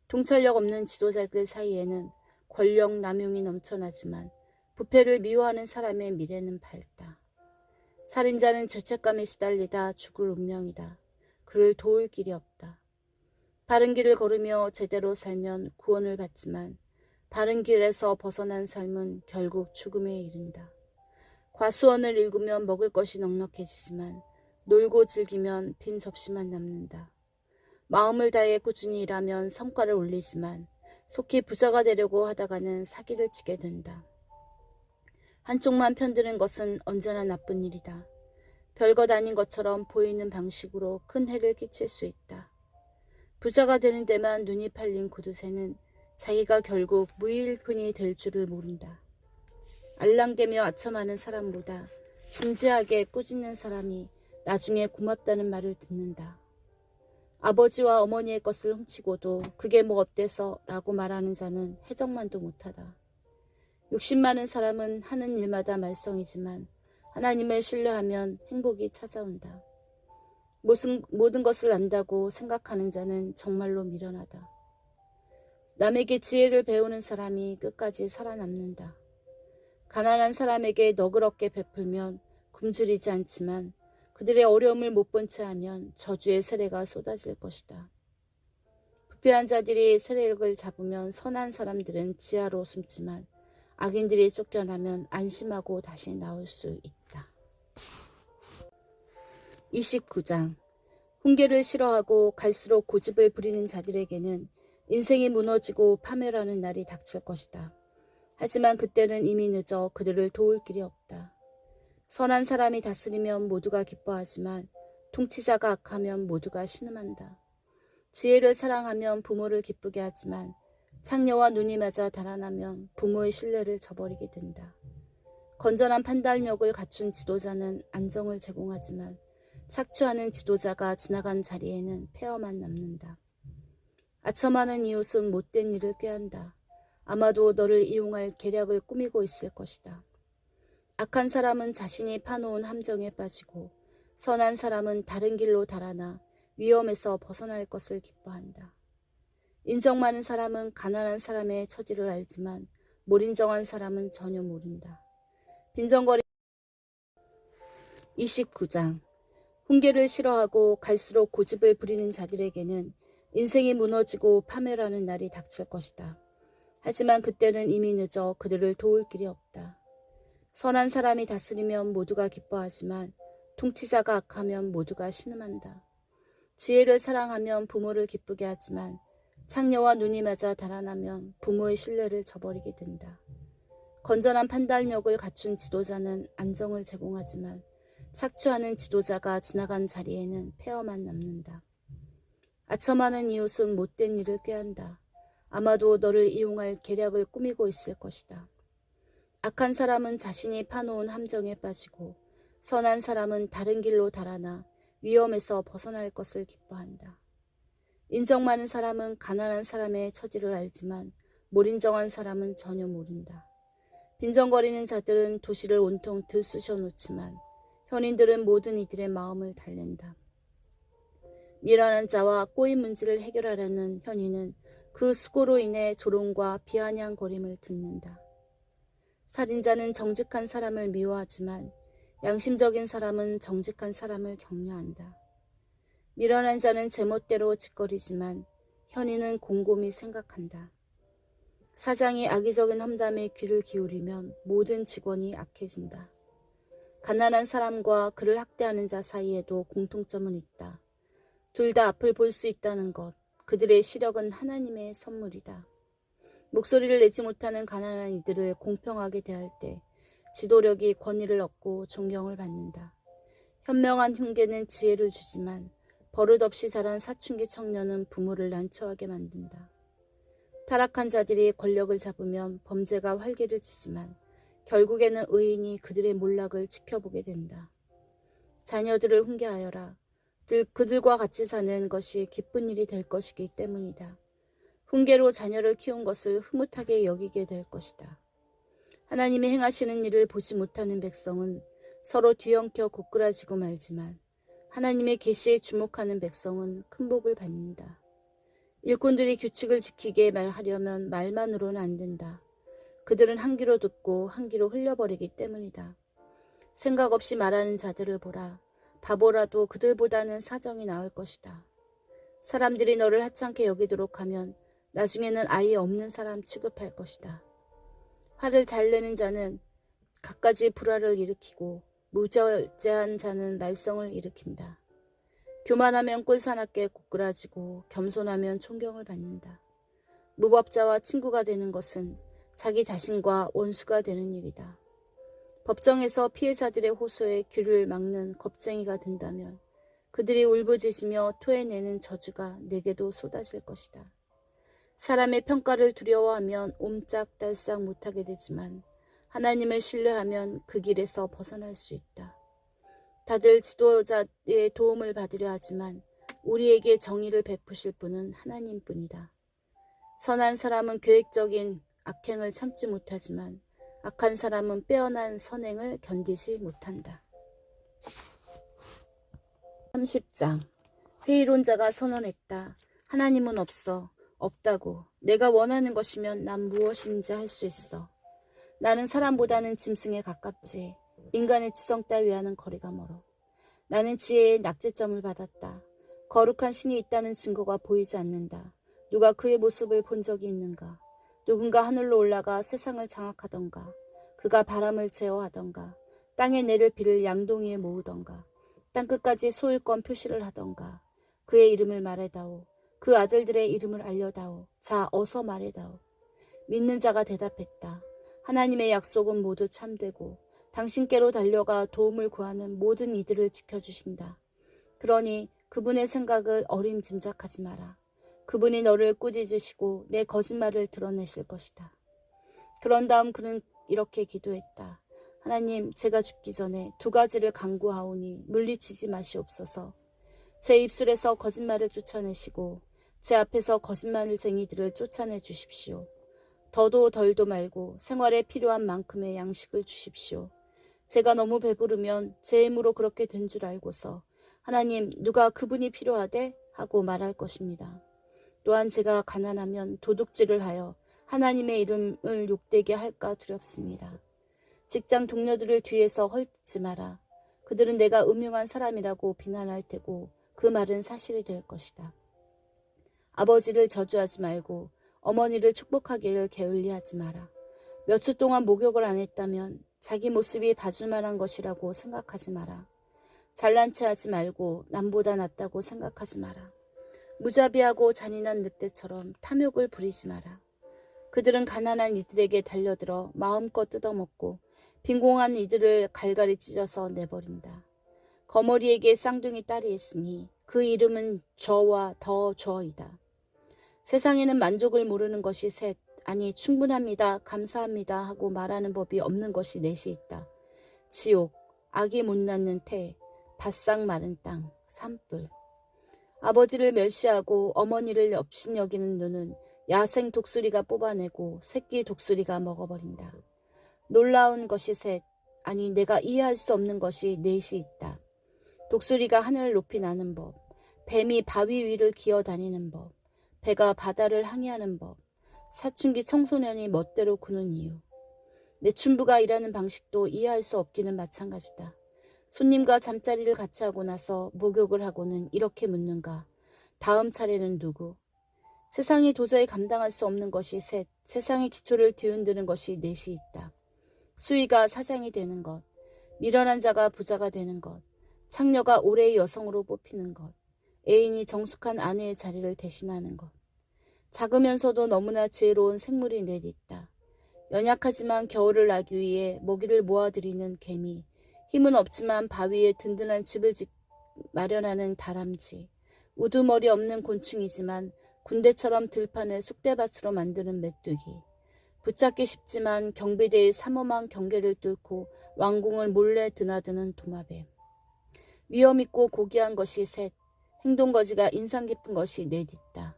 통찰력 없는 지도자들 사이에는 권력 남용이 넘쳐나지만 부패를 미워하는 사람의 미래는 밝다. 살인자는 죄책감에 시달리다 죽을 운명이다. 그를 도울 길이 없다. 바른 길을 걸으며 제대로 살면 구원을 받지만 바른 길에서 벗어난 삶은 결국 죽음에 이른다. 과수원을 읽으면 먹을 것이 넉넉해지지만 놀고 즐기면 빈 접시만 남는다. 마음을 다해 꾸준히 일하면 성과를 올리지만 속히 부자가 되려고 하다가는 사기를 치게 된다. 한쪽만 편드는 것은 언제나 나쁜 일이다. 별것 아닌 것처럼 보이는 방식으로 큰 해를 끼칠 수 있다. 부자가 되는 데만 눈이 팔린 구두쇠는 자기가 결국 무일근이 될 줄을 모른다. 알랑대며 아첨하는 사람보다 진지하게 꾸짖는 사람이 나중에 고맙다는 말을 듣는다. 아버지와 어머니의 것을 훔치고도 그게 뭐 어때서 라고 말하는 자는 해적만도 못하다. 욕심 많은 사람은 하는 일마다 말썽이지만 하나님을 신뢰하면 행복이 찾아온다. 모든 것을 안다고 생각하는 자는 정말로 미련하다. 남에게 지혜를 배우는 사람이 끝까지 살아남는다. 가난한 사람에게 너그럽게 베풀면 굶주리지 않지만 그들의 어려움을 못 본 채 하면 저주의 세례가 쏟아질 것이다. 부패한 자들이 세력을 잡으면 선한 사람들은 지하로 숨지만 악인들이 쫓겨나면 안심하고 다시 나올 수 있다. 29장. 훈계를 싫어하고 갈수록 고집을 부리는 자들에게는 인생이 무너지고 파멸하는 날이 닥칠 것이다. 하지만 그때는 이미 늦어 그들을 도울 길이 없다. 선한 사람이 다스리면 모두가 기뻐하지만 통치자가 악하면 모두가 신음한다. 지혜를 사랑하면 부모를 기쁘게 하지만 창녀와 눈이 맞아 달아나면 부모의 신뢰를 저버리게 된다. 건전한 판단력을 갖춘 지도자는 안정을 제공하지만 착취하는 지도자가 지나간 자리에는 폐허만 남는다. 아첨하는 이웃은 못된 일을 꾀한다. 아마도 너를 이용할 계략을 꾸미고 있을 것이다. 악한 사람은 자신이 파놓은 함정에 빠지고 선한 사람은 다른 길로 달아나 위험에서 벗어날 것을 기뻐한다. 인정 많은 사람은 가난한 사람의 처지를 알지만 못 인정한 사람은 전혀 모른다. 빈정거리 29장. 훈계를 싫어하고 갈수록 고집을 부리는 자들에게는 인생이 무너지고 파멸하는 날이 닥칠 것이다. 하지만 그때는 이미 늦어 그들을 도울 길이 없다. 선한 사람이 다스리면 모두가 기뻐하지만 통치자가 악하면 모두가 신음한다. 지혜를 사랑하면 부모를 기쁘게 하지만 창녀와 눈이 맞아 달아나면 부모의 신뢰를 저버리게 된다. 건전한 판단력을 갖춘 지도자는 안정을 제공하지만 착취하는 지도자가 지나간 자리에는 폐허만 남는다. 아첨하는 이웃은 못된 일을 꾀한다. 아마도 너를 이용할 계략을 꾸미고 있을 것이다. 악한 사람은 자신이 파놓은 함정에 빠지고 선한 사람은 다른 길로 달아나 위험에서 벗어날 것을 기뻐한다. 인정 많은 사람은 가난한 사람의 처지를 알지만 못 인정한 사람은 전혀 모른다. 빈정거리는 자들은 도시를 온통 들쑤셔 놓지만 현인들은 모든 이들의 마음을 달랜다. 미련한 자와 꼬인 문제를 해결하려는 현이는 그 수고로 인해 조롱과 비아냥거림을 듣는다. 살인자는 정직한 사람을 미워하지만 양심적인 사람은 정직한 사람을 격려한다. 미련한 자는 제멋대로 짓거리지만 현이는 곰곰이 생각한다. 사장이 악의적인 험담에 귀를 기울이면 모든 직원이 악해진다. 가난한 사람과 그를 학대하는 자 사이에도 공통점은 있다. 둘 다 앞을 볼 수 있다는 것, 그들의 시력은 하나님의 선물이다. 목소리를 내지 못하는 가난한 이들을 공평하게 대할 때 지도력이 권위를 얻고 존경을 받는다. 현명한 흉계는 지혜를 주지만 버릇없이 자란 사춘기 청년은 부모를 난처하게 만든다. 타락한 자들이 권력을 잡으면 범죄가 활기를 치지만 결국에는 의인이 그들의 몰락을 지켜보게 된다. 자녀들을 훈계하여라. 그들과 같이 사는 것이 기쁜 일이 될 것이기 때문이다. 훈계로 자녀를 키운 것을 흐뭇하게 여기게 될 것이다. 하나님이 행하시는 일을 보지 못하는 백성은 서로 뒤엉켜 고꾸라지고 말지만 하나님의 계시에 주목하는 백성은 큰 복을 받는다. 일꾼들이 규칙을 지키게 말하려면 말만으로는 안 된다. 그들은 한 귀로 듣고 한 귀로 흘려버리기 때문이다. 생각 없이 말하는 자들을 보라. 바보라도 그들보다는 사정이 나을 것이다. 사람들이 너를 하찮게 여기도록 하면 나중에는 아예 없는 사람 취급할 것이다. 화를 잘 내는 자는 갖가지 불화를 일으키고 무절제한 자는 말썽을 일으킨다. 교만하면 꼴사납게 고꾸라지고 겸손하면 존경을 받는다. 무법자와 친구가 되는 것은 자기 자신과 원수가 되는 일이다. 법정에서 피해자들의 호소에 귀를 막는 겁쟁이가 된다면 그들이 울부짖으며 토해내는 저주가 내게도 쏟아질 것이다. 사람의 평가를 두려워하면 옴짝달싹 못하게 되지만 하나님을 신뢰하면 그 길에서 벗어날 수 있다. 다들 지도자의 도움을 받으려 하지만 우리에게 정의를 베푸실 분은 하나님뿐이다. 선한 사람은 계획적인 악행을 참지 못하지만 악한 사람은 빼어난 선행을 견디지 못한다. 30장. 회의론자가 선언했다. 하나님은 없어. 없다고. 내가 원하는 것이면 난 무엇인지 할 수 있어. 나는 사람보다는 짐승에 가깝지. 인간의 지성 따위와는 거리가 멀어. 나는 지혜의 낙제점을 받았다. 거룩한 신이 있다는 증거가 보이지 않는다. 누가 그의 모습을 본 적이 있는가? 누군가 하늘로 올라가 세상을 장악하던가. 그가 바람을 제어하던가. 땅에 내릴 비를 양동이에 모으던가. 땅끝까지 소유권 표시를 하던가. 그의 이름을 말해다오. 그 아들들의 이름을 알려다오. 자, 어서 말해다오. 믿는 자가 대답했다. 하나님의 약속은 모두 참되고 당신께로 달려가 도움을 구하는 모든 이들을 지켜주신다. 그러니 그분의 생각을 어림짐작하지 마라. 그분이 너를 꾸짖으시고 내 거짓말을 드러내실 것이다. 그런 다음 그는 이렇게 기도했다. 하나님, 제가 죽기 전에 두 가지를 간구하오니 물리치지 마시옵소서. 제 입술에서 거짓말을 쫓아내시고 제 앞에서 거짓말쟁이들을 쫓아내 주십시오. 더도 덜도 말고 생활에 필요한 만큼의 양식을 주십시오. 제가 너무 배부르면 제 힘으로 그렇게 된 줄 알고서 하나님, 누가 그분이 필요하대? 하고 말할 것입니다. 또한 제가 가난하면 도둑질을 하여 하나님의 이름을 욕되게 할까 두렵습니다. 직장 동료들을 뒤에서 헐뜯지 마라. 그들은 내가 음흉한 사람이라고 비난할 테고 그 말은 사실이 될 것이다. 아버지를 저주하지 말고 어머니를 축복하기를 게을리하지 마라. 몇 주 동안 목욕을 안 했다면 자기 모습이 봐줄만한 것이라고 생각하지 마라. 잘난 체 하지 말고 남보다 낫다고 생각하지 마라. 무자비하고 잔인한 늑대처럼 탐욕을 부리지 마라. 그들은 가난한 이들에게 달려들어 마음껏 뜯어먹고 빈공한 이들을 갈갈이 찢어서 내버린다. 거머리에게 쌍둥이 딸이 있으니 그 이름은 저와 더 저이다. 세상에는 만족을 모르는 것이 셋, 아니 충분합니다, 감사합니다 하고 말하는 법이 없는 것이 넷이 있다. 지옥, 아기 못 낳는 태, 바싹 마른 땅, 산불. 아버지를 멸시하고 어머니를 업신여기는 눈은 야생 독수리가 뽑아내고 새끼 독수리가 먹어버린다. 놀라운 것이 셋, 아니 내가 이해할 수 없는 것이 넷이 있다. 독수리가 하늘을 높이 나는 법, 뱀이 바위 위를 기어다니는 법, 배가 바다를 항해하는 법, 사춘기 청소년이 멋대로 구는 이유. 매춘부가 일하는 방식도 이해할 수 없기는 마찬가지다. 손님과 잠자리를 같이 하고 나서 목욕을 하고는 이렇게 묻는가. 다음 차례는 누구? 세상이 도저히 감당할 수 없는 것이 셋, 세상의 기초를 뒤흔드는 것이 넷이 있다. 수의가 사장이 되는 것, 미련한 자가 부자가 되는 것, 창녀가 올해의 여성으로 뽑히는 것, 애인이 정숙한 아내의 자리를 대신하는 것. 작으면서도 너무나 지혜로운 생물이 넷 있다. 연약하지만 겨울을 나기 위해 먹이를 모아들이는 개미, 힘은 없지만 바위에 든든한 집을 마련하는 다람쥐, 우두머리 없는 곤충이지만 군대처럼 들판을 쑥대밭으로 만드는 메뚜기, 붙잡기 쉽지만 경비대의 삼엄한 경계를 뚫고 왕궁을 몰래 드나드는 도마뱀. 위험있고 고귀한 것이 셋, 행동거지가 인상 깊은 것이 넷 있다.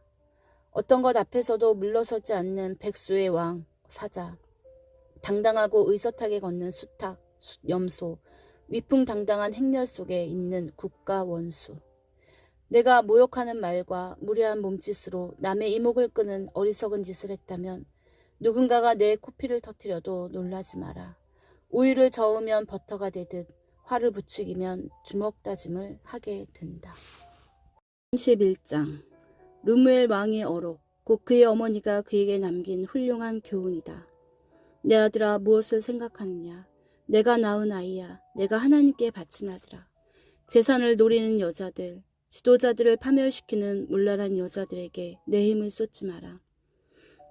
어떤 것 앞에서도 물러서지 않는 백수의 왕, 사자, 당당하고 의젓하게 걷는 수탉, 염소, 위풍당당한 행렬 속에 있는 국가 원수. 내가 모욕하는 말과 무례한 몸짓으로 남의 이목을 끄는 어리석은 짓을 했다면 누군가가 내 코피를 터뜨려도 놀라지 마라. 우유를 저으면 버터가 되듯 화를 부추기면 주먹 다짐을 하게 된다. 11장 르무엘 왕의 어록, 곧 그의 어머니가 그에게 남긴 훌륭한 교훈이다. 내 아들아, 무엇을 생각하느냐? 내가 낳은 아이야. 내가 하나님께 바친 아들아. 재산을 노리는 여자들, 지도자들을 파멸시키는 문란한 여자들에게 내 힘을 쏟지 마라.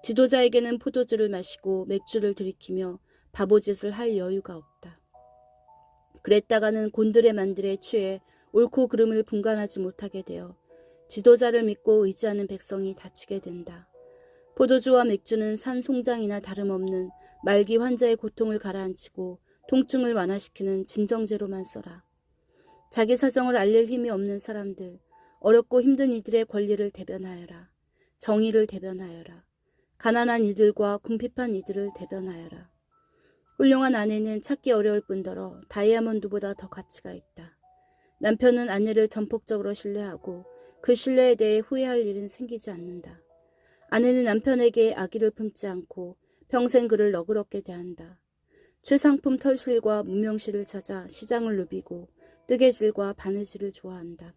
지도자에게는 포도주를 마시고 맥주를 들이키며 바보짓을 할 여유가 없다. 그랬다가는 곤드레 만들에 취해 옳고 그름을 분간하지 못하게 되어 지도자를 믿고 의지하는 백성이 다치게 된다. 포도주와 맥주는 산 송장이나 다름없는 말기 환자의 고통을 가라앉히고 통증을 완화시키는 진정제로만 써라. 자기 사정을 알릴 힘이 없는 사람들, 어렵고 힘든 이들의 권리를 대변하여라. 정의를 대변하여라. 가난한 이들과 궁핍한 이들을 대변하여라. 훌륭한 아내는 찾기 어려울 뿐더러 다이아몬드보다 더 가치가 있다. 남편은 아내를 전폭적으로 신뢰하고 그 신뢰에 대해 후회할 일은 생기지 않는다. 아내는 남편에게 악의를 품지 않고 평생 그를 너그럽게 대한다. 최상품 털실과 무명실을 찾아 시장을 누비고 뜨개질과 바느질을 좋아한다.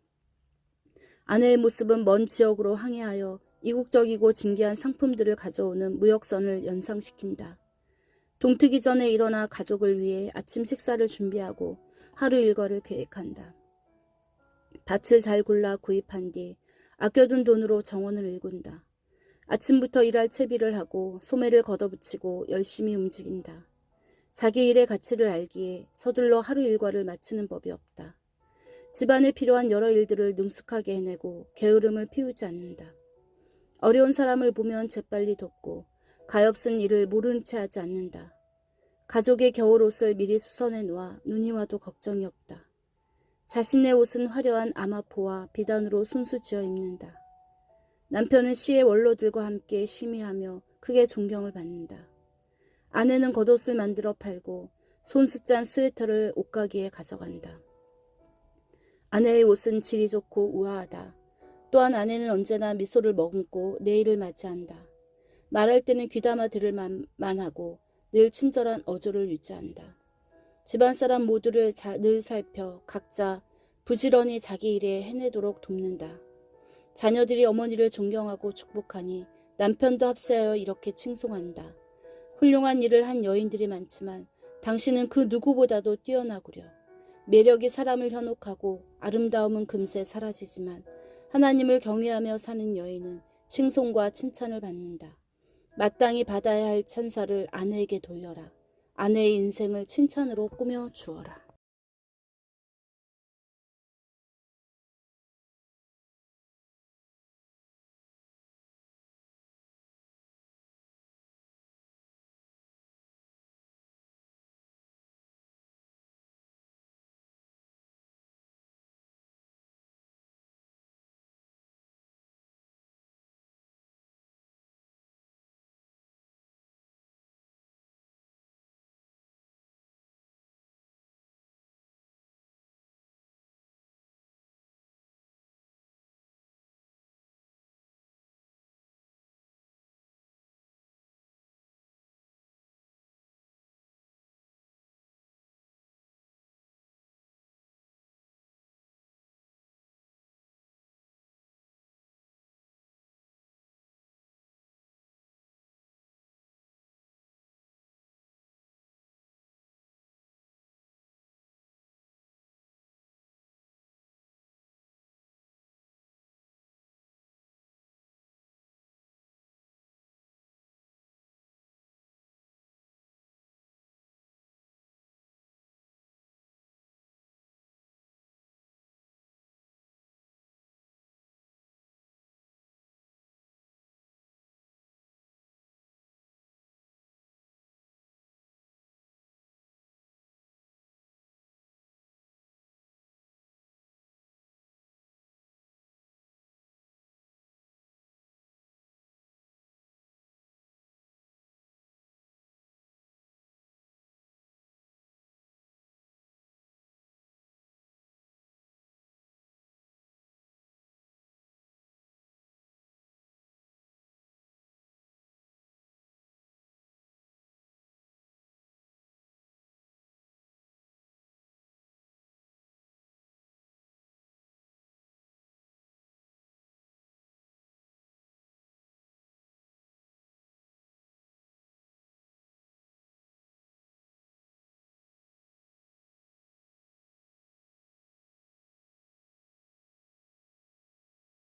아내의 모습은 먼 지역으로 항해하여 이국적이고 진귀한 상품들을 가져오는 무역선을 연상시킨다. 동트기 전에 일어나 가족을 위해 아침 식사를 준비하고 하루 일과를 계획한다. 밭을 잘 골라 구입한 뒤 아껴둔 돈으로 정원을 일군다. 아침부터 일할 채비를 하고 소매를 걷어붙이고 열심히 움직인다. 자기 일의 가치를 알기에 서둘러 하루 일과를 마치는 법이 없다. 집안에 필요한 여러 일들을 능숙하게 해내고 게으름을 피우지 않는다. 어려운 사람을 보면 재빨리 돕고 가엾은 일을 모른 채 하지 않는다. 가족의 겨울옷을 미리 수선해 놓아 눈이 와도 걱정이 없다. 자신의 옷은 화려한 아마포와 비단으로 손수 지어 입는다. 남편은 시의 원로들과 함께 심의하며 크게 존경을 받는다. 아내는 겉옷을 만들어 팔고 손수 짠 스웨터를 옷가게에 가져간다. 아내의 옷은 질이 좋고 우아하다. 또한 아내는 언제나 미소를 머금고 내일을 맞이한다. 말할 때는 귀담아 들을 만하고 늘 친절한 어조를 유지한다. 집안 사람 모두를 늘 살펴 각자 부지런히 자기 일에 해내도록 돕는다. 자녀들이 어머니를 존경하고 축복하니 남편도 합세하여 이렇게 칭송한다. 훌륭한 일을 한 여인들이 많지만 당신은 그 누구보다도 뛰어나구려. 매력이 사람을 현혹하고 아름다움은 금세 사라지지만 하나님을 경외하며 사는 여인은 칭송과 칭찬을 받는다. 마땅히 받아야 할 찬사를 아내에게 돌려라. 아내의 인생을 칭찬으로 꾸며 주어라.